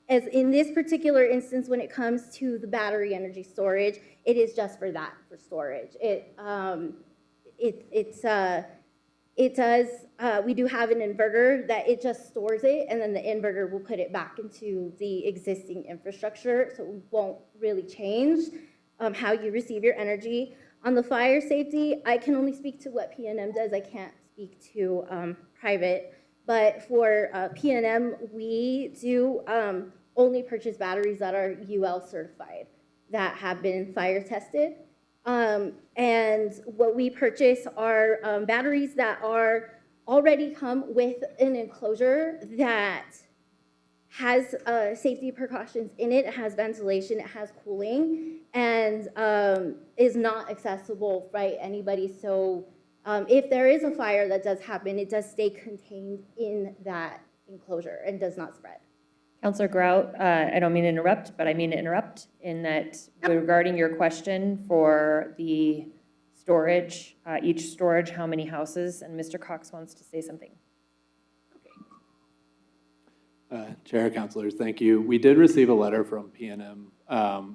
as in this particular instance, when it comes to the battery energy storage, it is just for that, for storage. It does, we do have an inverter that it just stores it, and then the inverter will put it back into the existing infrastructure, so it won't really change how you receive your energy. On the fire safety, I can only speak to what PNM does. I can't speak to private. But for PNM, we do only purchase batteries that are UL certified, that have been fire tested. And what we purchase are batteries that are already come with an enclosure that has safety precautions in it. It has ventilation, it has cooling, and is not accessible by anybody. So if there is a fire that does happen, it does stay contained in that enclosure and does not spread. Counselor Grout, I don't mean to interrupt, but I mean to interrupt in that regarding your question for the storage, each storage, how many houses, and Mr. Cox wants to say something. Chair, councilors, thank you. We did receive a letter from PNM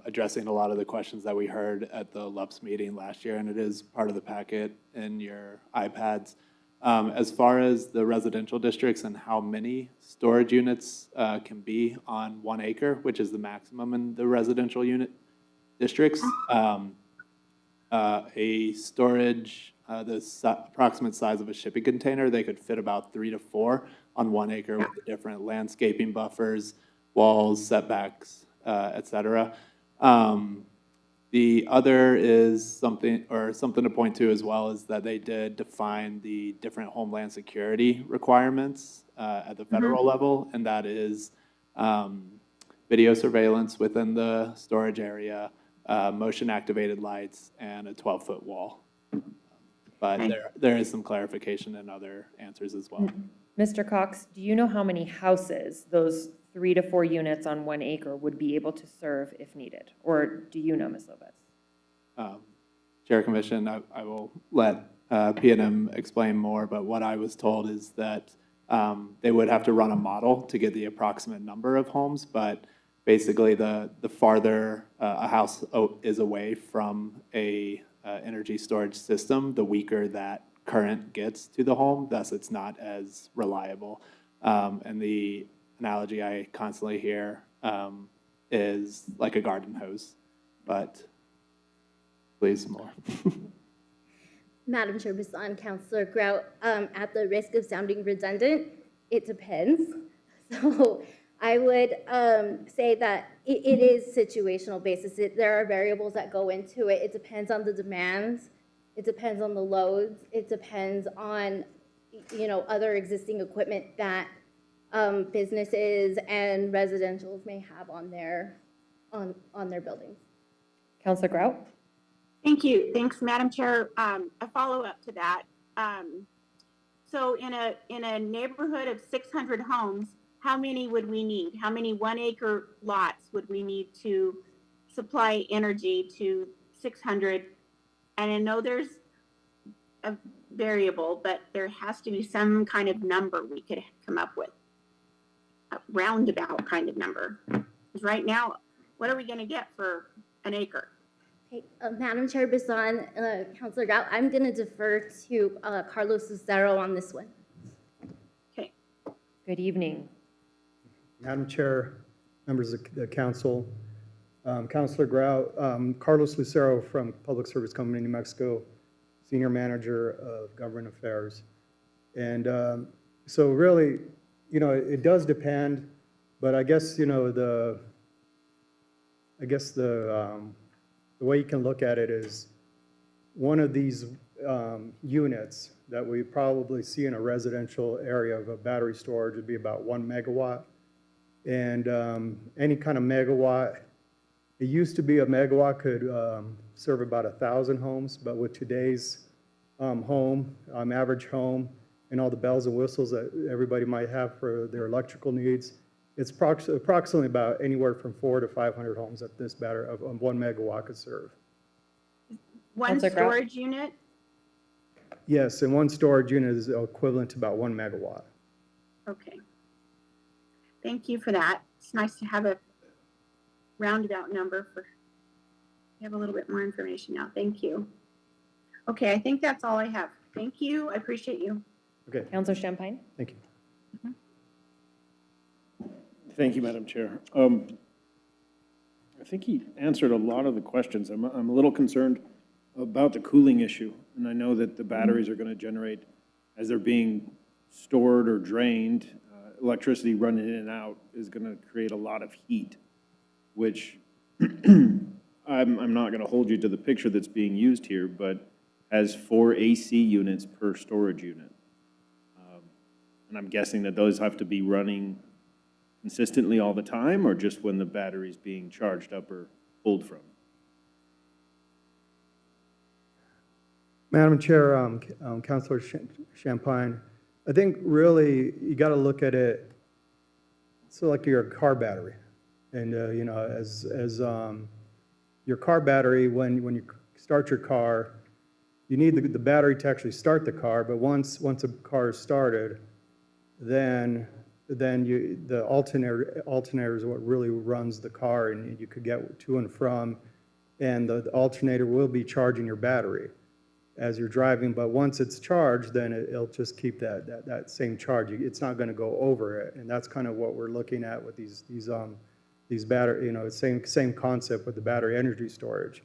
addressing a lot of the questions that we heard at the LUPS meeting last year, and it is part of the packet in your iPads. As far as the residential districts and how many storage units can be on 1 acre, which is the maximum in the residential unit districts, a storage, approximate size of a shipping container, they could fit about 3 to 4 on 1 acre with the different landscaping buffers, walls, setbacks, et cetera. The other is something to point to as well is that they did define the different homeland security requirements at the federal level, and that is video surveillance within the storage area, motion activated lights, and a 12-foot wall. But there is some clarification in other answers as well. Mr. Cox, do you know how many houses those 3 to 4 units on 1 acre would be able to serve if needed? Or do you know, Ms. Lopez? Chair Commission, I will let PNM explain more, but what I was told is that they would have to run a model to get the approximate number of homes, but basically the farther a house is away from a energy storage system, the weaker that current gets to the home, thus it's not as reliable. And the analogy I constantly hear is like a garden hose, but please more. Madam Chair, Bassan, Councilor Grout, at the risk of sounding redundant, it depends. So I would say that it is situational basis. There are variables that go into it. It depends on the demands. It depends on the loads. It depends on, other existing equipment that businesses and residentials may have on their buildings. Councilor Grout? Thank you. Thanks, Madam Chair. A follow-up to that. So in a neighborhood of 600 homes, how many would we need? How many 1 acre lots would we need to supply energy to 600? And I know there's a variable, but there has to be some kind of number we could come up with. A roundabout kind of number. Because right now, what are we going to get for an acre? Okay, Madam Chair Bassan, Councilor Grout, I'm going to defer to Carlos Lucero on this one. Okay. Good evening. Madam Chair, members of the council, Councilor Grout, Carlos Lucero from Public Service Company New Mexico, Senior Manager of Government Affairs. And so really, it does depend, but I guess, the way you can look at it is one of these units that we probably see in a residential area of a battery storage would be about 1 megawatt. And any kind of megawatt, it used to be a megawatt could serve about 1,000 homes, but with today's average home, and all the bells and whistles that everybody might have for their electrical needs, it's approximately about anywhere from 400 to 500 homes that this battery of 1 megawatt could serve. One storage unit? Yes, and one storage unit is equivalent to about 1 megawatt. Okay. Thank you for that. It's nice to have a roundabout number for, we have a little bit more information now. Thank you. Okay, I think that's all I have. Thank you. I appreciate you. Okay. Councilor Champagne? Thank you. Thank you, Madam Chair. I think he answered a lot of the questions. I'm a little concerned about the cooling issue. And I know that the batteries are going to generate, as they're being stored or drained, electricity running in and out is going to create a lot of heat, which I'm not going to hold you to the picture that's being used here, but has 4 AC units per storage unit. And I'm guessing that those have to be running consistently all the time, or just when the battery's being charged up or pulled from? Madam Chair, Councilor Champagne, I think really you got to look at it, so like your car battery. And, you know, as your car battery, when you start your car, you need the battery to actually start the car, but once a car is started, then the alternator is what really runs the car, and you could get to and from, and the alternator will be charging your battery as you're driving. But once it's charged, then it'll just keep that same charge. It's not going to go over it, and that's kind of what we're looking at with these battery, you know, same concept with the battery energy storage,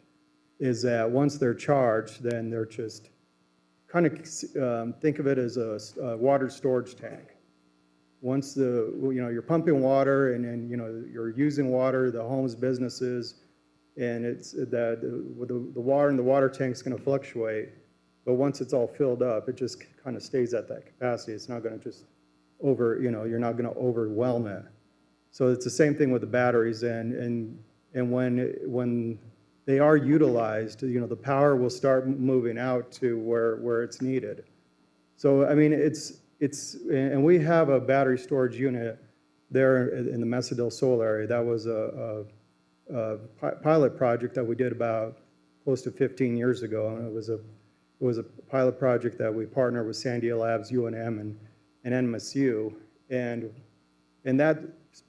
is that once they're charged, then they're just kind of think of it as a water storage tank. Once you're pumping water, and then, you know, you're using water, the homes, businesses, and it's that the water in the water tank is going to fluctuate, but once it's all filled up, it just kind of stays at that capacity. It's not going to just you're not going to overwhelm it. So it's the same thing with the batteries, and when they are utilized, you know, the power will start moving out to where it's needed. So I mean, and we have a battery storage unit there in the Mesa del Sol area. That was a pilot project that we did about close to 15 years ago, and it was a pilot project that we partnered with Sandia Labs, UNM, and NMSU, and that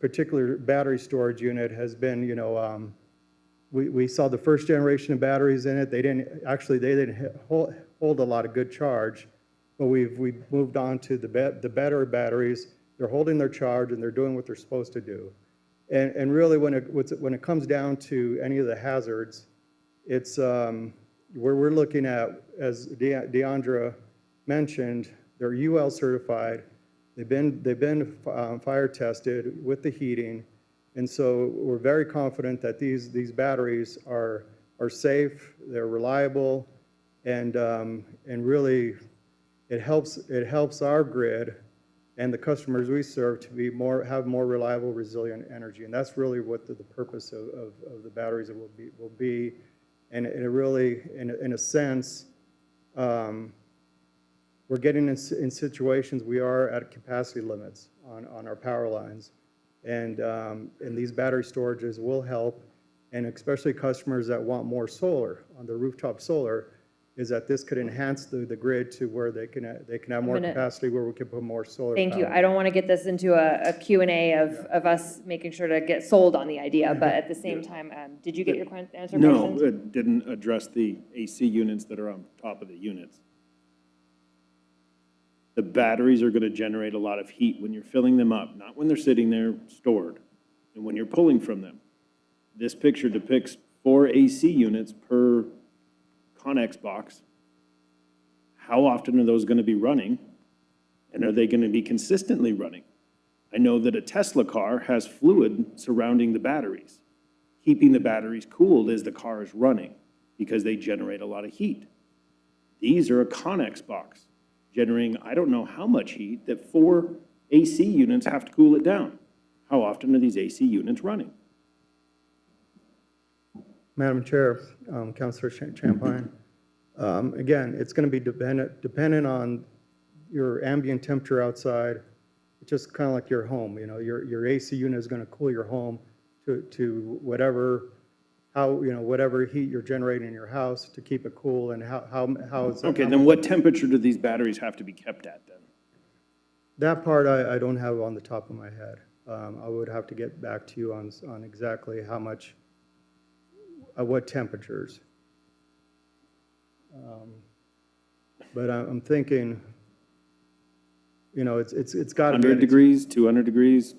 particular battery storage unit has been, you know, we saw the first generation of batteries in it. They didn't hold a lot of good charge. But we've moved on to the better batteries. They're holding their charge, and they're doing what they're supposed to do. And really, when it comes down to any of the hazards, it's we're looking at, as Deandra mentioned, they're UL certified. They've been fire tested with the heating, and so we're very confident that these batteries are safe, they're reliable, and really. It helps our grid and the customers we serve to have more reliable, resilient energy, and that's really what the purpose of the batteries will be. And it really, in a sense, we're getting in situations we are at capacity limits on our power lines, and these battery storages will help, and especially customers that want more solar on their rooftop solar. Is that this could enhance the grid to where they can have more capacity, where we can put more solar Thank you. power. I don't want to get this into a Q&A of us making sure to get sold on the idea, but at the same time, did you get your answer? No, questions? it didn't address the AC units that are on top of the units. The batteries are going to generate a lot of heat when you're filling them up, not when they're sitting there stored, and when you're pulling from them. This picture depicts 4 AC units per Connex box. How often are those going to be running, and are they going to be consistently running? I know that a Tesla car has fluid surrounding the batteries, keeping the batteries cooled as the car is running, because they generate a lot of heat. These are a Connex box generating I don't know how much heat that 4 AC units have to cool it down. How often are these AC units running? Madam Chair, Councilor Champagne, again, it's going to be dependent on your ambient temperature outside. It's just kind of like your home. You know, your AC unit is going to cool your home to whatever heat you're generating in your house to keep it cool, and how it's Okay, then what temperature do these batteries have to be kept at then? That part I don't have on the top of my head. I would have to get back to you on exactly how much. At what temperatures? But I'm thinking, you know, it's got to be 100 degrees, 200 degrees,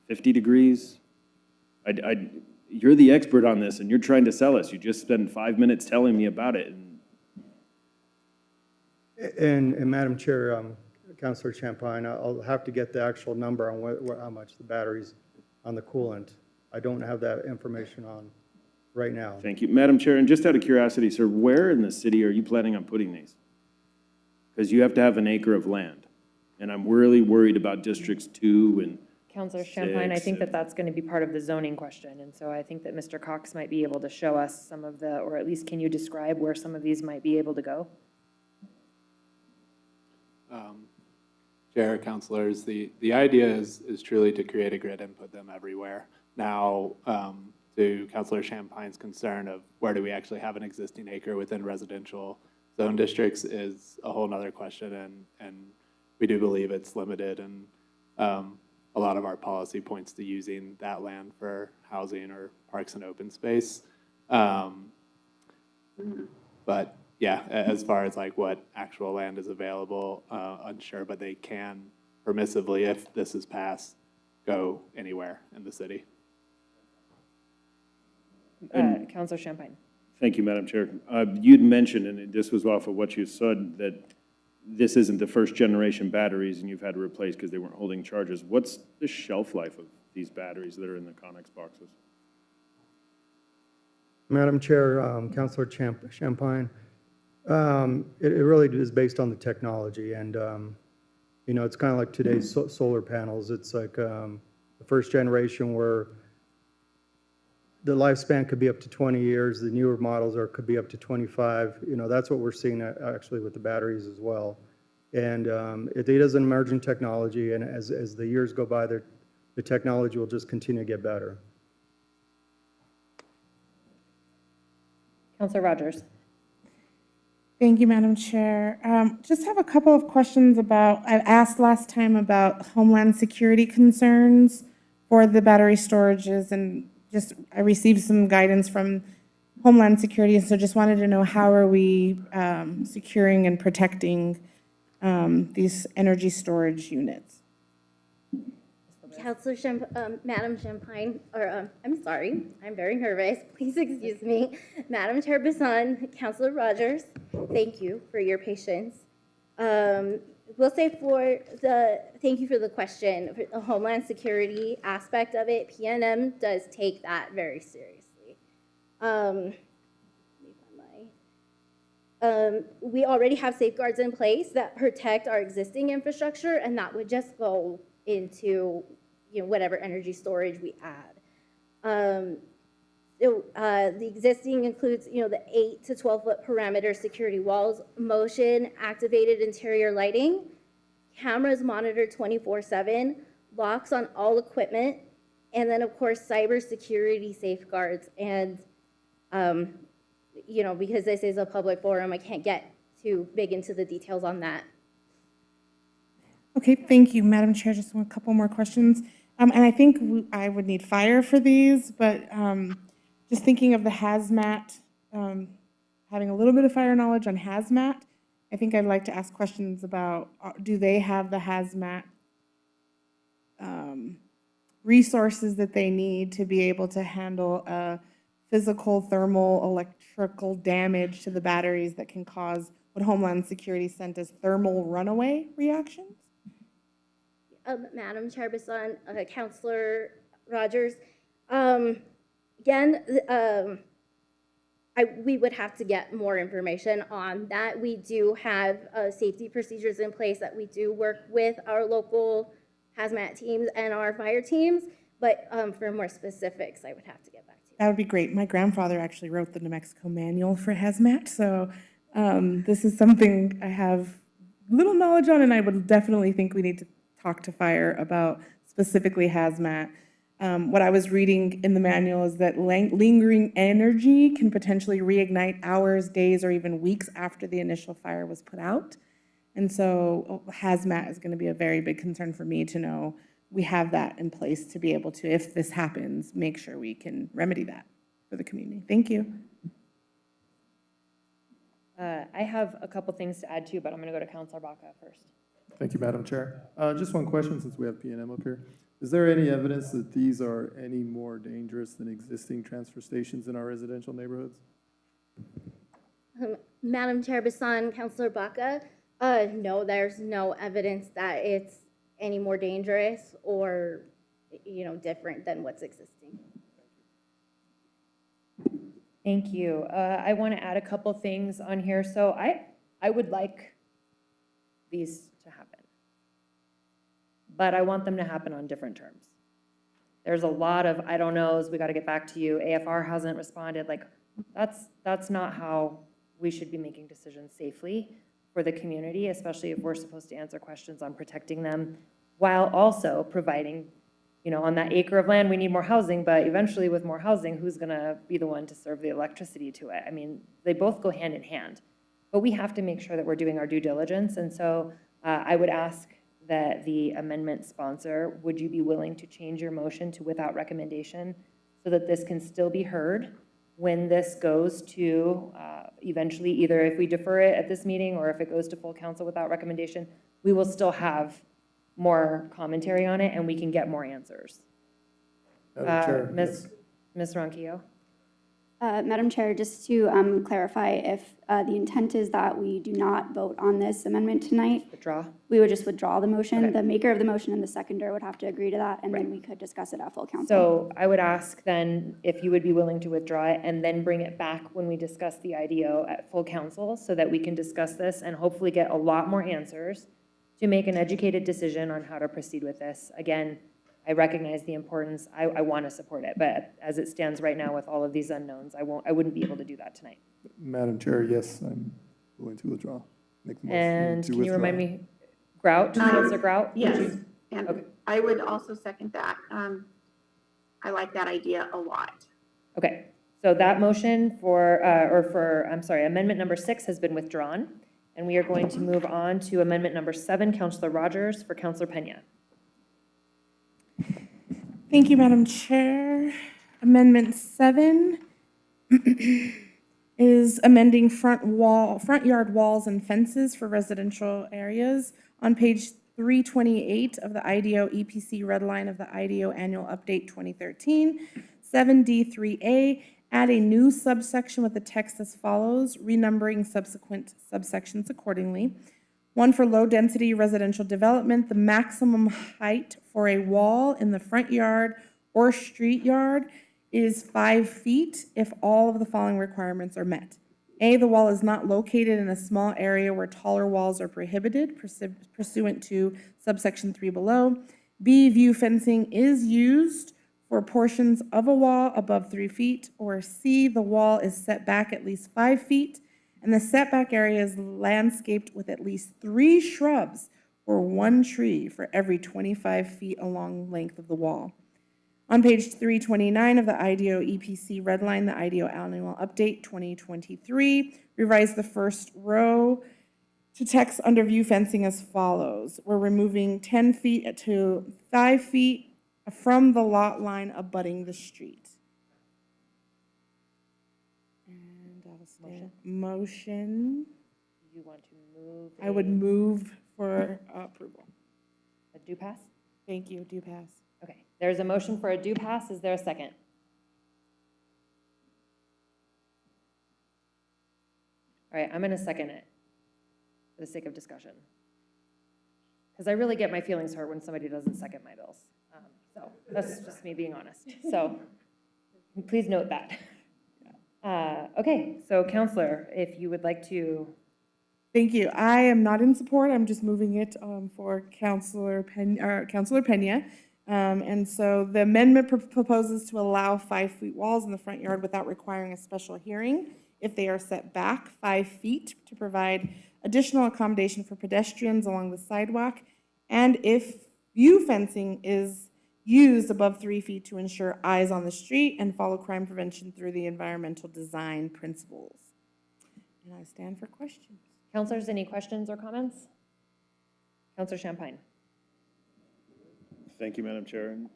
50 degrees? You're the expert on this, and you're trying to sell us. You just spent 5 minutes telling me about it, and And Madam Chair, Councilor Champagne, I'll have to get the actual number on how much the batteries on the coolant. I don't have that information on right now. Thank you. Madam Chair, and just out of curiosity, sir, where in the city are you planning on putting these? Because you have to have an acre of land. And I'm really worried about districts 2 and Councilor Champagne, I Six think that that's going to be part of the zoning question, and so I think that Mr. Cox might be able to show us some of the, or at least can you describe where some of these might be able to go? Chair, councilors, the idea is truly to create a grid and put them everywhere. Now, to Councilor Champagne's concern of where do we actually have an existing acre within residential zone districts is a whole nother question, and we do believe it's limited, and a lot of our policy points to using that land for housing or parks and open space. But yeah, as far as like what actual land is available, unsure, but they can permissively, if this is passed, go anywhere in the city. Councilor Champagne. thank you, Madam Chair. You'd mentioned, and this was off of what you said, that this isn't the first generation batteries and you've had to replace because they weren't holding charges. What's the shelf life of these batteries that are in the Connex boxes? Madam Chair, Councilor Champagne, it really is based on the technology, and, you know, it's kind of like today's solar panels. It's like the first generation where the lifespan could be up to 20 years. The newer models could be up to 25. You know, that's what we're seeing actually with the batteries as well. And it is an emerging technology, and as the years go by, the technology will just continue to get better. Councilor Rogers. Thank you, Madam Chair. Just have a couple of questions about, I asked last time about Homeland Security concerns for the battery storages, and just, I received some guidance from Homeland Security, and so just wanted to know how are we securing and protecting these energy storage units? Madam Champagne, or I'm sorry, I'm very nervous. Please excuse me. Madam Chair Bassan, Councilor Rogers, thank you for your patience. We'll say thank you for the question. For the Homeland Security aspect of it, PNM does take that very seriously. We already have safeguards in place that protect our existing infrastructure, and that would just go into whatever energy storage we add. The existing includes, the 8 to 12 foot perimeter security walls, motion activated interior lighting, cameras monitored 24/7, locks on all equipment, and then of course cybersecurity safeguards. And because this is a public forum, I can't get too big into the details on that. Okay, thank you, Madam Chair. Just a couple more questions. And I think I would need fire for these, but just thinking of the hazmat, having a little bit of fire knowledge on hazmat, I think I'd like to ask questions about, do they have the hazmat resources that they need to be able to handle physical, thermal, electrical damage to the batteries that can cause what Homeland Security sent as thermal runaway reactions? Madam Chair Bassan, Councilor Rogers, again, we would have to get more information on that. We do have safety procedures in place that we do work with our local hazmat teams and our fire teams, but for more specifics, I would have to get back to you. That would be great. My grandfather actually wrote the New Mexico Manual for hazmat, so this is something I have little knowledge on, and I would definitely think we need to talk to fire about specifically hazmat. What I was reading in the manual is that lingering energy can potentially reignite hours, days, or even weeks after the initial fire was put out. And so hazmat is going to be a very big concern for me to know we have that in place to be able to, if this happens, make sure we can remedy that for the community. Thank you. I have a couple things to add too, but I'm going to go to Councilor Baca first. Thank you, Madam Chair. Just one question since we have PNM up here. Is there any evidence that these are any more dangerous than existing transfer stations in our residential neighborhoods? Madam Chair Bassan, Councilor Baca, No, there's no evidence that it's any more dangerous or, different than what's existing. Thank you. I want to add a couple things on here. So I would like these to happen, but I want them to happen on different terms. There's a lot of, I don't knows, we got to get back to you. AFR hasn't responded. Like, that's not how we should be making decisions safely for the community, especially if we're supposed to answer questions on protecting them while also providing, on that acre of land, we need more housing, but eventually with more housing, who's going to be the one to serve the electricity to it? I mean, they both go hand in hand, but we have to make sure that we're doing our due diligence. And so I would ask that the amendment sponsor, would you be willing to change your motion to without recommendation so that this can still be heard when this goes to eventually, either if we defer it at this meeting or if it goes to full council without recommendation, we will still have more commentary on it and we can get more answers. Ms. Ronquillo? Madam Chair, just to clarify, if the intent is that we do not vote on this amendment tonight, Withdraw? we would just withdraw the motion. Okay. The maker of the motion and the seconder would have to agree to that, and then we could discuss it at full council. So I would ask then if you would be willing to withdraw it and then bring it back when we discuss the IDO at full council so that we can discuss this and hopefully get a lot more answers to make an educated decision on how to proceed with this. Again, I recognize the importance. I want to support it, but as it stands right now with all of these unknowns, I wouldn't be able to do that tonight. Madam Chair, yes, I'm willing to withdraw. Make the motion And to can you withdraw. remind me, Grout, Councilor Grout? would Yes, you- and Okay. I would also second that. I like that idea a lot. Okay, so that motion amendment number 6 has been withdrawn. And we are going to move on to amendment number 7, Councilor Rogers for Councilor Pena. Thank you, Madam Chair. Amendment 7 is amending front yard walls and fences for residential areas. On page 328 of the IDO EPC red line of the IDO Annual Update 2013, 7D3A, add a new subsection with the text as follows, renumbering subsequent subsections accordingly. One for low-density residential development, the maximum height for a wall in the front yard or street yard is 5 feet if all of the following requirements are met. A, the wall is not located in a small area where taller walls are prohibited pursuant to subsection 3 below. B, view fencing is used for portions of a wall above 3 feet. Or C, the wall is set back at least 5 feet and the setback area is landscaped with at least 3 shrubs or 1 tree for every 25 feet along length of the wall. On page 329 of the IDO EPC redline, the IDO Annual Update 2023, revise the first row to text under view fencing as follows. We're removing 10 feet to 5 feet from the lot line abutting the street. And I'll stand motion. You want to move? I would move for approval. A do pass? Thank you, do pass. Okay, there's a motion for a do pass. Is there a second? All right, I'm going to second it for the sake of discussion. Because I really get my feelings hurt when somebody doesn't second my bills. So that's just me being honest. So please note that. Okay, so Counselor, if you would like to. Thank you. I am not in support. I'm just moving it for Councilor Pena. And so the amendment proposes to allow 5 feet walls in the front yard without requiring a special hearing if they are set back 5 feet to provide additional accommodation for pedestrians along the sidewalk, and if view fencing is used above 3 feet to ensure eyes on the street and follow crime prevention through the environmental design principles. And I stand for questions. Counselors, any questions or comments? Counselor Champagne. Thank you, Madam Chair. And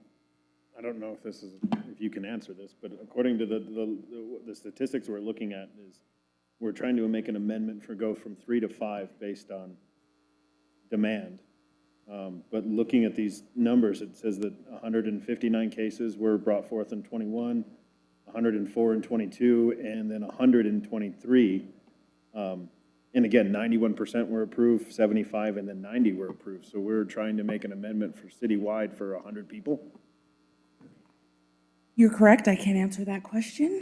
I don't know if you can answer this, but according to the statistics we're looking at is we're trying to make an amendment for go from 3 to 5 based on demand. But looking at these numbers, it says that 159 cases were brought forth in 21, 104 in 22, and then 100 in 23. And again, 91% were approved, 75, and then 90 were approved. So we're trying to make an amendment for citywide for 100 people. You're correct. I can't answer that question.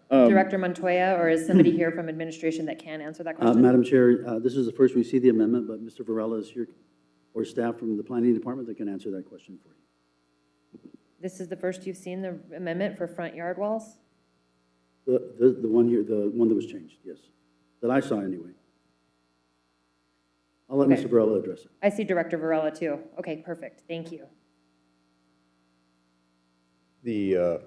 Director Montoya, or is somebody here from administration that can answer that question? Madam Chair, this is the first we see the amendment, but Mr. Varela is here, or staff from the planning department that can answer that question for you. This is the first you've seen the amendment for front yard walls? The one here, the one that was changed, yes, that I saw anyway. I'll let Okay. Mr. Varela address it. I see Director Varela too. Okay, perfect. Thank you. The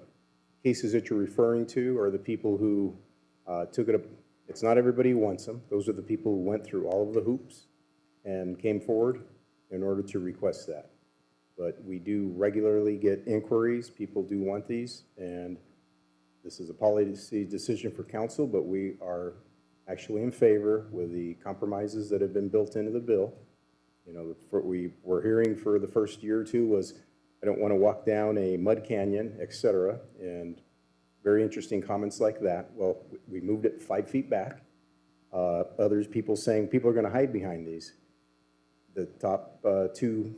cases that you're referring to are the people who took it up. It's not everybody who wants them. Those are the people who went through all of the hoops and came forward in order to request that. But we do regularly get inquiries. People do want these, and this is a policy decision for council, but we are actually in favor with the compromises that have been built into the bill. You know, we were hearing for the first year or two was, I don't want to walk down a mud canyon, et cetera, and very interesting comments like that. Well, we moved it 5 feet back. People saying people are going to hide behind these. The top 2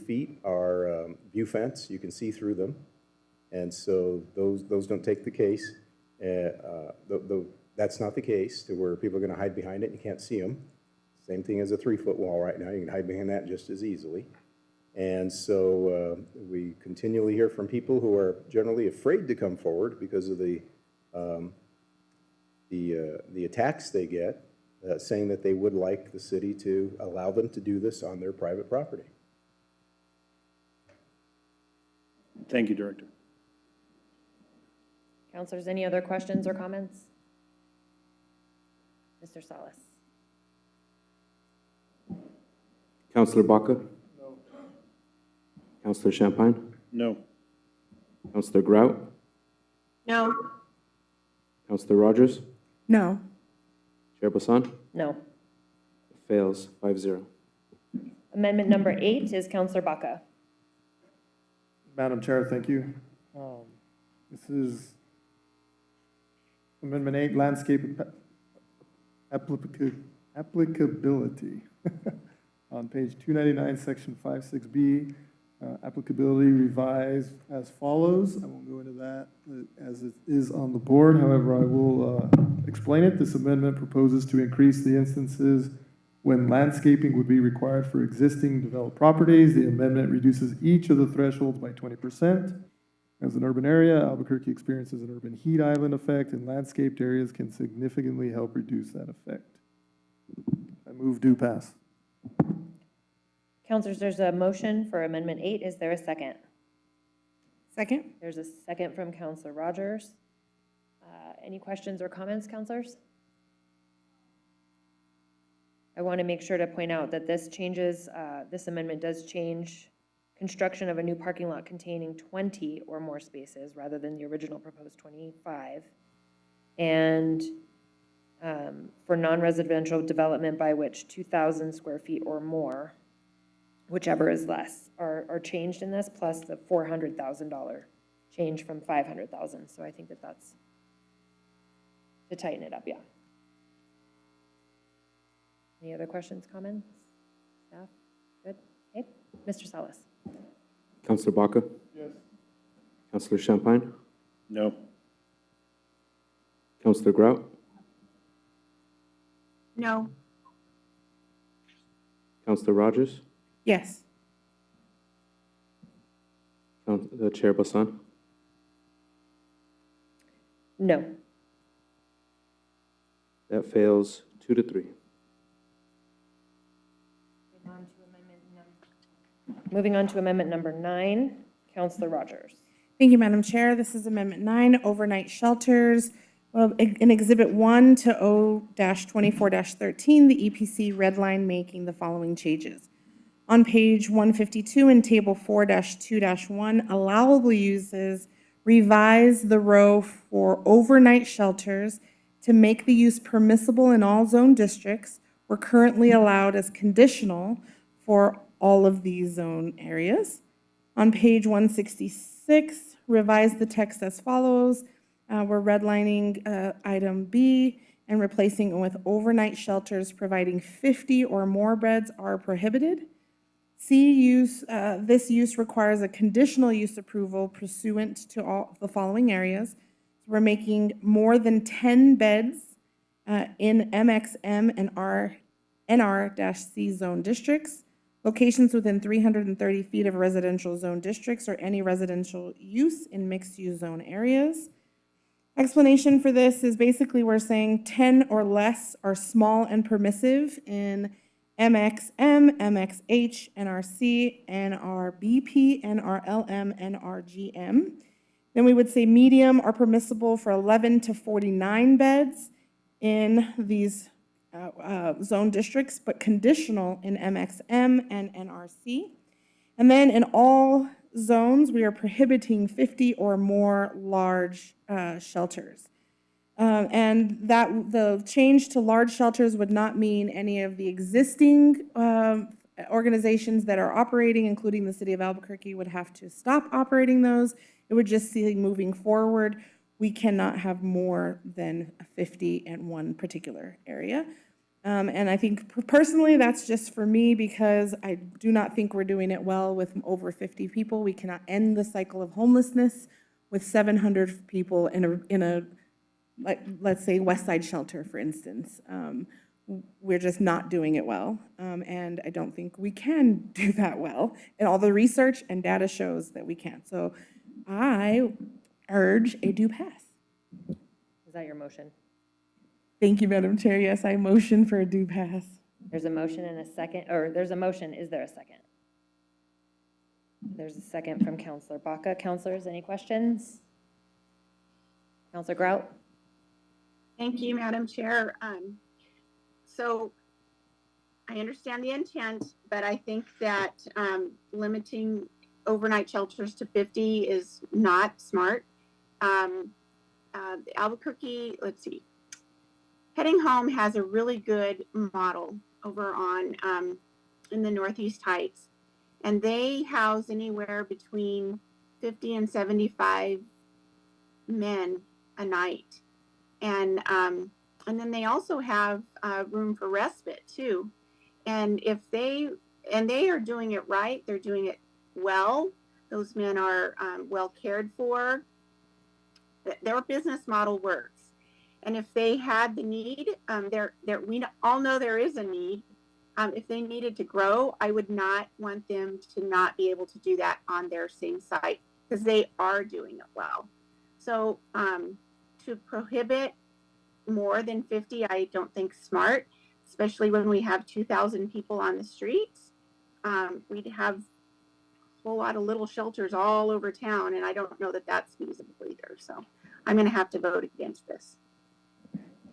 feet are view fence. You can see through them. And so those don't take the case. That's not the case to where people are going to hide behind it and you can't see them. Same thing as a 3-foot wall right now. You can hide behind that just as easily. And so we continually hear from people who are generally afraid to come forward because of the attacks they get, saying that they would like the city to allow them to do this on their private property. Thank you, Director. Councilors, any other questions or comments? Mr. Salas. Counselor Baca? No. Counselor Champagne? No. Counselor Grout? No. Counselor Rogers? No. Chair Bassan? No. Fails 5-0. Amendment number 8 is Counselor Baca. Madam Chair, thank you. This is Amendment 8, landscape applicability. On page 299, section 56B, applicability revised as follows. I won't go into that as it is on the board. However, I will explain it. This amendment proposes to increase the instances when landscaping would be required for existing developed properties. The amendment reduces each of the thresholds by 20%. As an urban area, Albuquerque experiences an urban heat island effect, and landscaped areas can significantly help reduce that effect. I move do pass. Councilors, there's a motion for Amendment 8. Is there a second? Second. There's a second from Counselor Rogers. Any questions or comments, councilors? I want to make sure to point out that this changes, this amendment does change construction of a new parking lot containing 20 or more spaces rather than the original proposed 25. And for non-residential development by which 2,000 square feet or more, whichever is less, are changed in this, plus the $400,000 change from $500,000. So I think that that's to tighten it up, yeah. Any other questions, comments? Staff? Good? Okay. Mr. Salas. Counselor Baca? Yes. Counselor Champagne? No. Counselor Grout? No. Counselor Rogers? Yes. Chair Bassan? No. That fails 2-3. Moving on to amendment number 9, Counselor Rogers. Thank you, Madam Chair. This is Amendment 9, overnight shelters. Well, in Exhibit 1 to O-24-13, the EPC red line making the following changes. On page 152 in Table 4-2-1, allowable uses revise the row for overnight shelters to make the use permissible in all zone districts. We're currently allowed as conditional for all of these zone areas. On page 166, revise the text as follows. We're redlining item B. and replacing it with overnight shelters providing 50 or more beds are prohibited. C, this use requires a conditional use approval pursuant to all the following areas. So we're making more than 10 beds in MXM and NR-C zone districts, locations within 330 feet of residential zone districts or any residential use in mixed-use zone areas. Explanation for this is basically we're saying 10 or less are small and permissive in MXM, MXH, NRC, NRBP, NRLM, NRGM. Then we would say medium are permissible for 11 to 49 beds in these zone districts, but conditional in MXM and NRC. And then in all zones, we are prohibiting 50 or more large shelters. And that the change to large shelters would not mean any of the existing organizations that are operating, including the city of Albuquerque, would have to stop operating those. It would just see moving forward, we cannot have more than 50 in one particular area. And I think personally, that's just for me because I do not think we're doing it well with over 50 people. We cannot end the cycle of homelessness with 700 people in a like, let's say West Side Shelter, for instance. We're just not doing it well. And I don't think we can do that well. And all the research and data shows that we can't. So I urge a do pass. Is that your motion? Thank you, Madam Chair. Yes, I motion for a do pass. There's a motion and a second, or there's a motion. Is there a second? There's a second from Counselor Baca. Counselors, any questions? Counselor Grout? Thank you, Madam Chair. So I understand the intent, but I think that limiting overnight shelters to 50 is not smart. Albuquerque, let's see, Heading Home has a really good model over on in the Northeast Heights, and they house anywhere between 50 and 75 men a night. And then they also have room for respite too. And they are doing it right, they're doing it well. Those men are well cared for. Their business model works. And if they had the need, we all know there is a need. If they needed to grow, I would not want them to not be able to do that on their same site because they are doing it well. So to prohibit more than 50, I don't think smart, especially when we have 2,000 people on the streets. We'd have a whole lot of little shelters all over town, and I don't know that that's feasible either. So I'm going to have to vote against this.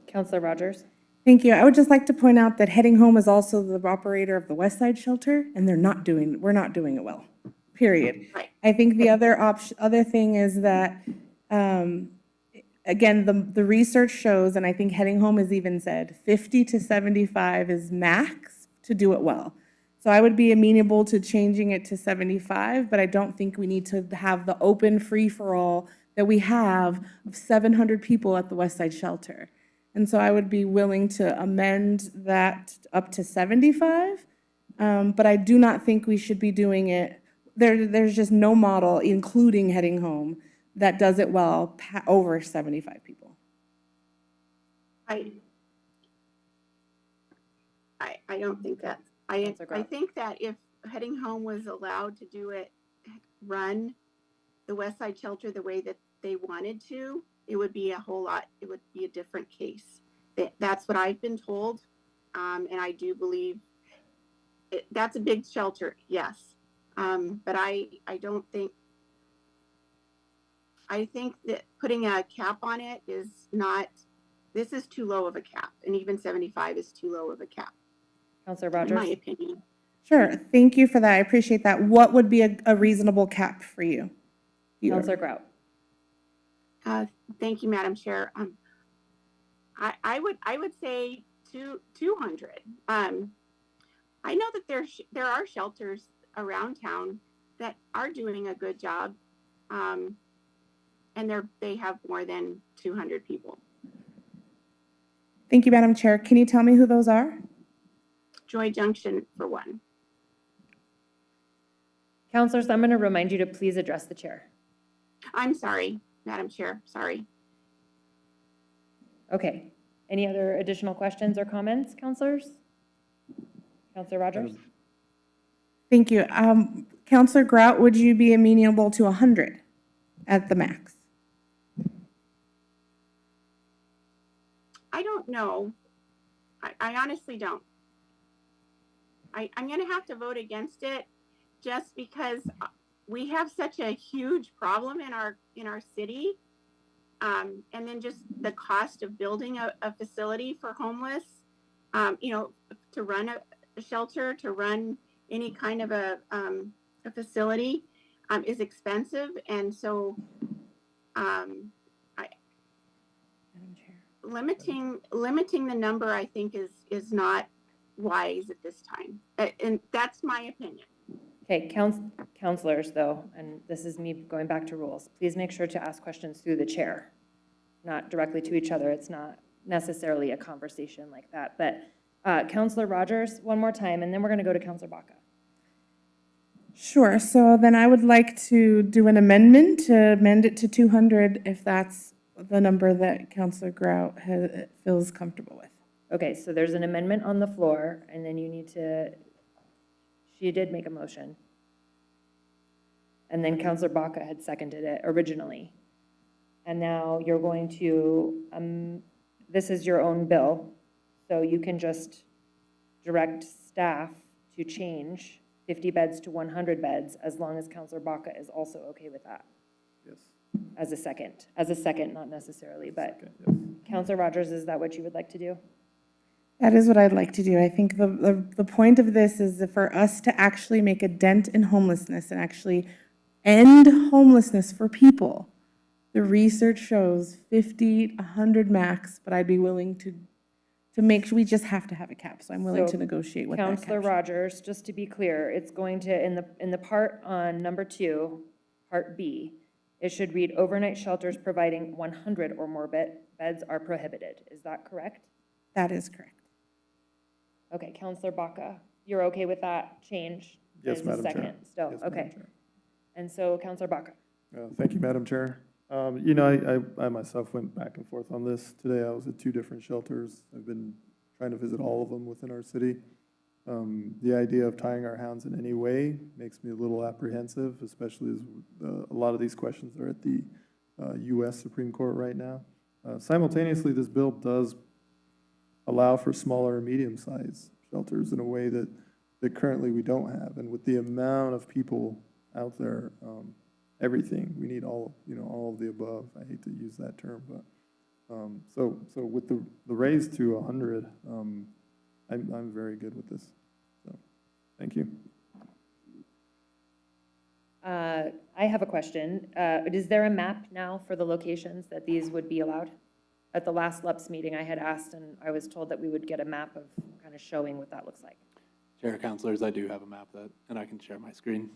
Counselor Rogers? Thank you. I would just like to point out that Heading Home is also the operator of the West Side Shelter, and we're not doing it well, period. Right. I think the other thing is that, again, the research shows, and I think Heading Home has even said 50 to 75 is max to do it well. So I would be amenable to changing it to 75, but I don't think we need to have the open free-for-all that we have of 700 people at the West Side Shelter. And so I would be willing to amend that up to 75, but I do not think we should be doing it. There's just no model, including Heading Home, that does it well over 75 people. I don't think that. I think that if Heading Home was allowed to do it, run the West Side Shelter the way that they wanted to, it would be a whole lot, it would be a different case. That's what I've been told, and I do believe that's a big shelter, yes. But I don't think, I think that putting a cap on it is not, this is too low of a cap, and even 75 is too low of a cap. Counselor Rogers? In my opinion. Sure, thank you for that, I appreciate that. What would be a reasonable cap for you? Counselor Grout? Thank you, Madam Chair. I would say 200. I know that there are shelters around town that are doing a good job, and they have more than 200 people. Thank you, Madam Chair. Can you tell me who those are? Joy Junction for one. Counselors, I'm going to remind you to please address the chair. I'm sorry, Madam Chair, sorry. Okay. Any other additional questions or comments, counselors? Counselor Rogers? Thank you. Counselor Grout, would you be amenable to 100 at the max? I don't know. I honestly don't. I'm gonna have to vote against it just because we have such a huge problem in our city. And then just the cost of building a facility for homeless, you know, to run a shelter, to run any kind of a facility is expensive. And so limiting the number, I think, is not wise at this time. And that's my opinion. Okay, counselors, though, and this is me going back to rules, please make sure to ask questions through the chair, not directly to each other. It's not necessarily a conversation like that. But Counselor Rogers, one more time, and then we're going to go to Counselor Baca. Sure. So then I would like to do an amendment to amend it to 200 if that's the number that Counselor Grout feels comfortable with. Okay, so there's an amendment on the floor, and then you need to, she did make a motion. And then Counselor Baca had seconded it originally. And now you're going to, this is your own bill, so you can just direct staff to change 50 beds to 100 beds, as long as Counselor Baca is also okay with that. Yes. As a second, not necessarily, but Yes. Counselor Rogers, is that what you would like to do? That is what I'd like to do. I think the point of this is for us to actually make a dent in homelessness and actually end homelessness for people. The research shows 50, 100 max, but I'd be willing to make sure we just have to have a cap. So I'm willing So, to negotiate with that cap. Counselor Rogers, just to be clear, it's going to, in the part on number 2, part B, it should read overnight shelters providing 100 or more beds are prohibited. Is that correct? That is correct. Okay, Counselor Baca, you're okay with that change? Yes, as a Madam Chair. second still? Yes, Madam Okay. Chair. And so Counselor Baca. Thank you, Madam Chair. You know, I myself went back and forth on this. Today I was at 2 different shelters. I've been trying to visit all of them within our city. The idea of tying our hands in any way makes me a little apprehensive, especially as a lot of these questions are at the U.S. Supreme Court right now. Simultaneously, this bill does allow for smaller and medium-sized shelters in a way that currently we don't have. And with the amount of people out there, everything, we need all of the above. I hate to use that term, but so with the raise to 100, I'm very good with this. So, thank you. I have a question. Is there a map now for the locations that these would be allowed? At the last LUPS meeting, I had asked, and I was told that we would get a map of kind of showing what that looks like. Chair, counselors, I do have a map and I can share my screen.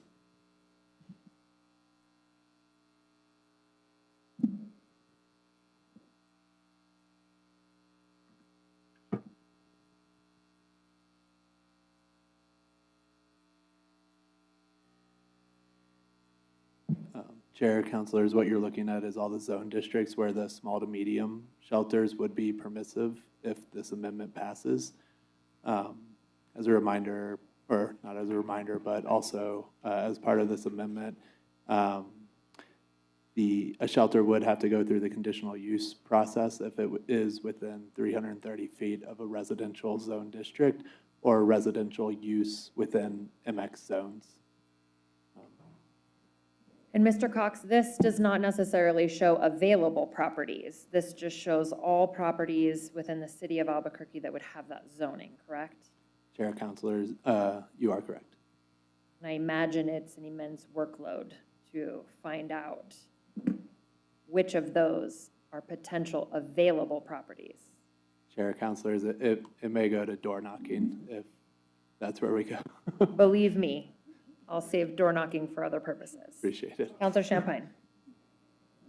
Chair, counselors, what you're looking at is all the zone districts where the small to medium shelters would be permissive if this amendment passes. As a reminder, or not as a reminder, but also as part of this amendment, a shelter would have to go through the conditional use process if it is within 330 feet of a residential zone district or residential use within MX zones. And Mr. Cox, this does not necessarily show available properties. This just shows all properties within the city of Albuquerque that would have that zoning, correct? Chair, counselors, you are correct. And I imagine it's an immense workload to find out which of those are potential available properties. Chair, counselors, it may go to door knocking if that's where we go. Believe me, I'll save door knocking for other purposes. Appreciate it. Counselor Champagne.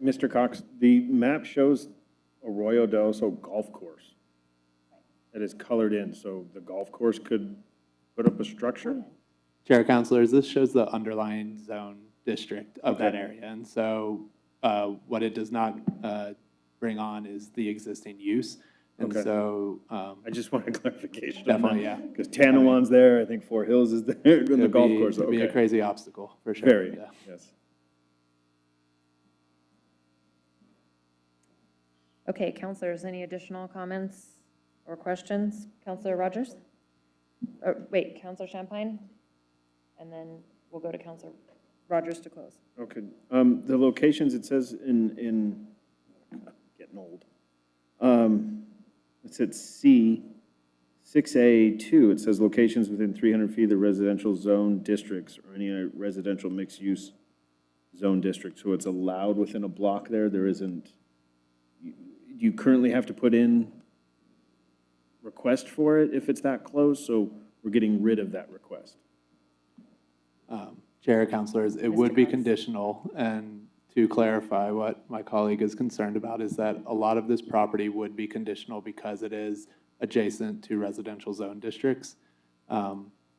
Mr. Cox, the map shows Arroyo del Oso Golf Course. that is colored in, so the golf course could put up a structure? Chair, councilors, this shows the underlying zone district of that Okay. area. And so what it does not bring on is the existing use. And Okay. so. I just wanted clarification on Definitely, that. yeah. Because Tanawon's there, I think Fort Hills is there, and the It'd golf be- course, it'd be a okay. crazy obstacle, for sure. Very, yeah. yes. Okay, counselors, any additional comments or questions? Counselor Rogers? Or, wait, Counselor Champagne? And then we'll go to Counselor Rogers to close. Okay, the locations, it says in, getting old. It's at C, 6A2, it says locations within 300 feet of the residential zone districts or any residential mixed-use zone district. So it's allowed within a block there, there isn't, you currently have to put in request for it if it's that close, so we're getting rid of that request. Chair, councilors, it would be conditional, and to clarify, what my colleague is concerned about is that a lot of this property would be conditional because it is adjacent to residential zone districts.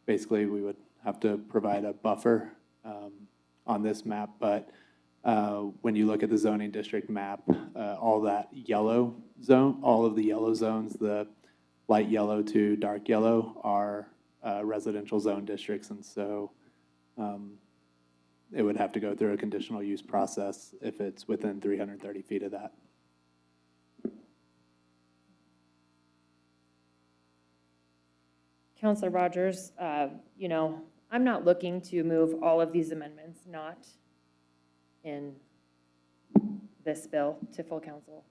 Basically, we would have to provide a buffer on this map, but when you look at the zoning district map, all that yellow zone, all of the yellow zones, the light yellow to dark yellow are residential zone districts, and so it would have to go through a conditional use process if it's within 330 feet of that. Counselor Rogers, you know, I'm not looking to move all of these amendments not in this bill to full council.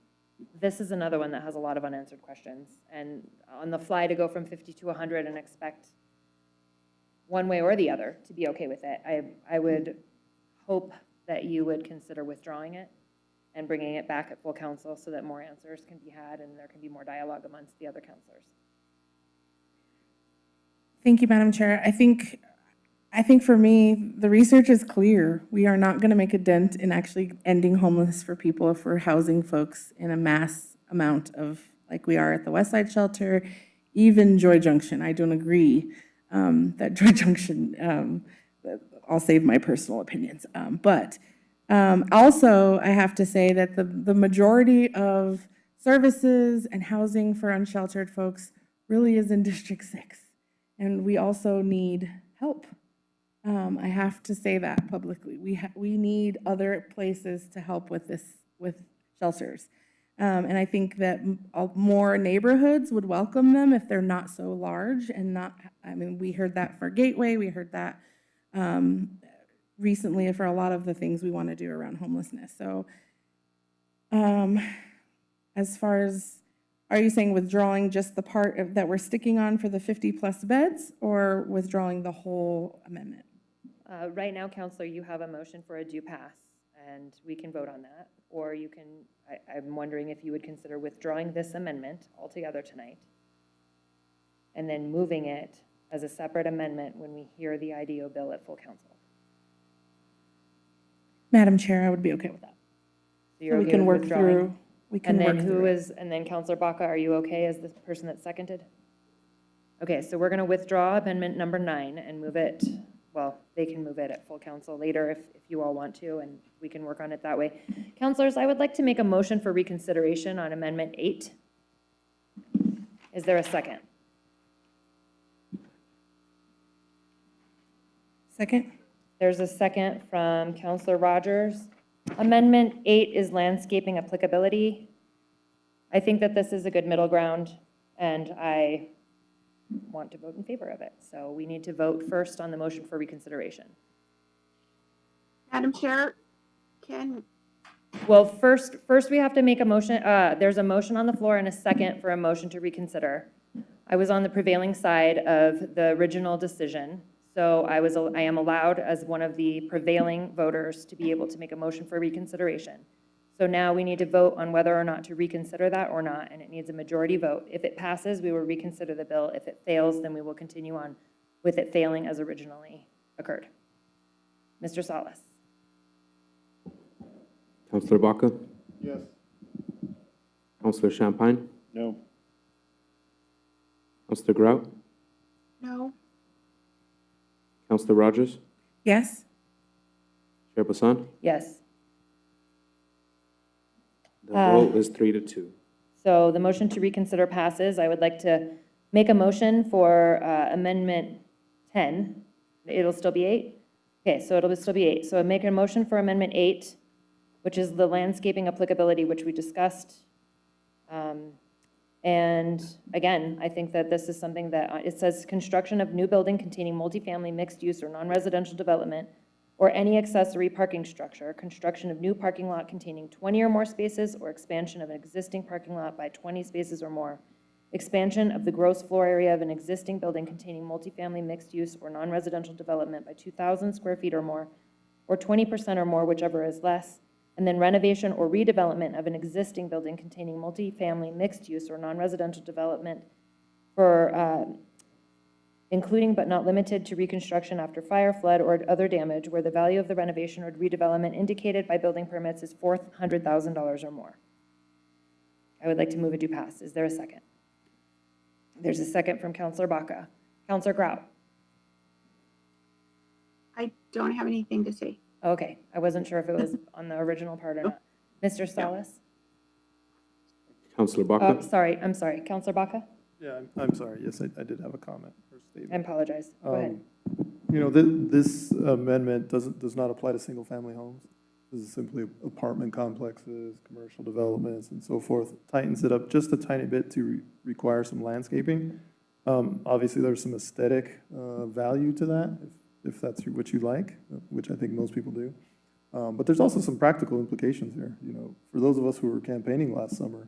This is another one that has a lot of unanswered questions. And on the fly to go from 50 to 100 and expect one way or the other to be okay with it, I would hope that you would consider withdrawing it and bringing it back at full council so that more answers can be had and there can be more dialogue amongst the other councilors. Thank you, Madam Chair. I think for me, the research is clear. We are not going to make a dent in actually ending homelessness for people if we're housing folks in a mass amount of, like we are at the West Side Shelter, even Joy Junction. I don't agree that Joy Junction, I'll save my personal opinions. But also, I have to say that the majority of services and housing for unsheltered folks really is in District 6. And we also need help. I have to say that publicly. We need other places to help with this, with shelters. And I think that more neighborhoods would welcome them if they're not so large and not, I mean, we heard that for Gateway, we heard that recently for a lot of the things we want to do around homelessness. So as far as, are you saying withdrawing just the part that we're sticking on for the 50+ beds or withdrawing the whole amendment? Right now, Counselor, you have a motion for a due pass, and we can vote on that. Or you can, I'm wondering if you would consider withdrawing this amendment altogether tonight and then moving it as a separate amendment when we hear the IDO bill at full council. Madam Chair, I would be okay with that. So you're We okay can with work withdrawing? through, we can And work then through it. and then Counselor Baca, are you okay as the person that seconded? Okay, so we're gonna withdraw amendment number 9 and move it, well, they can move it at full council later if you all want to, and we can work on it that way. Counselors, I would like to make a motion for reconsideration on amendment 8. Is there a second? Second? There's a second from Counselor Rogers. Amendment 8 is landscaping applicability. I think that this is a good middle ground, and I want to vote in favor of it. So we need to vote first on the motion for reconsideration. Madam Chair, Well, first we have to make a motion, there's a motion on the floor and a second for a motion to reconsider. I was on the prevailing side of the original decision, so I am allowed as one of the prevailing voters to be able to make a motion for reconsideration. So now we need to vote on whether or not to reconsider that or not, and it needs a majority vote. If it passes, we will reconsider the bill. If it fails, then we will continue on with it failing as originally occurred. Mr. Salas. Councilor Baca? Yes. Councilor Champagne? No. Counselor Grout, No. Counselor Rogers, Yes? Chair Bassan. Yes. The vote is 3-2. So the motion to reconsider passes. I would like to make a motion for Amendment 10. It'll still be 8? Okay, so it'll still be 8. So I make a motion for Amendment 8, which is the landscaping applicability, which we discussed. And again, I think that this is something that, it says construction of new building containing multifamily mixed use or non-residential development or any accessory parking structure, construction of new parking lot containing 20 or more spaces, or expansion of an existing parking lot by 20 spaces or more, expansion of the gross floor area of an existing building containing multifamily mixed use or non-residential development by 2,000 square feet or more, or 20% or more, whichever is less, and then renovation or redevelopment of an existing building containing multifamily mixed use or non-residential development for including but not limited to reconstruction after fire, flood, or other damage where the value of the renovation or redevelopment indicated by building permits is $400,000 or more. I would like to move it to pass. Is there a second? There's a second from Counselor Baca. Counselor Grout. I don't have anything to say. Okay, I wasn't sure if it was on the original part or not. Mr. Salas? Counselor Baca. Oh, sorry, I'm sorry. Counselor Baca? Yeah, I'm sorry. Yes, I did have a comment or I statement. apologize. Go ahead. You know, this amendment does not apply to single-family homes. This is simply apartment complexes, commercial developments, and so forth. Tightens it up just a tiny bit to require some landscaping. Obviously, there's some aesthetic value to that, if that's what you like, which I think most people do. But there's also some practical implications here. You know, for those of us who were campaigning last summer,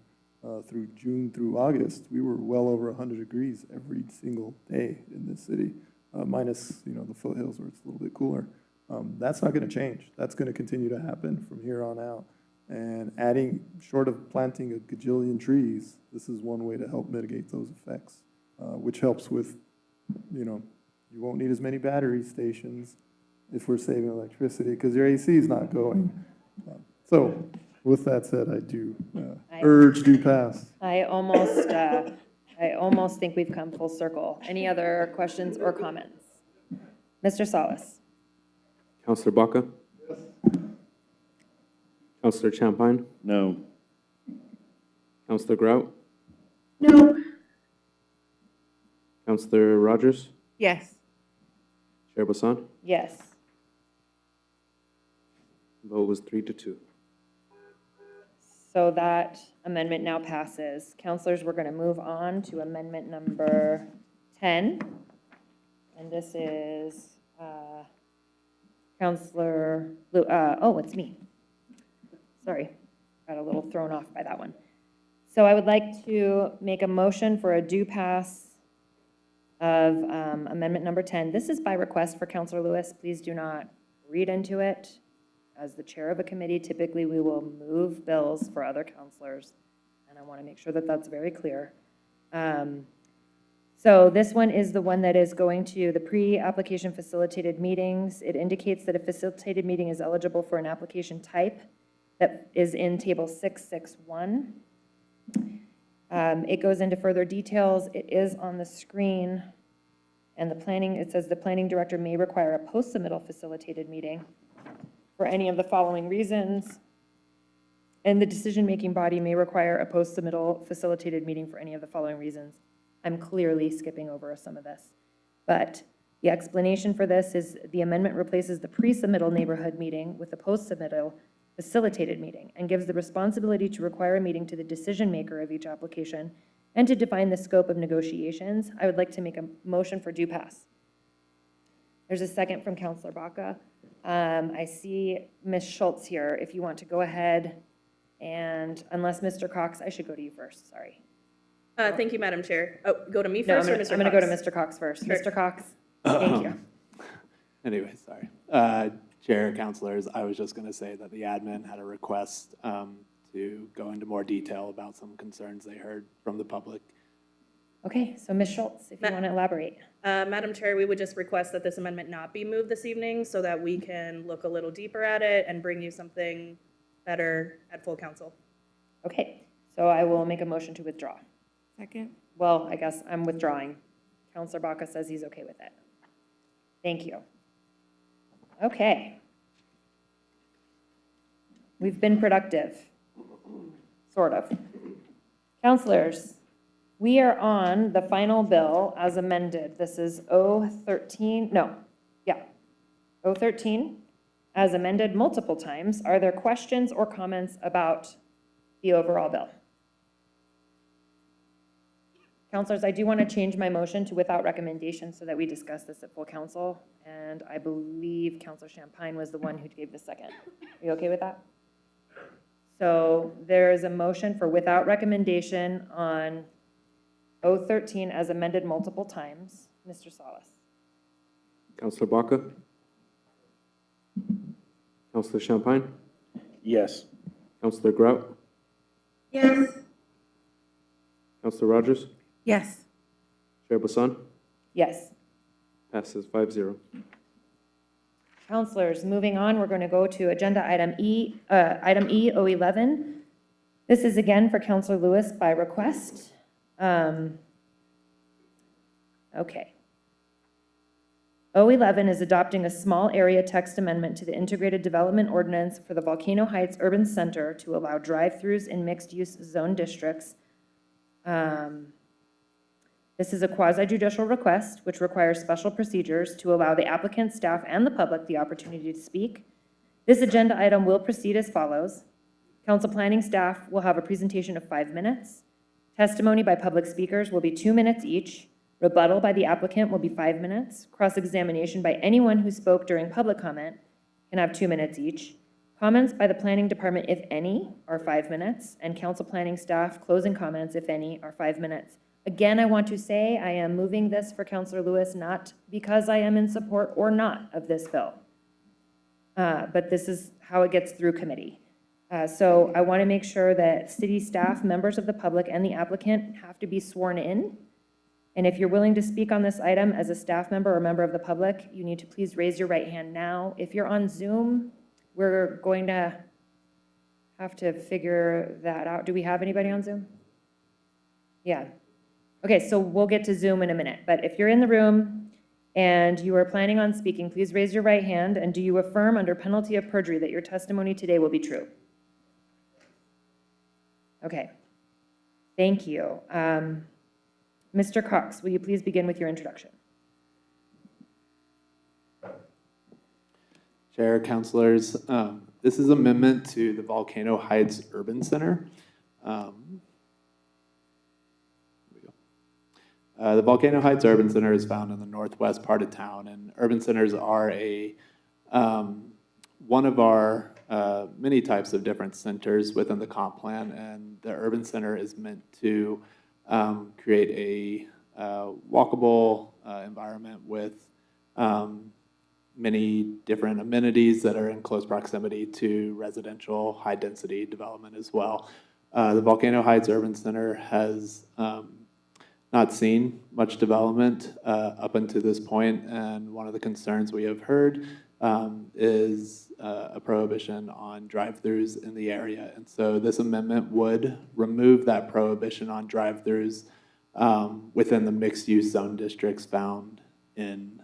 through June through August, we were well over 100 degrees every single day in this city, minus, you know, the foothills where it's a little bit cooler. That's not going to change. That's going to continue to happen from here on out. And adding, short of planting a gajillion trees, this is one way to help mitigate those effects, which helps with, you know, you won't need as many battery stations if we're saving electricity because your AC is not going. So with that said, I do urge do pass. I almost think we've come full circle. Any other questions or comments? Mr. Salas? Counselor Baca. Counselor Champagne. No. Counselor Grout. No. Counselor Rogers. Yes. Chair Bassan. Yes. Vote was 3-2. So that amendment now passes. Counselors, we're going to move on to amendment number 10. And this is Counselor, oh, it's me. Sorry, got a little thrown off by that one. So I would like to make a motion for a due pass of amendment number 10. This is by request for Counselor Lewis. Please do not read into it. As the chair of a committee, typically we will move bills for other counselors, and I want to make sure that that's very clear. So this one is the one that is going to the pre-application facilitated meetings. It indicates that a facilitated meeting is eligible for an application type that is in table 661. It goes into further details. It is on the screen, and it says the planning director may require a post-submittal facilitated meeting for any of the following reasons. And the decision-making body may require a post-submittal facilitated meeting for any of the following reasons. I'm clearly skipping over some of this. But the explanation for this is the amendment replaces the pre-submittal neighborhood meeting with the post-submittal facilitated meeting and gives the responsibility to require a meeting to the decision-maker of each application and to define the scope of negotiations. I would like to make a motion for due pass. There's a second from Counselor Baca. I see Ms. Schultz here. If you want to go ahead, and unless Mr. Cox, I should go to you first, sorry. Thank you, Madam Chair. Oh, go to me No, first or Mr. I'm going to go to Cox? Mr. Cox first. Sure. Mr. Cox, thank you. Anyway, sorry. Chair, councilors, I was just going to say that the admin had a request to go into more detail about some concerns they heard from the public. Okay, so Ms. Schultz, if you want to elaborate. Madam Chair, we would just request that this amendment not be moved this evening so that we can look a little deeper at it and bring you something better at full council. Okay, so I will make a motion to withdraw. Second. well, I guess I'm withdrawing. Counselor Baca says he's okay with it. Thank you. Okay. We've been productive, sort of. Counselors, we are on the final bill as amended. This is 013, no, yeah, 013, as amended multiple times. Are there questions or comments about the overall bill? Counselors, I do want to change my motion to without recommendation so that we discuss this at full council. And I believe Counselor Champagne was the one who gave the second. Are you okay with that? So there is a motion for without recommendation on 013 as amended multiple times. Mr. Salas. Counselor Baca? Counselor Champagne? Yes. Counselor Grout? Yes. Counselor Rogers? Yes. Chair Bassan? Yes. Passes 5-0. Counselors, moving on, we're going to go to agenda item E 011. This is again for Counselor Lewis by request. Okay. 011 is adopting a small area text amendment to the integrated development ordinance for the Volcano Heights Urban Center to allow drive-throughs in mixed-use zone districts. This is a quasi-judicial request, which requires special procedures to allow the applicant, staff, and the public the opportunity to speak. This agenda item will proceed as follows. Council planning staff will have a presentation of 5 minutes. Testimony by public speakers will be 2 minutes each. Rebuttal by the applicant will be 5 minutes. Cross-examination by anyone who spoke during public comment can have 2 minutes each. Comments by the planning department, if any, are 5 minutes, and council planning staff closing comments, if any, are 5 minutes. Again, I want to say I am moving this for Counselor Lewis, not because I am in support or not of this bill. But this is how it gets through committee. So I want to make sure that city staff, members of the public, and the applicant have to be sworn in. And if you're willing to speak on this item as a staff member or member of the public, you need to please raise your right hand now. If you're on Zoom, we're going to have to figure that out. Do we have anybody on Zoom? Yeah. Okay, so we'll get to Zoom in a minute. But if you're in the room and you are planning on speaking, please raise your right hand. And do you affirm under penalty of perjury that your testimony today will be true? Okay. Thank you. Mr. Cox, will you please begin with your introduction? Chair, councilors, this is amendment to the Volcano Heights Urban Center. The Volcano Heights Urban Center is found in the northwest part of town, and urban centers are one of our many types of different centers within the comp plan, and the urban center is meant to create a walkable environment with many different amenities that are in close proximity to residential high-density development as well. The Volcano Heights Urban Center has not seen much development up until this point, and one of the concerns we have heard is a prohibition on drive-throughs in the area. And so this amendment would remove that prohibition on drive-throughs within the mixed-use zone districts found in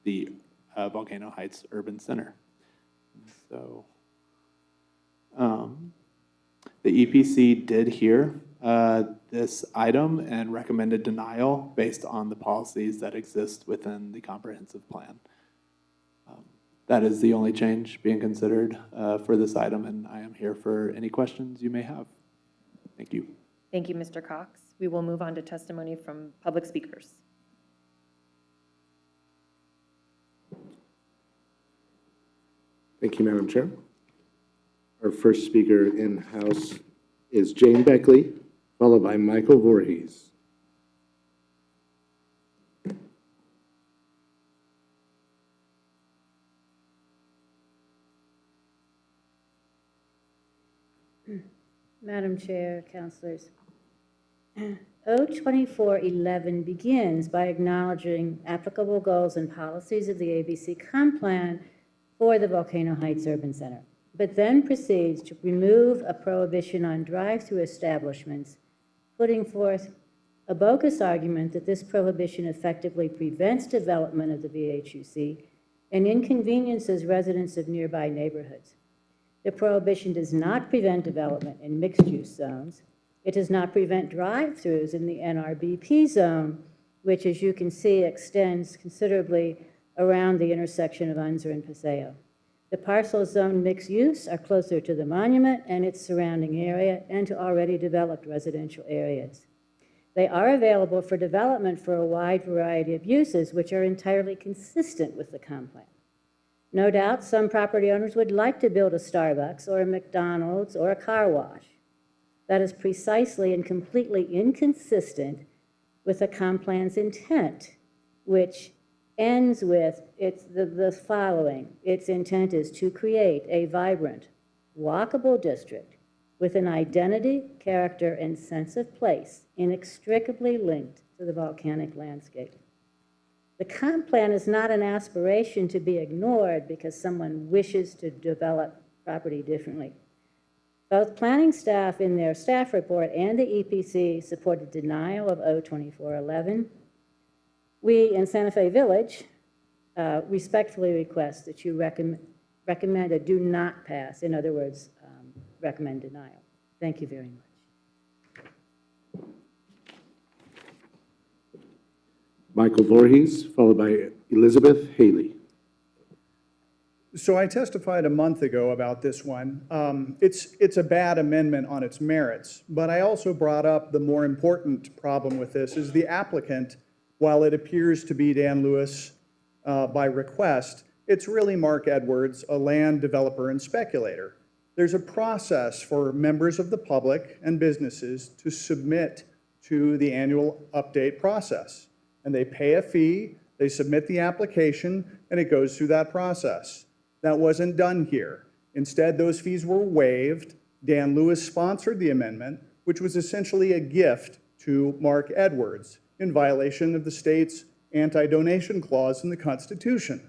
the Volcano Heights Urban Center. So the EPC did hear this item and recommended denial based on the policies that exist within the comprehensive plan. That is the only change being considered for this item, and I am here for any questions you may have. Thank you. Thank you, Mr. Cox. We will move on to testimony from public speakers. Thank you, Madam Chair. Our first speaker in-house is Jane Beckley, followed by Michael Voorhees. Madam Chair, councilors. 02411 begins by acknowledging applicable goals and policies of the ABC Comp Plan for the Volcano Heights Urban Center, but then proceeds to remove a prohibition on drive-through establishments, putting forth a bogus argument that this prohibition effectively prevents development of the VHUC and inconveniences residents of nearby neighborhoods. The prohibition does not prevent development in mixed-use zones. It does not prevent drive-throughs in the NRBP zone, which, as you can see, extends considerably around the intersection of Unser and Paseo. The parcels zoned mixed use are closer to the monument and its surrounding area and to already developed residential areas. They are available for development for a wide variety of uses, which are entirely consistent with the comp plan. No doubt, some property owners would like to build a Starbucks or a McDonald's or a car wash. That is precisely and completely inconsistent with the comp plan's intent, which ends with the following. Its intent is to create a vibrant, walkable district with an identity, character, and sense of place inextricably linked to the volcanic landscape. The comp plan is not an aspiration to be ignored because someone wishes to develop property differently. Both planning staff in their staff report and the EPC supported denial of O2411. We in Santa Fe Village respectfully request that you recommend a do not pass. In other words, recommend denial. Thank you very much. Michael Voorhees, followed by Elizabeth Haley. So I testified a month ago about this one. It's a bad amendment on its merits, but I also brought up the more important problem with this is the applicant, while it appears to be Dan Lewis by request, it's really Mark Edwards, a land developer and speculator. There's a process for members of the public and businesses to submit to the annual update process. And they pay a fee, they submit the application, and it goes through that process. That wasn't done here. Instead, those fees were waived. Dan Lewis sponsored the amendment, which was essentially a gift to Mark Edwards in violation of the state's anti-donation clause in the Constitution.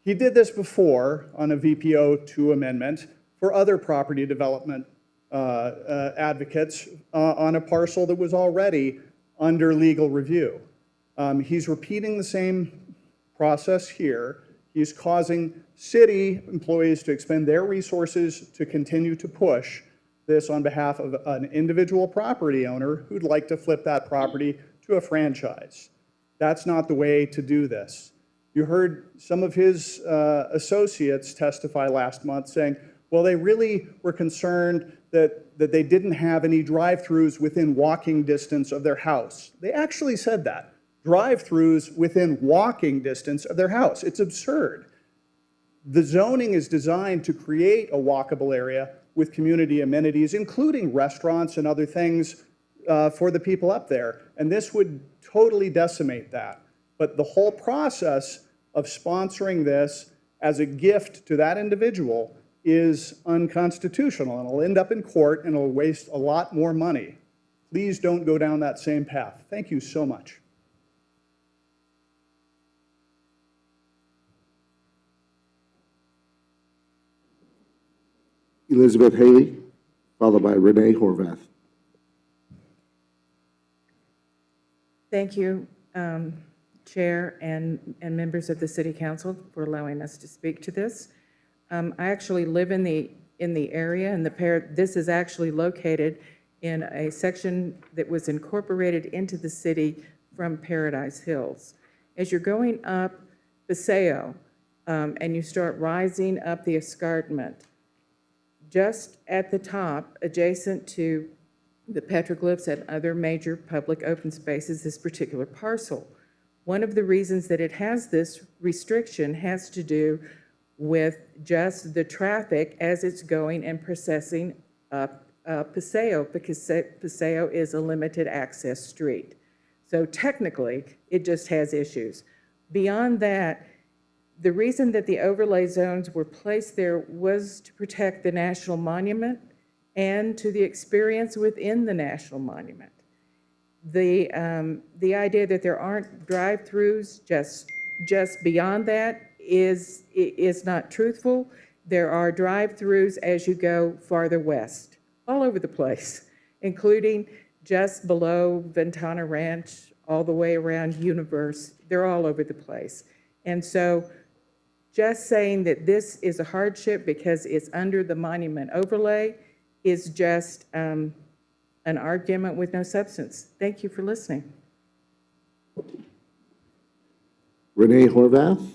He did this before on a VPO2 amendment for other property development advocates on a parcel that was already under legal review. He's repeating the same process here. He's causing city employees to expend their resources to continue to push this on behalf of an individual property owner who'd like to flip that property to a franchise. That's not the way to do this. You heard some of his associates testify last month saying, well, they really were concerned that they didn't have any drive-throughs within walking distance of their house. They actually said that. Drive-throughs within walking distance of their house. It's absurd. The zoning is designed to create a walkable area with community amenities, including restaurants and other things for the people up there. And this would totally decimate that. But the whole process of sponsoring this as a gift to that individual is unconstitutional, and it'll end up in court and it'll waste a lot more money. Please don't go down that same path. Thank you so much. Elizabeth Haley, followed by Renee Horvath. Thank you, Chair and members of the City Council for allowing us to speak to this. I actually live in the area, and this is actually located in a section that was incorporated into the city from Paradise Hills. As you're going up Paseo and you start rising up the escarpment, just at the top, adjacent to the petroglyphs and other major public open spaces, this particular parcel. One of the reasons that it has this restriction has to do with just the traffic as it's going and processing up Paseo, because Paseo is a limited access street. So technically, it just has issues. Beyond that, the reason that the overlay zones were placed there was to protect the national monument and to the experience within the national monument. The idea that there aren't drive-throughs just beyond that is not truthful. There are drive-throughs as you go farther west, all over the place, including just below Ventana Ranch, all the way around Universe. They're all over the place. And so just saying that this is a hardship because it's under the monument overlay is just an argument with no substance. Thank you for listening. Renee Horvath,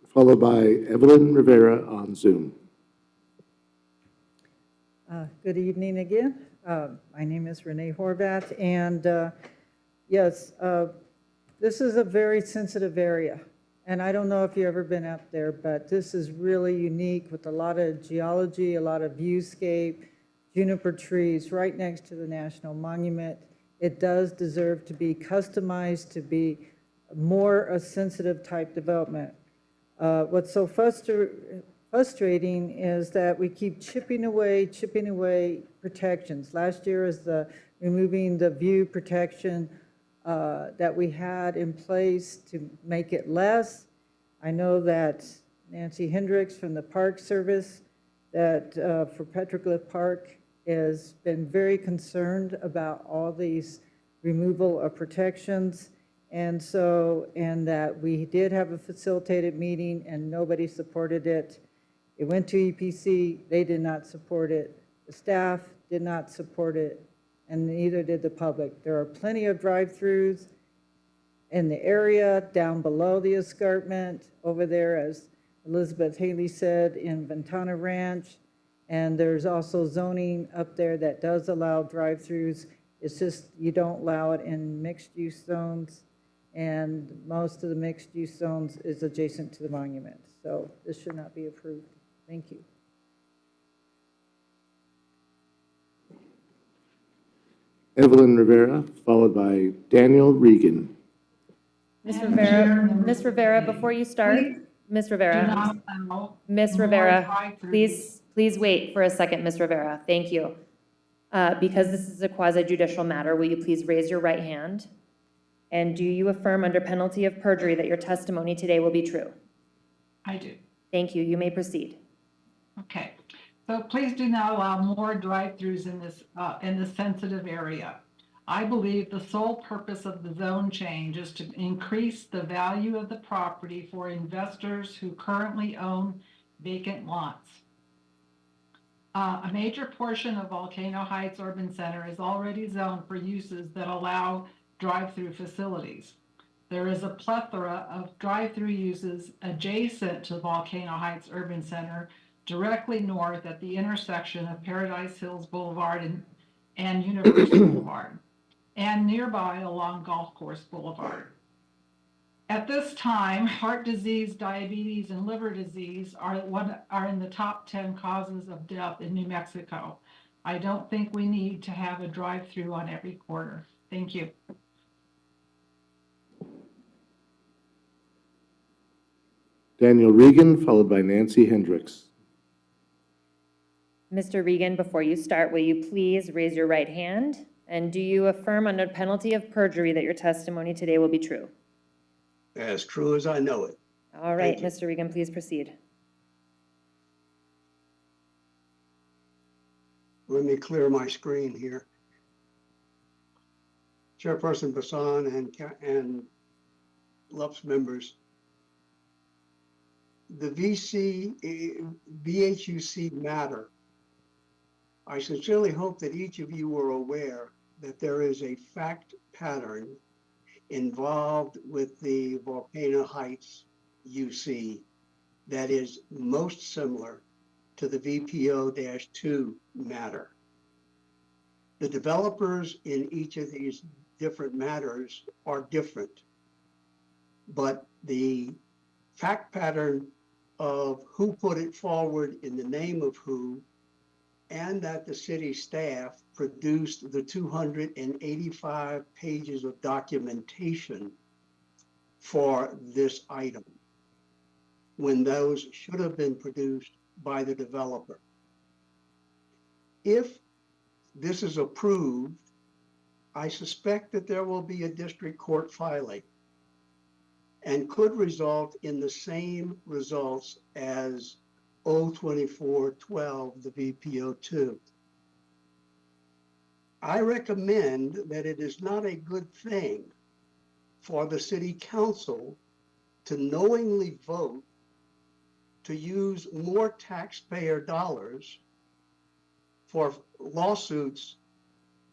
followed by Evelyn Rivera on Zoom. Good evening again. My name is Renee Horvath, and yes, this is a very sensitive area. And I don't know if you've ever been up there, but this is really unique with a lot of geology, a lot of viewscape, juniper trees right next to the National Monument. It does deserve to be customized to be more a sensitive type development. What's so frustrating is that we keep chipping away protections. Last year is removing the view protection that we had in place to make it less. I know that Nancy Hendricks from the Park Service that for Petroglyph Park has been very concerned about all these removal of protections. And that we did have a facilitated meeting and nobody supported it. It went to EPC, they did not support it. The staff did not support it, and neither did the public. There are plenty of drive-throughs in the area, down below the escarpment, over there, as Elizabeth Haley said, in Ventana Ranch. And there's also zoning up there that does allow drive-throughs. It's just you don't allow it in mixed-use zones. And most of the mixed-use zones is adjacent to the monument. So this should not be approved. Thank you. Evelyn Rivera, followed by Daniel Regan. Ms. Rivera, before you start, Ms. Rivera, please wait for a second, Ms. Rivera. Thank you. Because this is a quasi-judicial matter, will you please raise your right hand? And do you affirm under penalty of perjury that your testimony today will be true? I do. Thank you. You may proceed. Okay. So please do not allow more drive-throughs in this sensitive area. I believe the sole purpose of the zone change is to increase the value of the property for investors who currently own vacant lots. A major portion of Volcano Heights Urban Center is already zoned for uses that allow drive-through facilities. There is a plethora of drive-through uses adjacent to Volcano Heights Urban Center, directly north at the intersection of Paradise Hills Boulevard and University Boulevard, and nearby along Golf Course Boulevard. At this time, heart disease, diabetes, and liver disease are in the top 10 causes of death in New Mexico. I don't think we need to have a drive-through on every corner. Thank you. Daniel Regan, followed by Nancy Hendricks. Mr. Regan, before you start, will you please raise your right hand? And do you affirm under penalty of perjury that your testimony today will be true? As true as I know it. All right, Mr. Regan, please proceed. Let me clear my screen here. Chairperson Bassan and LUPS members, the VHUC matter. I sincerely hope that each of you are aware that there is a fact pattern involved with the Volcano Heights UC that is most similar to the VPO-2 matter. The developers in each of these different matters are different, but the fact pattern of who put it forward in the name of who, and that the city staff produced the 285 pages of documentation for this item, when those should have been produced by the developer. If this is approved, I suspect that there will be a district court filing and could result in the same results as 02412, the VPO2. I recommend that it is not a good thing for the city council to knowingly vote to use more taxpayer dollars for lawsuits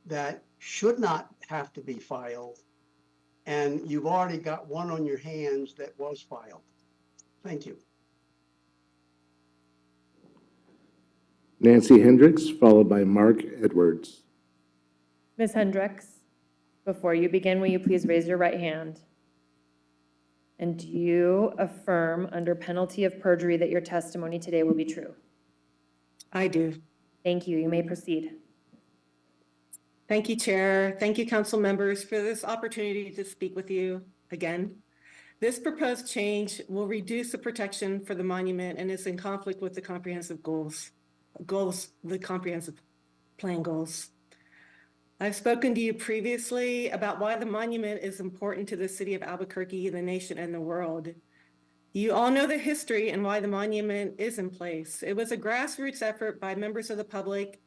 that should not have to be filed. And you've already got one on your hands that was filed. Thank you. Nancy Hendricks, followed by Mark Edwards. Ms. Hendricks, before you begin, will you please raise your right hand? And do you affirm under penalty of perjury that your testimony today will be true? I do. Thank you. You may proceed. Thank you, Chair. Thank you, council members, for this opportunity to speak with you again. This proposed change will reduce the protection for the monument and is in conflict with the comprehensive the comprehensive plan goals. I've spoken to you previously about why the monument is important to the city of Albuquerque, the nation, and the world. You all know the history and why the monument is in place. It was a grassroots effort by members of the public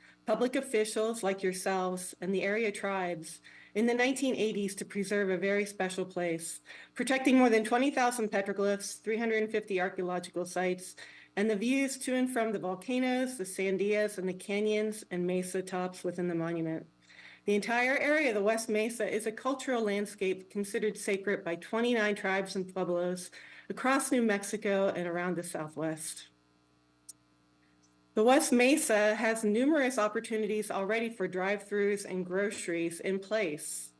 officials like yourselves, and the area tribes in the 1980s to preserve a very special place, protecting more than 20,000 petroglyphs, 350 archaeological sites, and the views to and from the volcanoes, the sandias, and the canyons and mesa tops within the monument. The entire area of the West Mesa is a cultural landscape considered sacred by 29 tribes and pueblos across New Mexico and around the Southwest. The West Mesa has numerous opportunities already for drive-throughs and groceries in place.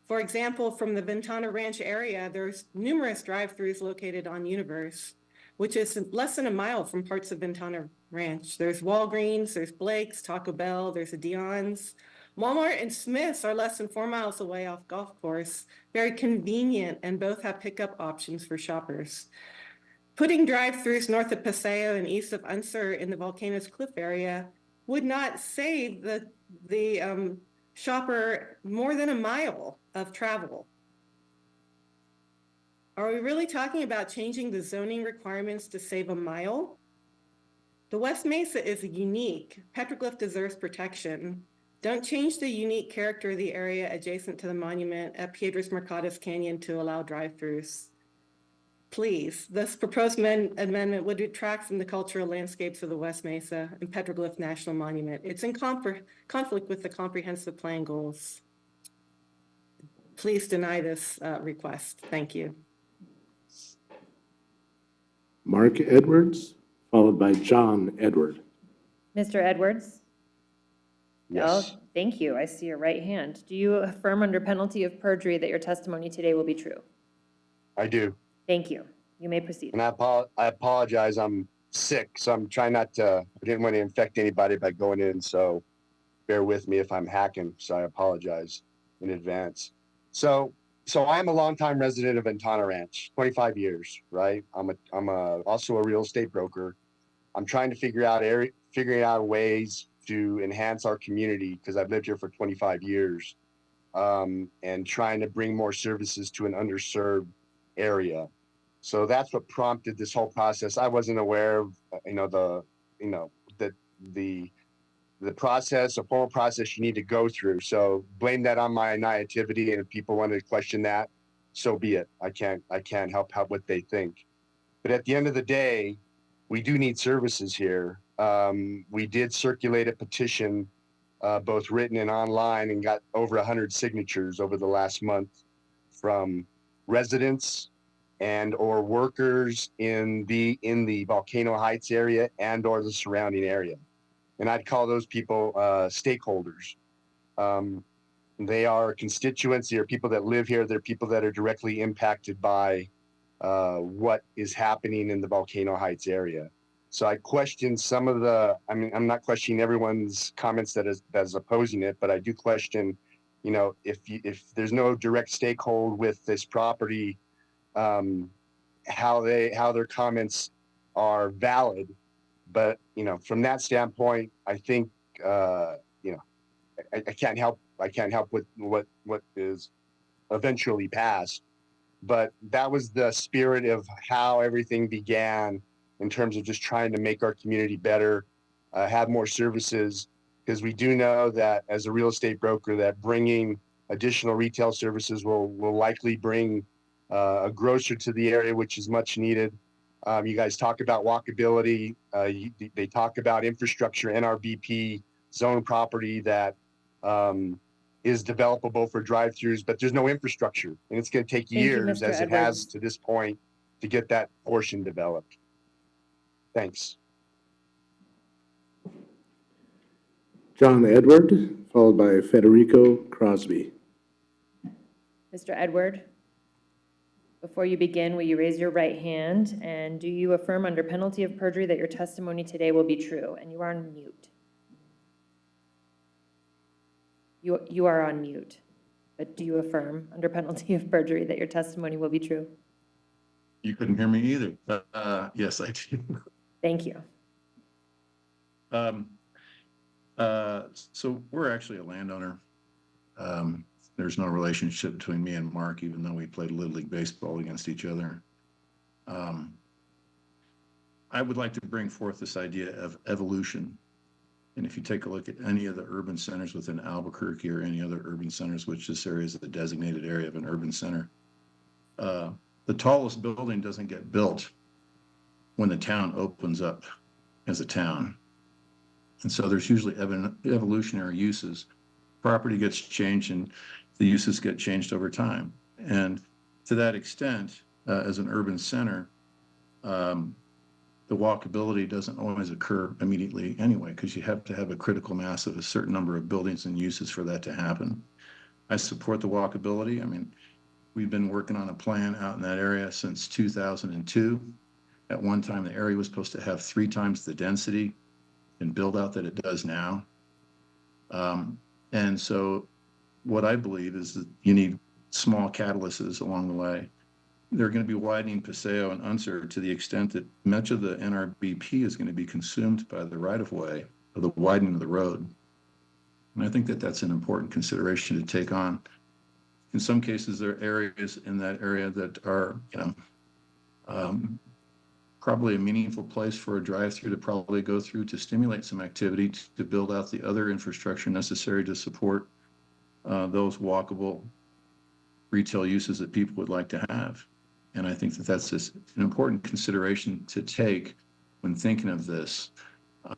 For example, from the Ventana Ranch area, there's numerous drive-throughs located on Universe, which is less than a mile from parts of Ventana Ranch. There's Walgreens, there's Blake's, Taco Bell, there's a Dion's. Walmart and Smith's are less than 4 miles away off Golf Course, very convenient, and both have pickup options for shoppers. Putting drive-throughs north of Paseo and east of Unser in the Volcanoes Cliff area would not save the shopper more than a mile of travel. Are we really talking about changing the zoning requirements to save a mile? The West Mesa is unique. Petroglyph deserves protection. Don't change the unique character of the area adjacent to the monument at Piedras Mercados Canyon to allow drive-throughs. Please, this proposed amendment would detract from the cultural landscapes of the West Mesa and Petroglyph National Monument. It's in conflict with the comprehensive plan goals. Please deny this request. Thank you. Mark Edwards, followed by John Edward. Mr. Edwards? Yes. Oh, thank you. I see your right hand. Do you affirm under penalty of perjury that your testimony today will be true? I do. Thank you. You may proceed. And I apologize, I'm sick, so I'm trying not to, I didn't want to infect anybody by going in, so bear with me if I'm hacking, so I apologize in advance. So I'm a longtime resident of Ventana Ranch, 25 years, right? I'm also a real estate broker. I'm trying to figuring out ways to enhance our community because I've lived here for 25 years, and trying to bring more services to an underserved area. So that's what prompted this whole process. I wasn't aware of, the process, a formal process you need to go through. So blame that on my naivety, and if people wanted to question that, so be it. I can't help what they think. But at the end of the day, we do need services here. We did circulate a petition, both written and online, and got over 100 signatures over the last month from residents and or workers in the Volcano Heights area and or the surrounding area. And I'd call those people stakeholders. They are constituents, they're people that live here, they're people that are directly impacted by what is happening in the Volcano Heights area. So I question some of I'm not questioning everyone's comments that is opposing it, but I do question, if there's no direct stakeholder with this property, how their comments are valid. But, from that standpoint, I think, I can't help with what is eventually passed. But that was the spirit of how everything began in terms of just trying to make our community better, have more services. because we do know that as a real estate broker, that bringing additional retail services will likely bring a grocer to the area, which is much needed. You guys talk about walkability. They talk about infrastructure, NRBP zone property that is developable for drive-throughs, but there's no infrastructure, and it's going to take Thank you, years, Mr. as it has Edwards. to this point, to get that portion developed. Thanks. John Edward, followed by Federico Crosby. Mr. Edward, before you begin, will you raise your right hand? And do you affirm under penalty of perjury that your testimony today will be true? And you are on mute. You are on mute. But do you affirm under penalty of perjury that your testimony will be true? You couldn't hear me either. Yes, I do. Thank you. So we're actually a landowner. There's no relationship between me and Mark, even though we played Little League Baseball against each other. I would like to bring forth this idea of evolution. And if you take a look at any of the urban centers within Albuquerque or any other urban centers, which this area is the designated area of an urban center, the tallest building doesn't get built when the town opens up as a town. And so there's usually evolutionary uses. Property gets changed and the uses get changed over time. And to that extent, as an urban center, the walkability doesn't always occur immediately anyway, because you have to have a critical mass of a certain number of buildings and uses for that to happen. I support the walkability. I mean, we've been working on a plan out in that area since 2002. At one time, the area was supposed to have 3 times the density and build out that it does now. And so what I believe is that you need small catalysts along the way. They're going to be widening Paseo and Unser to the extent that much of the NRBP is going to be consumed by the right-of-way of the widening of the road. And I think that that's an important consideration to take on. In some cases, there are areas in that area that are, probably a meaningful place for a drive-through to probably go through to stimulate some activity to build out the other infrastructure necessary to support those walkable retail uses that people would like to have. And I think that that's just an important consideration to take when thinking of this.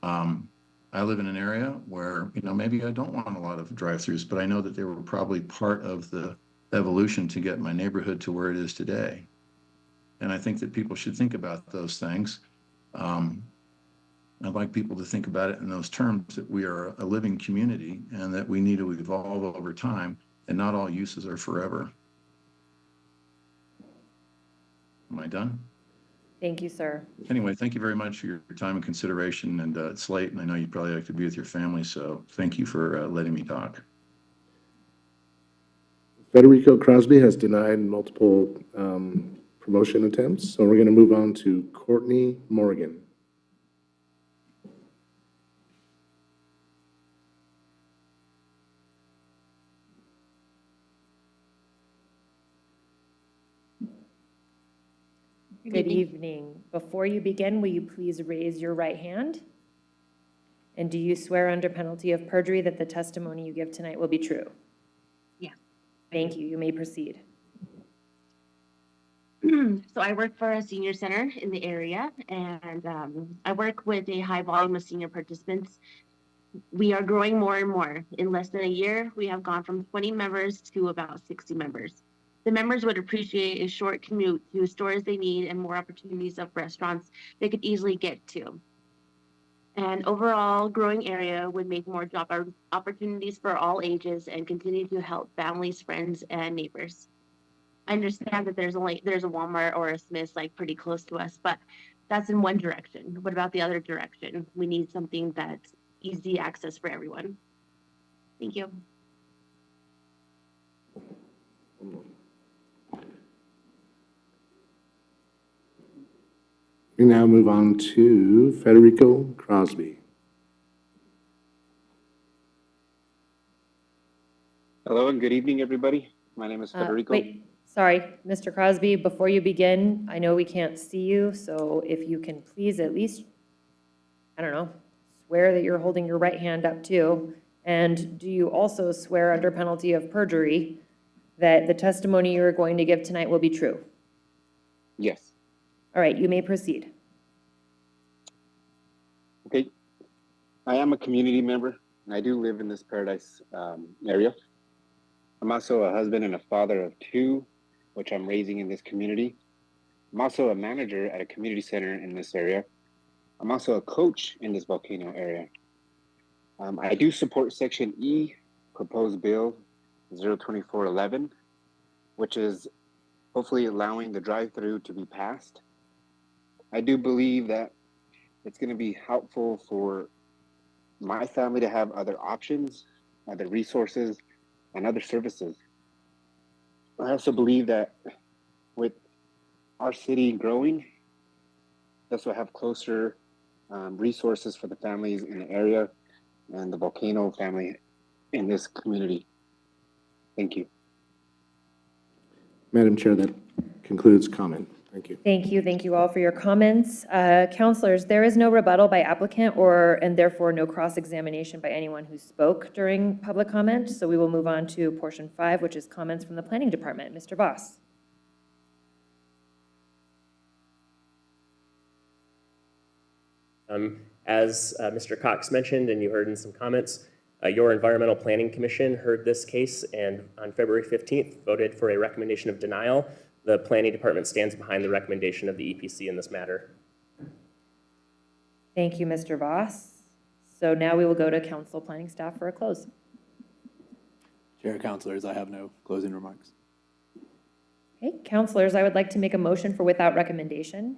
I live in an area where, maybe I don't want a lot of drive-throughs, but I know that they were probably part of the evolution to get my neighborhood to where it is today. And I think that people should think about those things. I'd like people to think about it in those terms, that we are a living community and that we need to evolve over time, and not all uses are forever. Am I done? Thank you, sir. Anyway, thank you very much for your time and consideration, and it's late, and I know you'd probably like to be with your family, so thank you for letting me talk. Federico Crosby has denied multiple promotion attempts, so we're going to move on to Courtney Morgan. Good evening. Before you begin, will you please raise your right hand? And do you swear under penalty of perjury that the testimony you give tonight will be true? Yeah. Thank you. You may proceed. So I work for a senior center in the area, and I work with a high volume of senior participants. We are growing more and more. In less than a year, we have gone from 20 members to about 60 members. The members would appreciate a short commute to stores they need and more opportunities of restaurants they could easily get to. An overall growing area would make more job opportunities for all ages and continue to help families, friends, and neighbors. I understand that there's a Walmart or a Smith's like pretty close to us, but that's in one direction. What about the other direction? We need something that's easy access for everyone. Thank you. We now move on to Federico Crosby. Hello and good evening, everybody. My name is Federico. Wait, sorry, Mr. Crosby, before you begin, I know we can't see you, so if you can please at least, I don't know, swear that you're holding your right hand up to? And do you also swear under penalty of perjury that the testimony you're going to give tonight will be true? Yes. All right, you may proceed. Okay. I am a community member, and I do live in this Paradise area. I'm also a husband and a father of 2, which I'm raising in this community. I'm also a manager at a community center in this area. I'm also a coach in this volcano area. I do support Section E, proposed bill 02411, which is hopefully allowing the drive-through to be passed. I do believe that it's going to be helpful for my family to have other options, other resources, and other services. I also believe that with our city growing, this will have closer resources for the families in the area and the volcano family in this community. Thank you. Madam Chair, that concludes comment. Thank you. Thank you all for your comments. Counselors, there is no rebuttal by applicant and therefore no cross-examination by anyone who spoke during public comment. So we will move on to portion 5, which is comments from the planning department. Mr. Voss. As Mr. Cox mentioned, and you heard in some comments, your Environmental Planning Commission heard this case and on February 15th voted for a recommendation of denial. The Planning Department stands behind the recommendation of the EPC in this matter. Thank you, Mr. Voss. So now we will go to council planning staff for a close. Chair, councilors, I have no closing remarks. Okay, counselors, I would like to make a motion for without recommendation.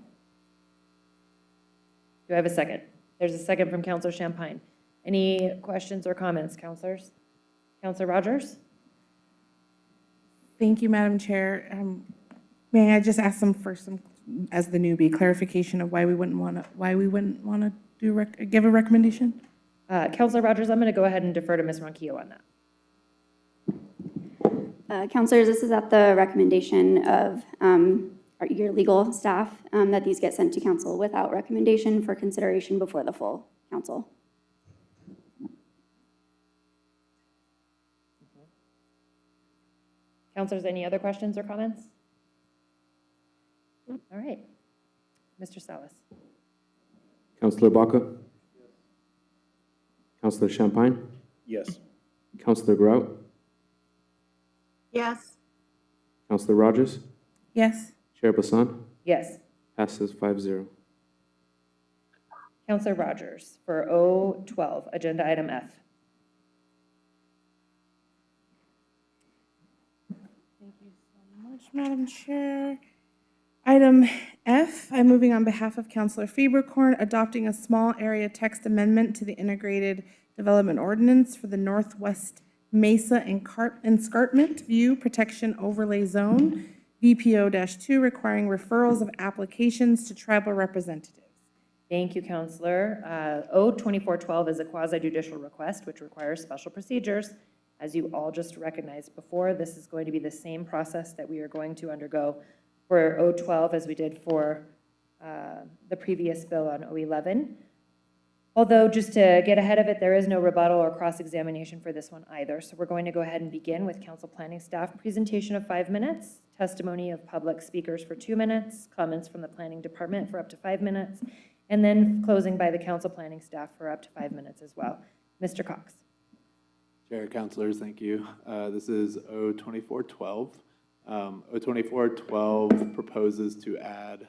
Do I have a second? There's a second from Councilor Champagne. Any questions or comments, counselors? Councilor Rogers? Thank you, Madam Chair. May I just ask them for some, as the newbie, clarification of why we wouldn't want to give a recommendation? Councilor Rogers, I'm going to go ahead and defer to Ms. Ronquillo on that. Councilors, this is at the recommendation of your legal staff that these get sent to council without recommendation for consideration before the full council. Councilors, any other questions or comments? All right. Mr. Salas. Councilor Baca? Councilor Champagne? Yes. Councilor Grout? Yes. Councilor Rogers? Yes. Chair Bassan? Yes. Passes 5-0. Councilor Rogers for 012, agenda item F. Thank you so much, Madam Chair. Item F, I'm moving on behalf of Councilor Fieberkorn, adopting a small area text amendment to the Integrated Development Ordinance for the Northwest Mesa Escarpment View Protection Overlay Zone, VPO-2, requiring referrals of applications to tribal representatives. Thank you, Councilor. 02412 is a quasi-judicial request, which requires special procedures. As you all just recognized before, this is going to be the same process that we are going to undergo for 012 as we did for the previous bill on 011. Although, just to get ahead of it, there is no rebuttal or cross-examination for this one either. So we're going to go ahead and begin with council planning staff presentation of 5 minutes, testimony of public speakers for 2 minutes, comments from the planning department for up to 5 minutes, and then closing by the council planning staff for up to 5 minutes as well. Mr. Cox. Chair, councilors, thank you. This is 02412. 02412 proposes to add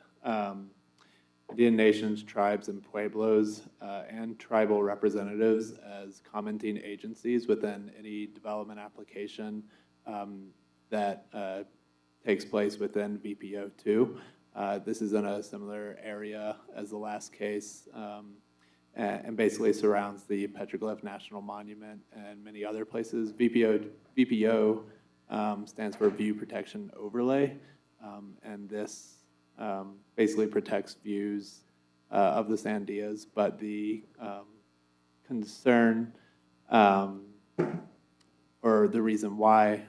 Indian nations, tribes, and pueblos and tribal representatives as commenting agencies within any development application that takes place within VPO2. This is in a similar area as the last case and basically surrounds the Petroglyph National Monument and many other places. VPO stands for View Protection Overlay, and this basically protects views of the Sandias, but the concern or the reason why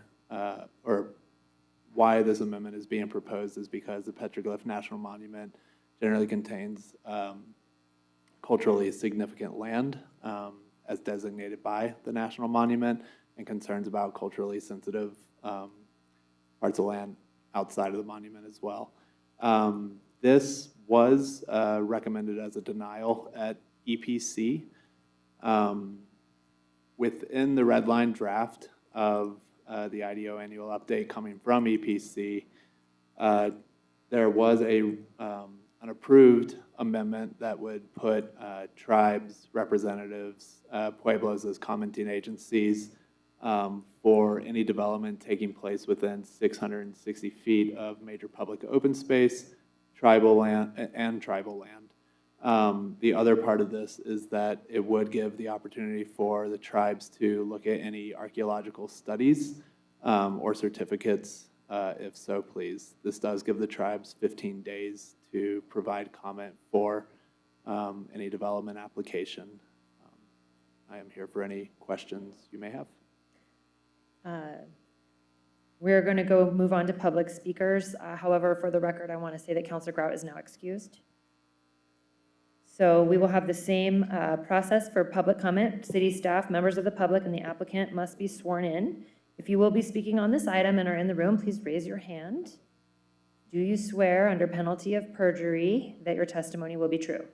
this amendment is being proposed is because the Petroglyph National Monument generally contains culturally significant land as designated by the National Monument, and concerns about culturally sensitive parts of land outside of the monument as well. This was recommended as a denial at EPC. Within the red line draft of the IDO annual update coming from EPC, there was an approved amendment that would put tribes, representatives, pueblos as commenting agencies for any development taking place within 660 feet of major public open space, tribal land, and tribal land. The other part of this is that it would give the opportunity for the tribes to look at any archaeological studies or certificates, if so please. This does give the tribes 15 days to provide comment for any development application. I am here for any questions you may have. We're going to move on to public speakers. However, for the record, I want to say that Councilor Grout is now excused. So we will have the same process for public comment. City staff, members of the public, and the applicant must be sworn in. If you will be speaking on this item and are in the room, please raise your hand. Do you swear under penalty of perjury that your testimony will be true?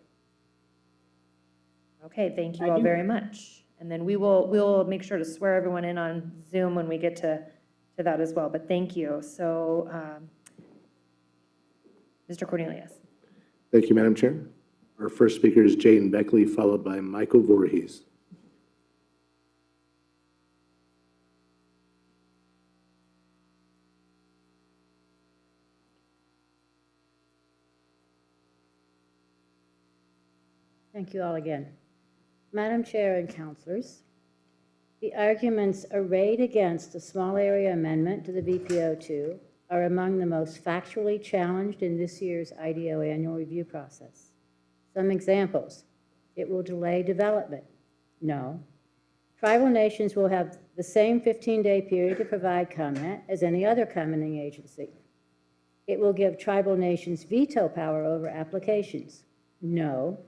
Okay, thank you all very much. And then we'll make sure to swear everyone in on Zoom when we get to that as well, but thank you. So, Mr. Cornelius. Thank you, Madam Chair. Our first speaker is Jane Beckley, followed by Michael Voorhees. Thank you all again. Madam Chair and councilors, the arguments arrayed against the small area amendment to the VPO2 are among the most factually challenged in this year's IDO annual review process. Some examples: it will delay development. No. Tribal nations will have the same 15-day period to provide comment as any other commenting agency. It will give tribal nations veto power over applications. No.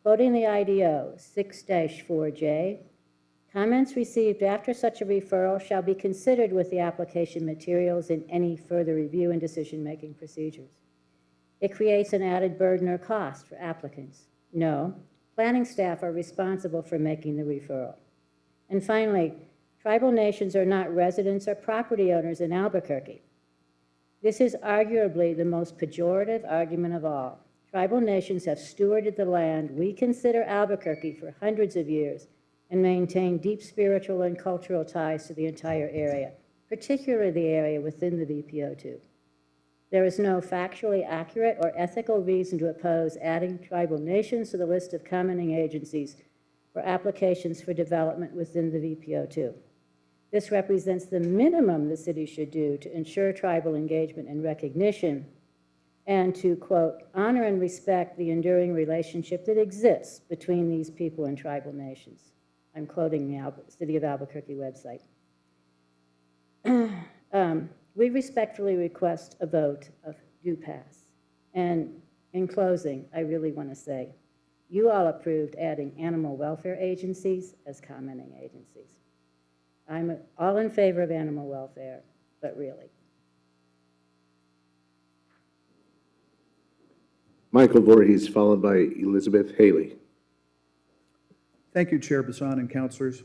Quoting the IDO 6-4J, comments received after such a referral shall be considered with the application materials in any further review and decision-making procedures. It creates an added burden or cost for applicants. No, planning staff are responsible for making the referral. And finally, tribal nations are not residents or property owners in Albuquerque. This is arguably the most pejorative argument of all. Tribal nations have stewarded the land we consider Albuquerque for hundreds of years and maintain deep spiritual and cultural ties to the entire area, particularly the area within the VPO2. There is no factually accurate or ethical reason to oppose adding tribal nations to the list of commenting agencies for applications for development within the VPO2. This represents the minimum the city should do to ensure tribal engagement and recognition, and to, quote, honor and respect the enduring relationship that exists between these people and tribal nations. I'm quoting the City of Albuquerque website. We respectfully request a vote of do pass. And in closing, I really want to say, you all approved adding animal welfare agencies as commenting agencies. I'm all in favor of animal welfare, but really. Michael Voorhees, followed by Elizabeth Haley. Thank you, Chair Bassan and councilors.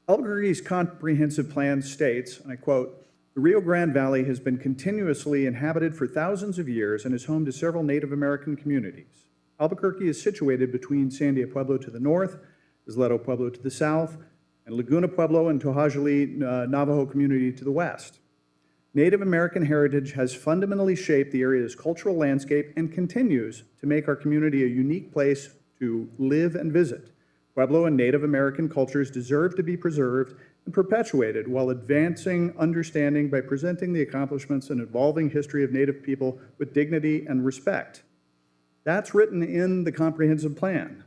Albuquerque's comprehensive plan states, and I quote, "The Rio Grande Valley has been continuously inhabited for thousands of years and is home to several Native American communities. Albuquerque is situated between Sandia Pueblo to the north, Isleto Pueblo to the south, and Laguna Pueblo and Tohajali Navajo community to the west. Native American heritage has fundamentally shaped the area's cultural landscape and continues to make our community a unique place to live and visit. Pueblo and Native American cultures deserve to be preserved and perpetuated while advancing understanding by presenting the accomplishments and evolving history of Native people with dignity and respect." That's written in the comprehensive plan.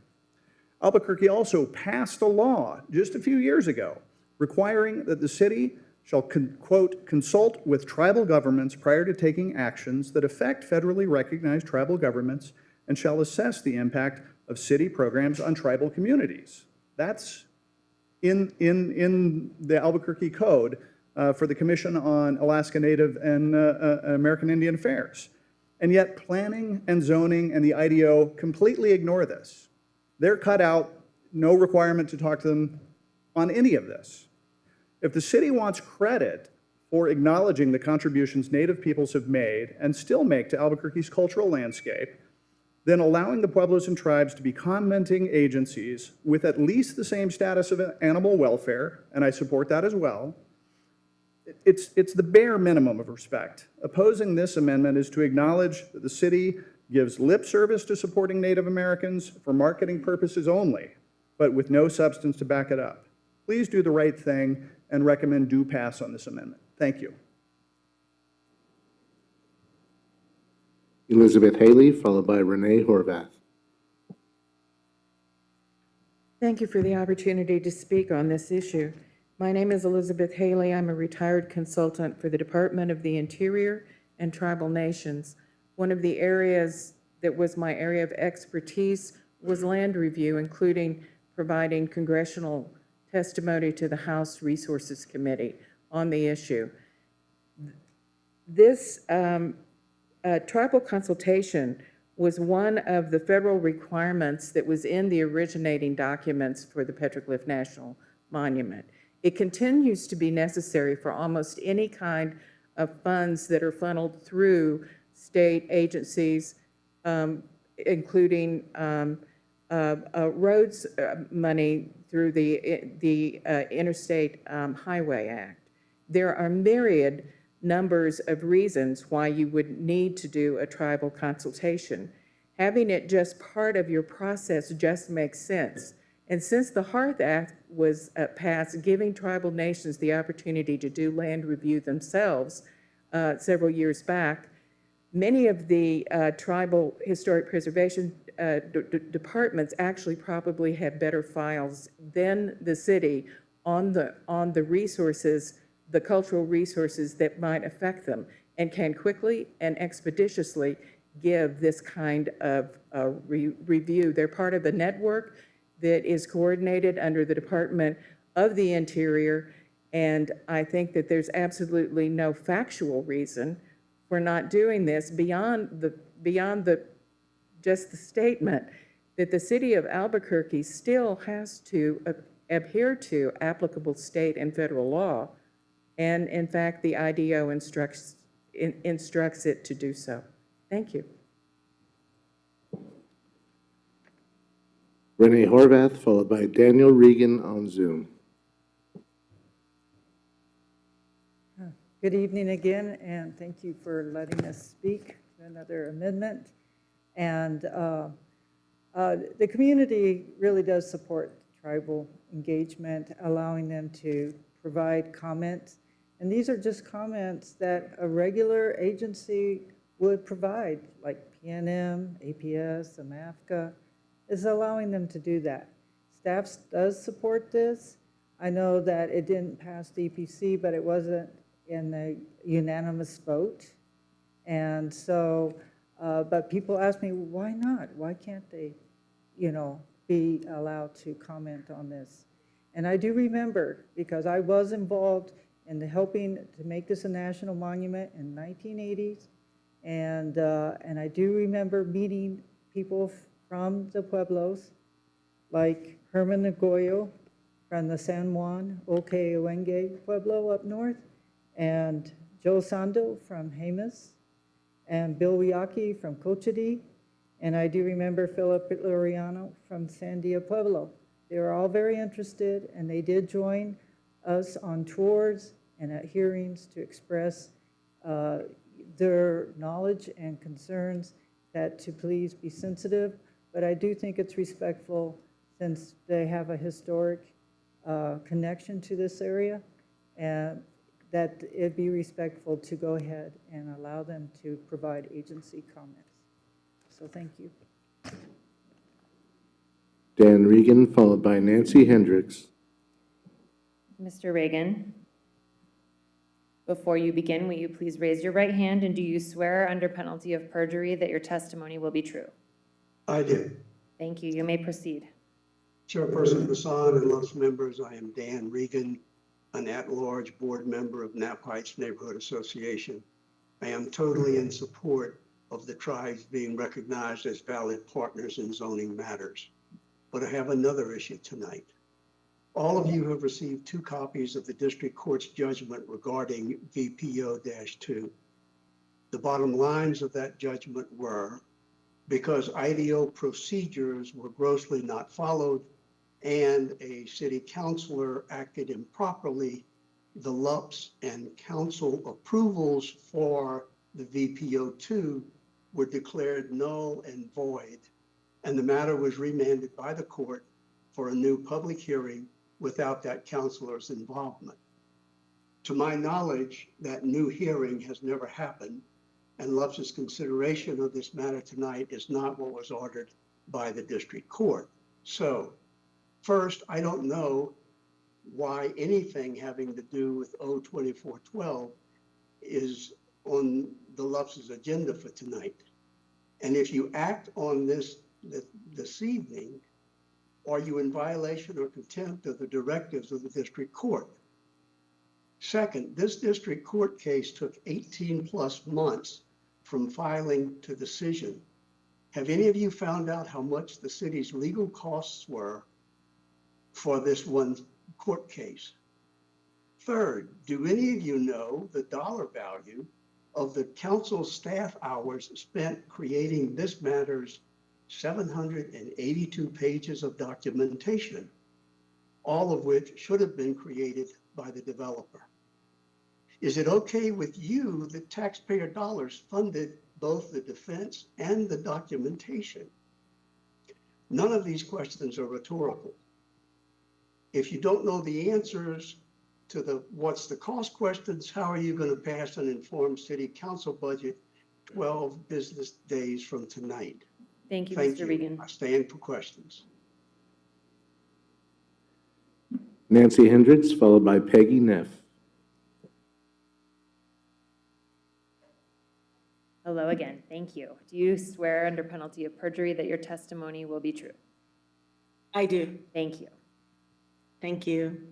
Albuquerque also passed a law just a few years ago requiring that the city shall, quote, consult with tribal governments prior to taking actions that affect federally recognized tribal governments and shall assess the impact of city programs on tribal communities. That's in the Albuquerque Code for the Commission on Alaska Native and American Indian Affairs. And yet planning and zoning and the IDO completely ignore this. They're cut out, no requirement to talk to them on any of this. If the city wants credit for acknowledging the contributions Native peoples have made and still make to Albuquerque's cultural landscape, then allowing the Pueblos and tribes to be commenting agencies with at least the same status of animal welfare, and I support that as well, it's the bare minimum of respect. Opposing this amendment is to acknowledge that the city gives lip service to supporting Native Americans for marketing purposes only, but with no substance to back it up. Please do the right thing and recommend do pass on this amendment. Thank you. Elizabeth Haley, followed by Renee Horvath. Thank you for the opportunity to speak on this issue. My name is Elizabeth Haley. I'm a retired consultant for the Department of the Interior and Tribal Nations. One of the areas that was my area of expertise was land review, including providing congressional testimony to the House Resources Committee on the issue. This tribal consultation was one of the federal requirements that was in the originating documents for the Petroglyph National Monument. It continues to be necessary for almost any kind of funds that are funneled through state agencies, including roads money through the Interstate Highway Act. There are myriad numbers of reasons why you would need to do a tribal consultation. Having it just part of your process just makes sense. And since the Hearth Act was passed, giving tribal nations the opportunity to do land review themselves several years back, many of the tribal historic preservation departments actually probably have better files than the city on the resources, the cultural resources that might affect them, and can quickly and expeditiously give this kind of review. They're part of a network that is coordinated under the Department of the Interior, and I think that there's absolutely no factual reason for not doing this beyond just the statement that the city of Albuquerque still has to adhere to applicable state and federal law. And in fact, the IDO instructs it to do so. Thank you. Renee Horvath, followed by Daniel Regan on Zoom. Good evening again, and thank you for letting us speak to another amendment. And the community really does support tribal engagement, allowing them to provide comments. And these are just comments that a regular agency would provide, like PNM, APS, AMAFCA, is allowing them to do that. Staff does support this. I know that it didn't pass DPC, but it wasn't in a unanimous vote. And so, but people ask me, why not? Why can't they, be allowed to comment on this? And I do remember, because I was involved in helping to make this a national monument in 1980s. And I do remember meeting people from the Pueblos, like Herman Nagoyo from the San Juan Okeowenge Pueblo up north, and Joe Sando from Jemez, and Bill Wiaki from Cochiti, and I do remember Philip Loriano from Sandia Pueblo. They were all very interested, and they did join us on tours and at hearings to express their knowledge and concerns, that to please be sensitive. But I do think it's respectful, since they have a historic connection to this area, and that it be respectful to go ahead and allow them to provide agency comments. So thank you. Dan Regan, followed by Nancy Hendricks. Mr. Reagan, before you begin, will you please raise your right hand, and do you swear under penalty of perjury that your testimony will be true? I do. Thank you. You may proceed. Chairperson Bassan and Lux members, I am Dan Regan, an at-large board member of Nap Heights Neighborhood Association. I am totally in support of the tribes being recognized as valid partners in zoning matters. But I have another issue tonight. All of you have received 2 copies of the district court's judgment regarding VPO-2. The bottom lines of that judgment were, because IDO procedures were grossly not followed and a city councilor acted improperly, the LUPS and council approvals for the VPO-2 were declared null and void, and the matter was remanded by the court for a new public hearing without that councilor's involvement. To my knowledge, that new hearing has never happened, and LUPS's consideration of this matter tonight is not what was ordered by the district court. So, first, I don't know why anything having to do with O-2412 is on the LUPS's agenda for tonight. And if you act on this evening, are you in violation or contempt of the directives of the district court? Second, this district court case took 18+ months from filing to decision. Have any of you found out how much the city's legal costs were for this one court case? Third, do any of you know the dollar value of the council staff hours spent creating this matter's 782 pages of documentation, all of which should have been created by the developer? Is it okay with you that taxpayer dollars funded both the defense and the documentation? None of these questions are rhetorical. If you don't know the answers to the what's the cost questions, how are you going to pass an informed city council budget 12 business days from tonight? Thank you, Thank Mr. you. Regan. I stand for questions. Nancy Hendricks, followed by Peggy Neff. Hello again. Thank you. Do you swear under penalty of perjury that your testimony will be true? I do. Thank you. Thank you.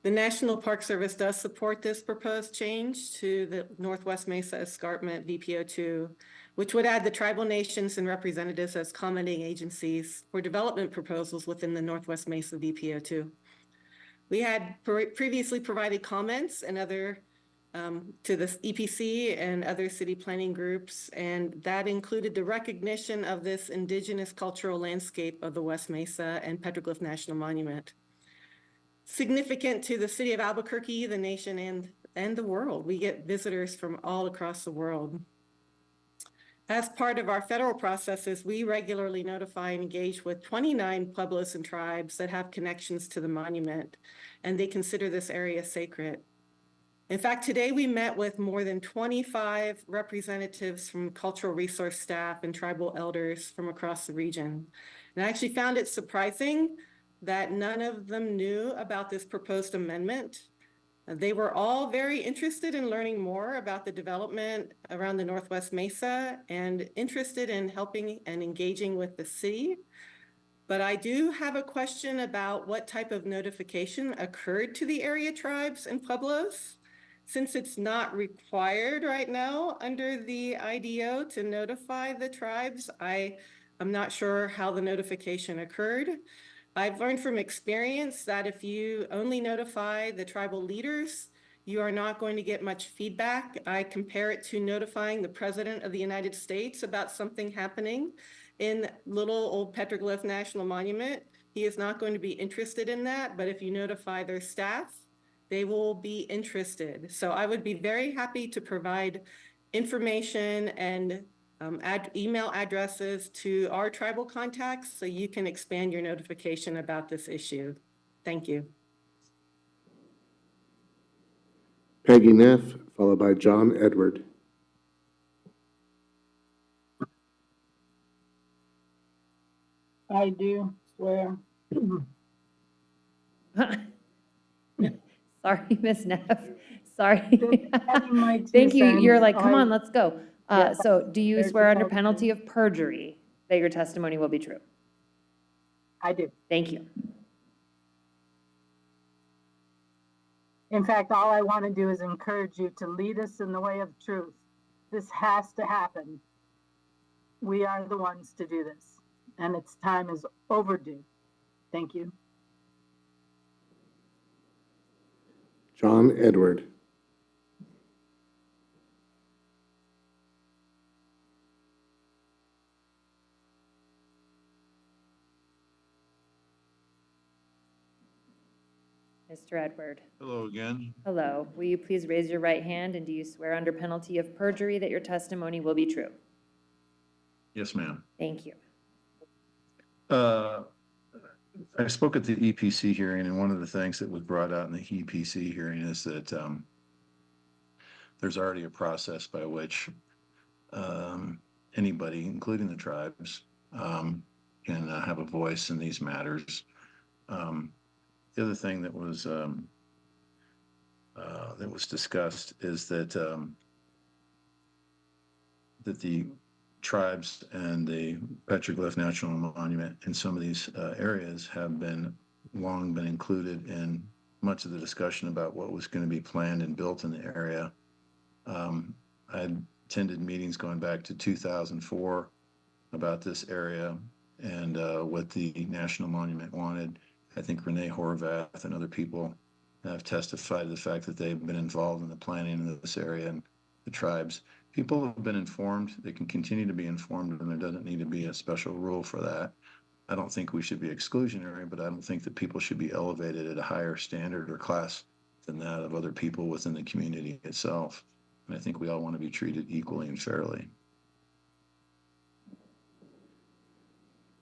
The National Park Service does support this proposed change to the Northwest Mesa Escarpment VPO-2, which would add the tribal nations and representatives as commenting agencies for development proposals within the Northwest Mesa VPO-2. We had previously provided comments and other to the EPC and other city planning groups, and that included the recognition of this indigenous cultural landscape of the West Mesa and Petroglyph National Monument. Significant to the city of Albuquerque, the nation, and the world. We get visitors from all across the world. As part of our federal processes, we regularly notify and engage with 29 pueblos and tribes that have connections to the monument, and they consider this area sacred. In fact, today we met with more than 25 representatives from cultural resource staff and tribal elders from across the region. And I actually found it surprising that none of them knew about this proposed amendment. They were all very interested in learning more about the development around the Northwest Mesa and interested in helping and engaging with the city. But I do have a question about what type of notification occurred to the area tribes and pueblos. Since it's not required right now under the IDO to notify the tribes, I'm not sure how the notification occurred. I've learned from experience that if you only notify the tribal leaders, you are not going to get much feedback. I compare it to notifying the President of the United States about something happening in little old Petroglyph National Monument. He is not going to be interested in that, but if you notify their staff, they will be interested. So I would be very happy to provide information and email addresses to our tribal contacts so you can expand your notification about this issue. Thank you. Peggy Neff, followed by John Edward. I do swear. Sorry, Ms. Neff. Sorry. adding my 2 Thank you. You're cents, like, come I- on, let's go. Yeah, So do you there's swear a under policy. penalty of perjury that that your testimony will be true? I do. Thank you. In fact, all I want to do is encourage you to lead us in the way of truth. This has to happen. We are the ones to do this, and its time is overdue. Thank you. John Edward. Mr. Edward. Hello again. Hello. Will you please raise your right hand, and do you swear under penalty of perjury that your testimony will be true? Yes, ma'am. Thank you. I spoke at the EPC hearing, and one of the things that was brought out in the EPC hearing is that there's already a process by which anybody, including the tribes, can have a voice in these matters. The other thing that was discussed is that that the tribes and the Petroglyph National Monument in some of these areas have long been included in much of the discussion about what was going to be planned and built in the area. I attended meetings going back to 2004 about this area and what the National Monument wanted. I think Renee Horvath and other people have testified to the fact that they've been involved in the planning of this area and the tribes. People have been informed. They can continue to be informed, and there doesn't need to be a special rule for that. I don't think we should be exclusionary, but I don't think that people should be elevated at a higher standard or class than that of other people within the community itself. And I think we all want to be treated equally and fairly.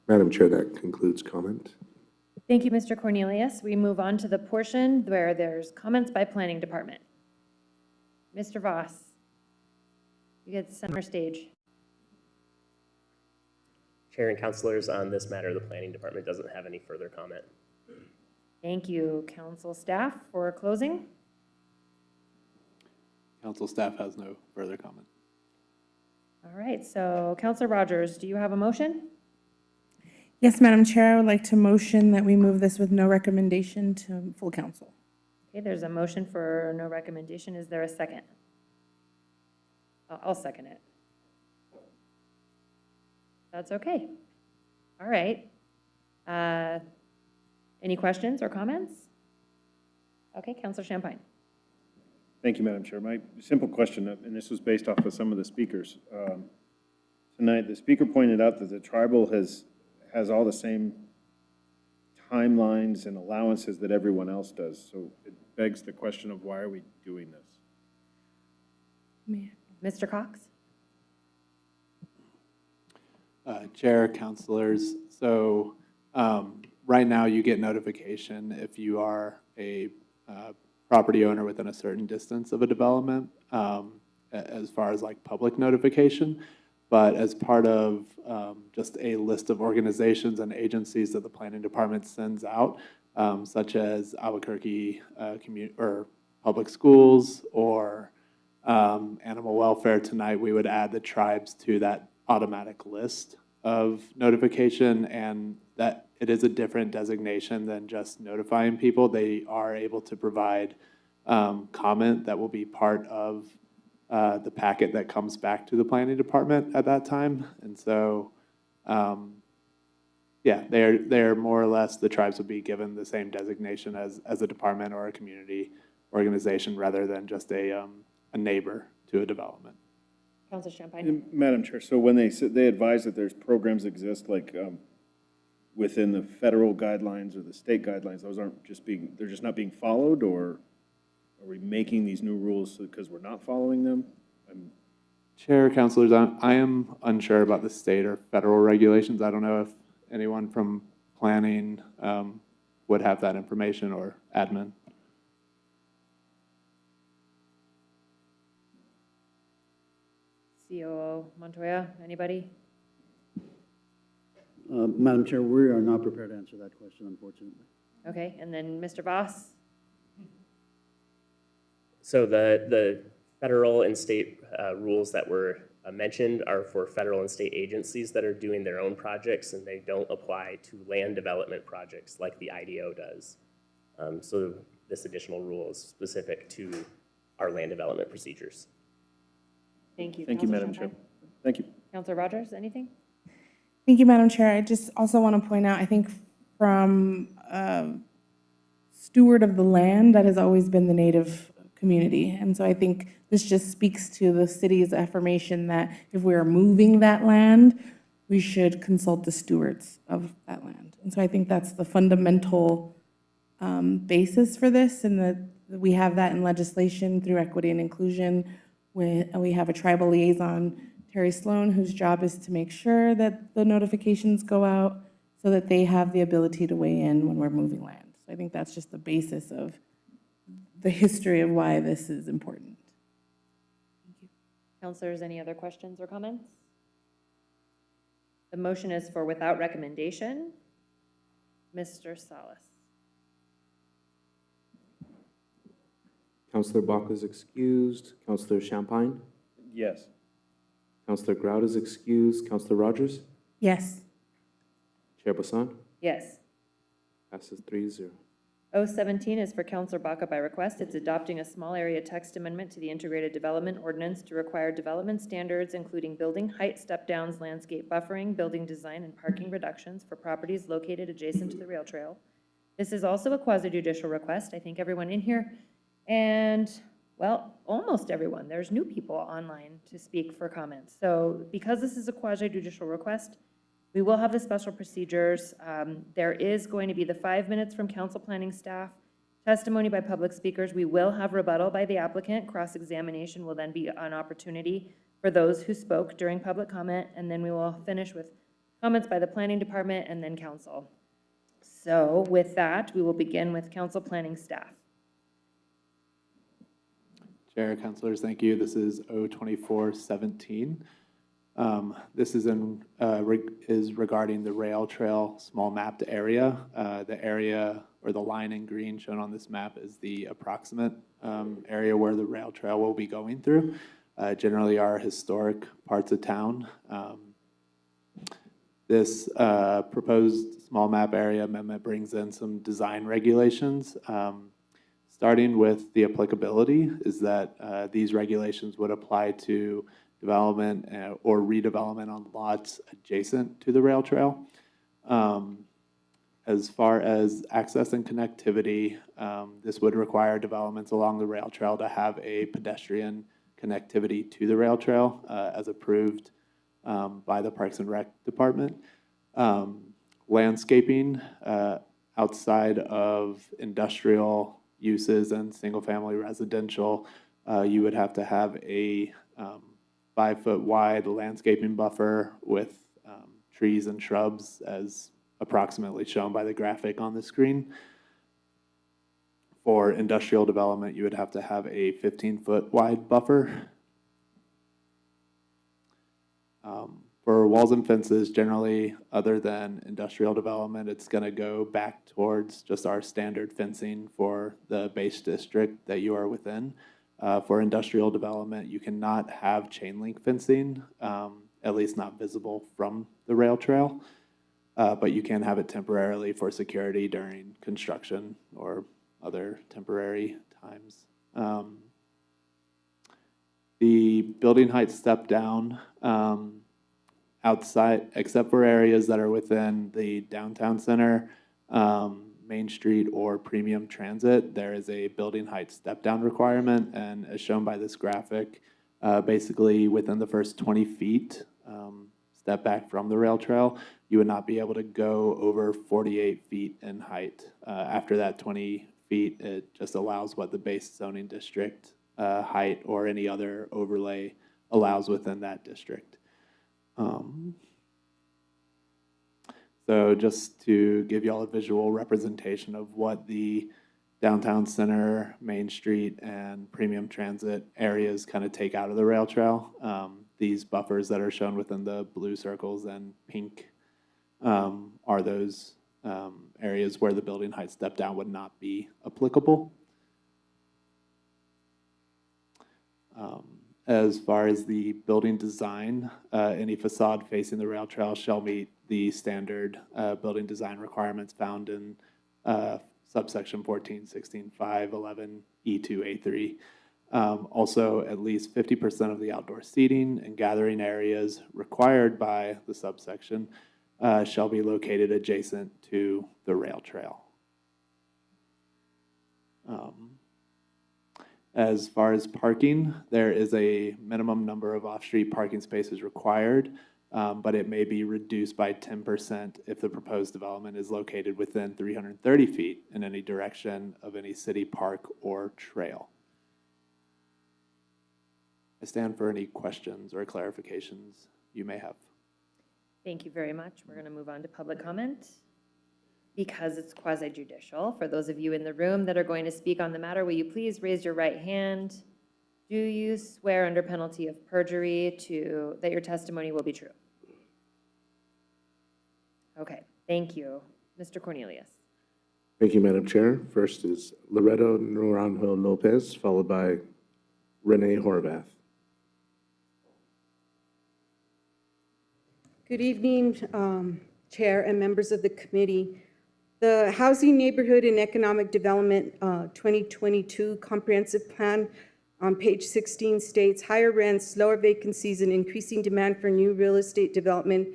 Madam Chair, that concludes comment. Thank you, Mr. Cornelius. We move on to the portion where there's comments by Planning Department. Mr. Voss, you get center stage. Chair and councilors, on this matter, the planning department doesn't have any further comment. Thank you, council staff, for closing. Council staff has no further comment. All right, so Councilor Rogers, do you have a motion? Yes, Madam Chair, I would like to motion that we move this with no recommendation to full council. Okay, there's a motion for no recommendation. Is there a second? I'll second it. That's okay. All right. Any questions or comments? Okay, Councilor Champagne. Thank you, Madam Chair. My simple question, and this was based off of some of the speakers. Tonight, the speaker pointed out that the tribal has all the same timelines and allowances that everyone else does. So it begs the question of why are we doing this? Mr. Cox? Chair, councilors, so right now you get notification if you are a property owner within a certain distance of a development, as far as like public notification. But as part of just a list of organizations and agencies that the planning department sends out, such as Albuquerque or public schools or animal welfare, tonight we would add the tribes to that automatic list of notification, and that it is a different designation than just notifying people. They are able to provide comment that will be part of the packet that comes back to the planning department at that time. And so, yeah, they're more or less, the tribes would be given the same designation as a department or a community organization rather than just a neighbor to a development. Councilor Champagne. Madam Chair, so when they advise that there's programs exist like within the federal guidelines or the state guidelines, those aren't just they're just not being followed, or are we making these new rules because we're not following them? Chair, councilors, I am unsure about the state or federal regulations. I don't know if anyone from planning would have that information, or admin. COO Montoya, anybody? Madam Chair, we are not prepared to answer that question, unfortunately. Okay, and then Mr. Voss? So the federal and state rules that were mentioned are for federal and state agencies that are doing their own projects, and they don't apply to land development projects like the IDO does. So this additional rule is specific to our land development procedures. Thank you. Thank you, Counselor Madam Chair. Champagne? Thank you. Counselor Rogers, anything? Thank you, Madam Chair. I just also want to point out, I think from steward of the land, that has always been the Native community. And so I think this just speaks to the city's affirmation that if we are moving that land, we should consult the stewards of that land. And so I think that's the fundamental basis for this, and that we have that in legislation through equity and inclusion. We have a tribal liaison, Terry Sloan, whose job is to make sure that the notifications go out so that they have the ability to weigh in when we're moving land. So I think that's just the basis of the history of why this is important. Thank you. Counselors, any other questions or comments? The motion is for without recommendation. Mr. Salas. Counselor Baca is excused. Counselor Champagne? Yes. Counselor Grout is excused. Counselor Rogers? Yes. Chair Bassan? Yes. Passes 3-0. 017 is for Counselor Baca by request. It's adopting a small area text amendment to the Integrated Development Ordinance to require development standards, including building height step-downs, landscape buffering, building design, and parking reductions for properties located adjacent to the rail trail. This is also a quasi-judicial request. I think everyone in here, and, well, almost everyone. There's new people online to speak for comments. So because this is a quasi-judicial request, we will have the special procedures. There is going to be the 5 minutes from council planning staff, testimony by public speakers. We will have rebuttal by the applicant. Cross-examination will then be an opportunity for those who spoke during public comment, and then we will finish with comments by the planning department and then council. So with that, we will begin with council planning staff. Chair, councilors, thank you. This is 02417. This is regarding the rail trail small mapped area. The area or the line in green shown on this map is the approximate area where the rail trail will be going through. Generally are historic parts of town. This proposed small map area amendment brings in some design regulations. Starting with the applicability is that these regulations would apply to development or redevelopment on lots adjacent to the rail trail. As far as access and connectivity, this would require developments along the rail trail to have a pedestrian connectivity to the rail trail as approved by the Parks and Rec Department. Landscaping outside of industrial uses and single-family residential, you would have to have a 5-foot wide landscaping buffer with trees and shrubs as approximately shown by the graphic on the screen. For industrial development, you would have to have a 15-foot wide buffer. For walls and fences, generally, other than industrial development, it's going to go back towards just our standard fencing for the base district that you are within. For industrial development, you cannot have chain link fencing, at least not visible from the rail trail, but you can have it temporarily for security during construction or other temporary times. The building height step down outside, except for areas that are within the downtown center, Main Street or premium transit, there is a building height step down requirement. And as shown by this graphic, basically within the first 20 feet, step back from the rail trail, you would not be able to go over 48 feet in height. After that 20 feet, it just allows what the base zoning district height or any other overlay allows within that district. So just to give y'all a visual representation of what the downtown center, Main Street, and premium transit areas kind of take out of the rail trail. These buffers that are shown within the blue circles and pink are those areas where the building height step down would not be applicable. As far as the building design, any facade facing the rail trail shall meet the standard building design requirements found in subsection 14, 16, 5, 11, E2, A3. Also, at least 50% of the outdoor seating and gathering areas required by the subsection shall be located adjacent to the rail trail. As far as parking, there is a minimum number of off-street parking spaces required, but it may be reduced by 10% if the proposed development is located within 330 feet in any direction of any city park or trail. I stand for any questions or clarifications you may have. Thank you very much. We're going to move on to public comment. Because it's quasi-judicial, for those of you in the room that are going to speak on the matter, will you please raise your right hand? Do you swear under penalty of perjury that your testimony will be true? Okay, thank you. Mr. Cornelius. Thank you, Madam Chair. First is Loreto Naranjo Lopez, followed by Renee Horvath. Good evening, Chair and members of the committee. The Housing, Neighborhood, and Economic Development 2022 Comprehensive Plan on page 16 states higher rents, lower vacancies, and increasing demand for new real estate development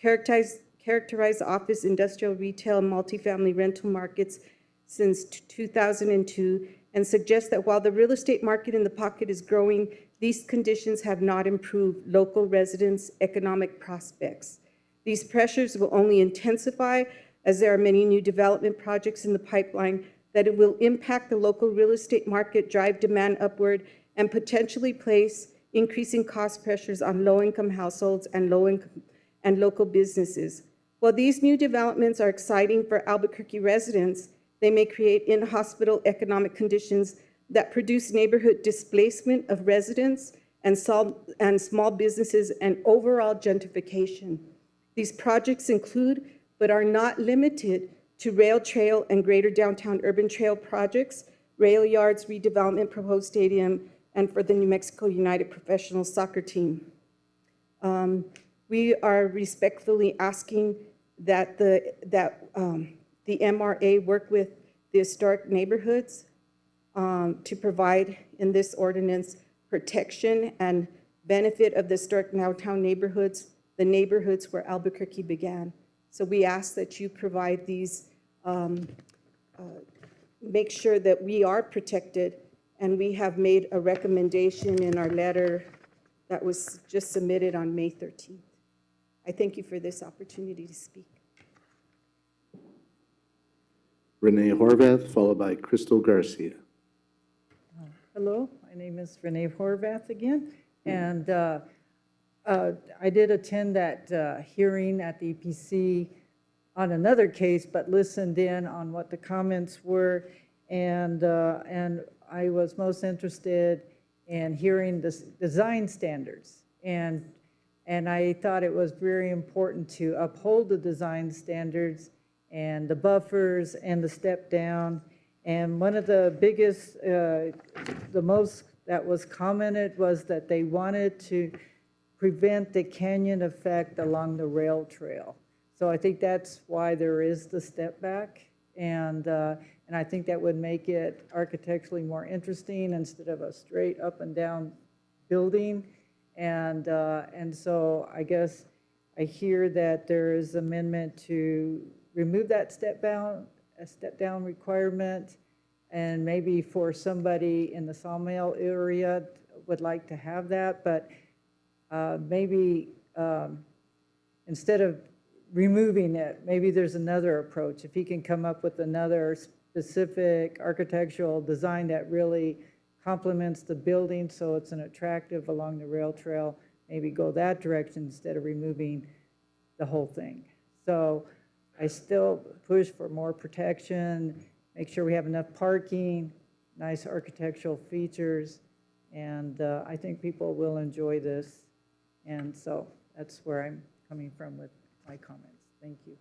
characterize office, industrial, retail, and multifamily rental markets since 2002 and suggest that while the real estate market in the pocket is growing, these conditions have not improved local residents' economic prospects. These pressures will only intensify as there are many new development projects in the pipeline that it will impact the local real estate market, drive demand upward, and potentially place increasing cost pressures on low-income households and low-income and local businesses. While these new developments are exciting for Albuquerque residents, they may create in-hospital economic conditions that produce neighborhood displacement of residents and small businesses and overall gentrification. These projects include but are not limited to rail trail and greater downtown urban trail projects, rail yards redevelopment, proposed stadium, and for the New Mexico United Professional Soccer Team. We are respectfully asking that the MRA work with the historic neighborhoods to provide in this ordinance protection and benefit of the historic downtown neighborhoods, the neighborhoods where Albuquerque began. So we ask that you provide these, make sure that we are protected, and we have made a recommendation in our letter that was just submitted on May 13th. I thank you for this opportunity to speak. Renee Horvath, followed by Crystal Garcia. Hello, my name is Renee Horvath again, and I did attend that hearing at the EPC on another case, but listened in on what the comments were, and I was most interested in hearing the design standards, and I thought it was very important to uphold the design standards and the buffers and the step down. And one of the biggest, the most that was commented was that they wanted to prevent the canyon effect along the rail trail. So I think that's why there is the step back, and I think that would make it architecturally more interesting instead of a straight up and down building. And so I guess I hear that there is amendment to remove that step down requirement, and maybe for somebody in the Sawmill area would like to have that, but maybe instead of removing it, maybe there's another approach. If he can come up with another specific architectural design that really complements the building so it's an attractive along the rail trail, maybe go that direction instead of removing the whole thing. So I still push for more protection, make sure we have enough parking, nice architectural features, and I think people will enjoy this. And so that's where I'm coming from with my comments. Thank you.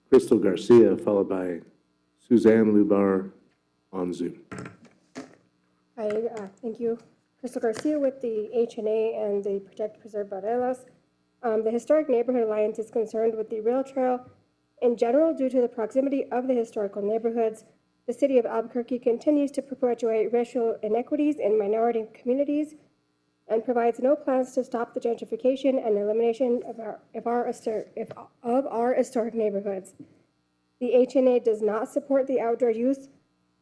Crystal Garcia, followed by Suzanne Lubar on Zoom. Hi, thank you. Crystal Garcia with the HNA and the Protect Preserve Barelas. The Historic Neighborhood Alliance is concerned with the rail trail in general due to the proximity of the historical neighborhoods. The city of Albuquerque continues to perpetuate racial inequities in minority communities and provides no plans to stop the gentrification and elimination of our historic neighborhoods. The HNA does not support the outdoor use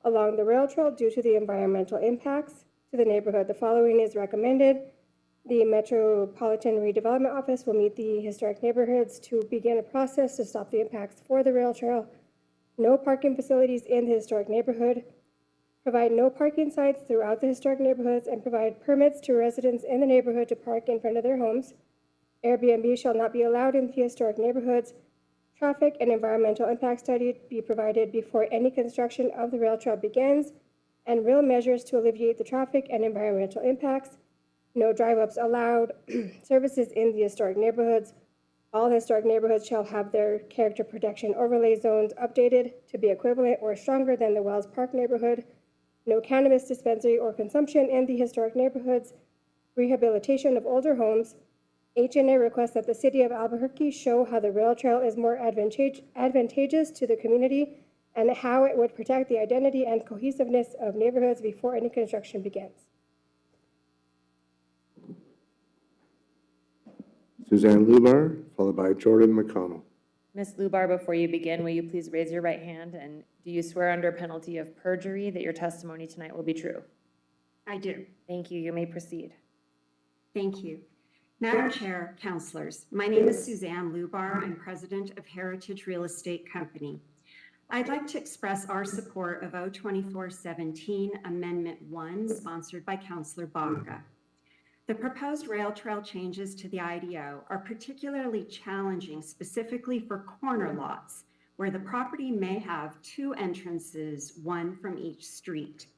along the rail trail due to the environmental impacts to the neighborhood. The following is recommended. The Metropolitan Redevelopment Office will meet the historic neighborhoods to begin a process to stop the impacts for the rail trail. No parking facilities in the historic neighborhood. Provide no parking sites throughout the historic neighborhoods and provide permits to residents in the neighborhood to park in front of their homes. Airbnb shall not be allowed in the historic neighborhoods. Traffic and environmental impact study be provided before any construction of the rail trail begins, and real measures to alleviate the traffic and environmental impacts. No drive-ups allowed. Services in the historic neighborhoods. All historic neighborhoods shall have their character protection overlay zones updated to be equivalent or stronger than the Wells Park neighborhood. No cannabis dispensary or consumption in the historic neighborhoods. Rehabilitation of older homes. HNA requests that the city of Albuquerque show how the rail trail is more advantageous to the community and how it would protect the identity and cohesiveness of neighborhoods before any construction begins. Suzanne Lubar, followed by Jordan McConnell. Ms. Lubar, before you begin, will you please raise your right hand? And do you swear under penalty of perjury that your testimony tonight will be true? I do. Thank you. You may proceed. Thank you. Madam Chair, councilors, my name is Suzanne Lubar. I'm president of Heritage Real Estate Company. I'd like to express our support of O2417 Amendment 1, sponsored by Councilor Baca. The proposed rail trail changes to the IDO are particularly challenging specifically for corner lots, where the property may have two entrances, one from each street.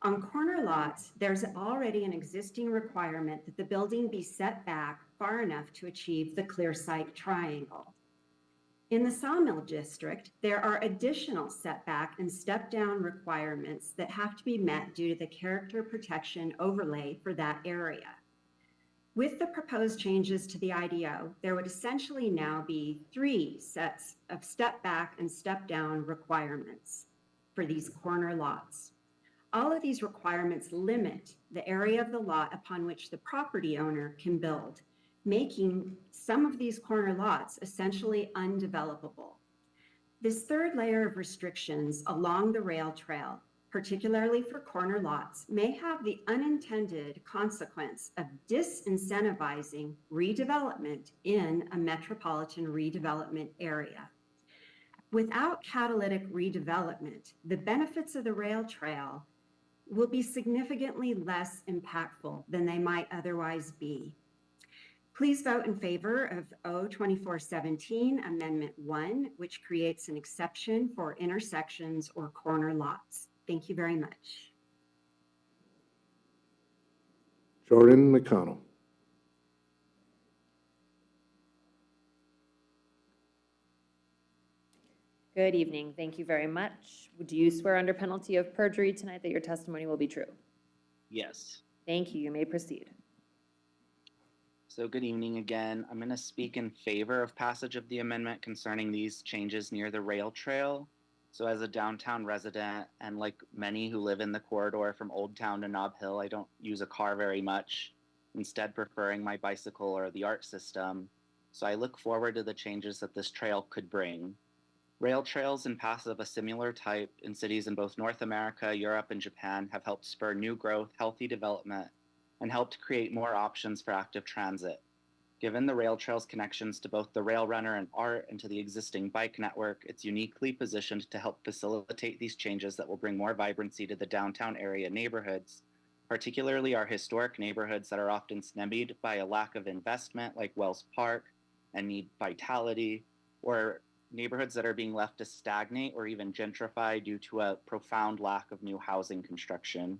On corner lots, there's already an existing requirement that the building be set back far enough to achieve the clear sight triangle. In the Sawmill District, there are additional setback and step-down requirements that have to be met due to the character protection overlay for that area. With the proposed changes to the IDO, there would essentially now be 3 sets of step-back and step-down requirements for these corner lots. All of these requirements limit the area of the lot upon which the property owner can build, making some of these corner lots essentially undevelopable. This third layer of restrictions along the rail trail, particularly for corner lots, may have the unintended consequence of disincentivizing redevelopment in a metropolitan redevelopment area. Without catalytic redevelopment, the benefits of the rail trail will be significantly less impactful than they might otherwise be. Please vote in favor of O2417 Amendment 1, which creates an exception for intersections or corner lots. Thank you very much. Jordan McConnell. Good evening. Thank you very much. Do you swear under penalty of perjury tonight that your testimony will be true? Yes. Thank you. You may proceed. So good evening again. I'm going to speak in favor of passage of the amendment concerning these changes near the rail trail. So as a downtown resident, and like many who live in the corridor from Old Town to Nob Hill, I don't use a car very much, instead preferring my bicycle or the ART system. So I look forward to the changes that this trail could bring. Rail trails and paths of a similar type in cities in both North America, Europe, and Japan have helped spur new growth, healthy development, and helped create more options for active transit. Given the rail trail's connections to both the Rail Runner and ART and to the existing bike network, it's uniquely positioned to help facilitate these changes that will bring more vibrancy to the downtown area neighborhoods, particularly our historic neighborhoods that are often stymied by a lack of investment like Wells Park and need vitality, or neighborhoods that are being left to stagnate or even gentrify due to a profound lack of new housing construction.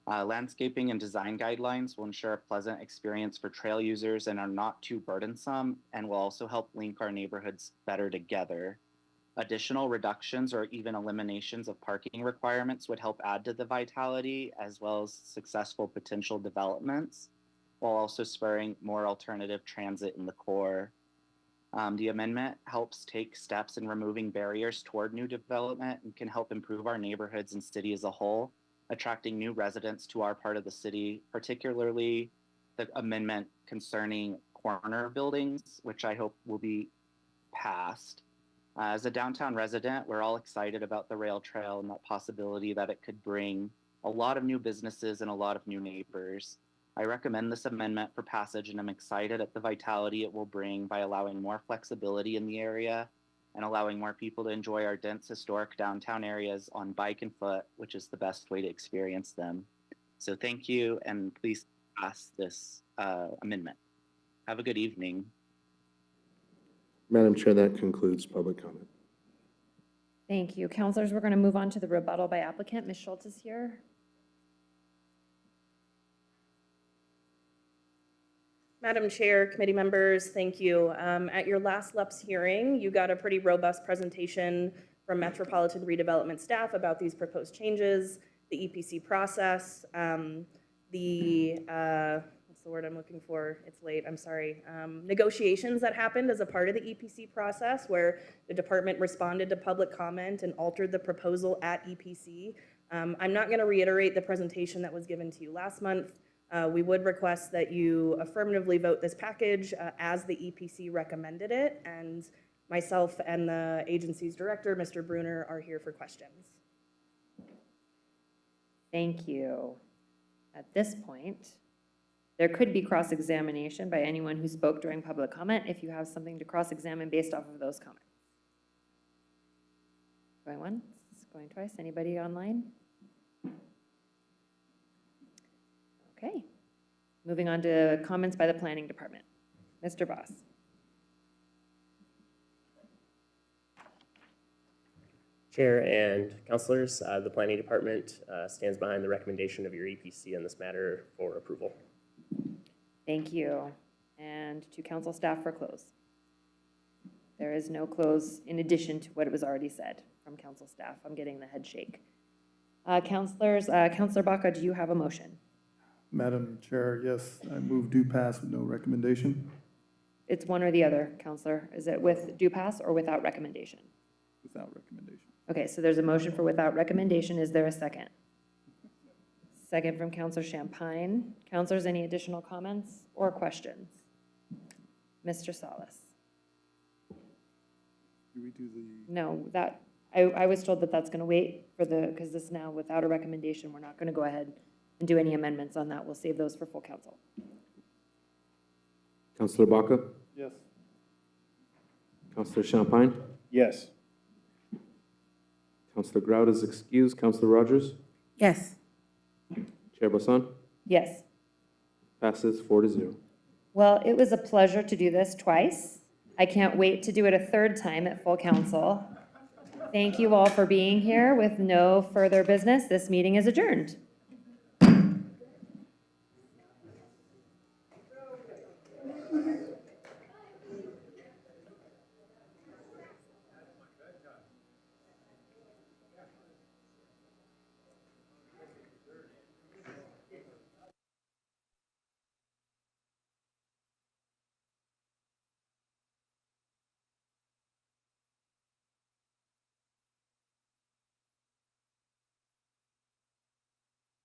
Landscaping and design guidelines will ensure a pleasant experience for trail users and are not too burdensome, and will also help link our neighborhoods better together. Additional reductions or even eliminations of parking requirements would help add to the vitality as well as successful potential developments, while also spurring more alternative transit in the core. The amendment helps take steps in removing barriers toward new development and can help improve our neighborhoods and city as a whole, attracting new residents to our part of the city, particularly the amendment concerning corner buildings, which I hope will be passed. As a downtown resident, we're all excited about the rail trail and that possibility that it could bring a lot of new businesses and a lot of new neighbors. I recommend this amendment for passage, and I'm excited at the vitality it will bring by allowing more flexibility in the area and allowing more people to enjoy our dense historic downtown areas on bike and foot, which is the best way to experience them. So thank you, and please pass this amendment. Have a good evening. Madam Chair, that concludes public comment. Thank you. Counselors, we're going to move on to the rebuttal by applicant. Ms. Schultz is here. Madam Chair, committee members, thank you. At your last LUPS hearing, you got a pretty robust presentation from Metropolitan Redevelopment staff about these proposed changes, the EPC process, what's the word I'm looking for? It's late, I'm sorry. Negotiations that happened as a part of the EPC process where the department responded to public comment and altered the proposal at EPC. I'm not going to reiterate the presentation that was given to you last month. We would request that you affirmatively vote this package as the EPC recommended it, and myself and the agency's director, Mr. Bruner, are here for questions. Thank you. At this point, there could be cross-examination by anyone who spoke during public comment if you have something to cross-examine based off of those comments. Going once, going twice. Anybody online? Okay. Moving on to comments by the planning department. Mr. Voss. Chair and councilors, the planning department stands behind the recommendation of your EPC on this matter for approval. Thank you. And to council staff for close. There is no close in addition to what was already said from council staff. I'm getting the head shake. Councilors, Councilor Baca, do you have a motion? Madam Chair, yes, I move do pass with no recommendation. It's one or the other, Councilor. Is it with do pass or without recommendation? Without recommendation. Okay, so there's a motion for without recommendation. Is there a second? Second from Councilor Champagne. Councilors, any additional comments or questions? Mr. Salas. Do we do the? No, that, I was told that that's going to wait for because this now without a recommendation, we're not going to go ahead and do any amendments on that. We'll save those for full council. Councilor Baca? Yes. Councilor Champagne? Yes. Councilor Grout is excused. Councilor Rogers? Yes. Chair Bassan? Yes. Passes 4-0. Well, it was a pleasure to do this twice. I can't wait to do it a third time at full council. Thank you all for being here. With no further business, this meeting is adjourned.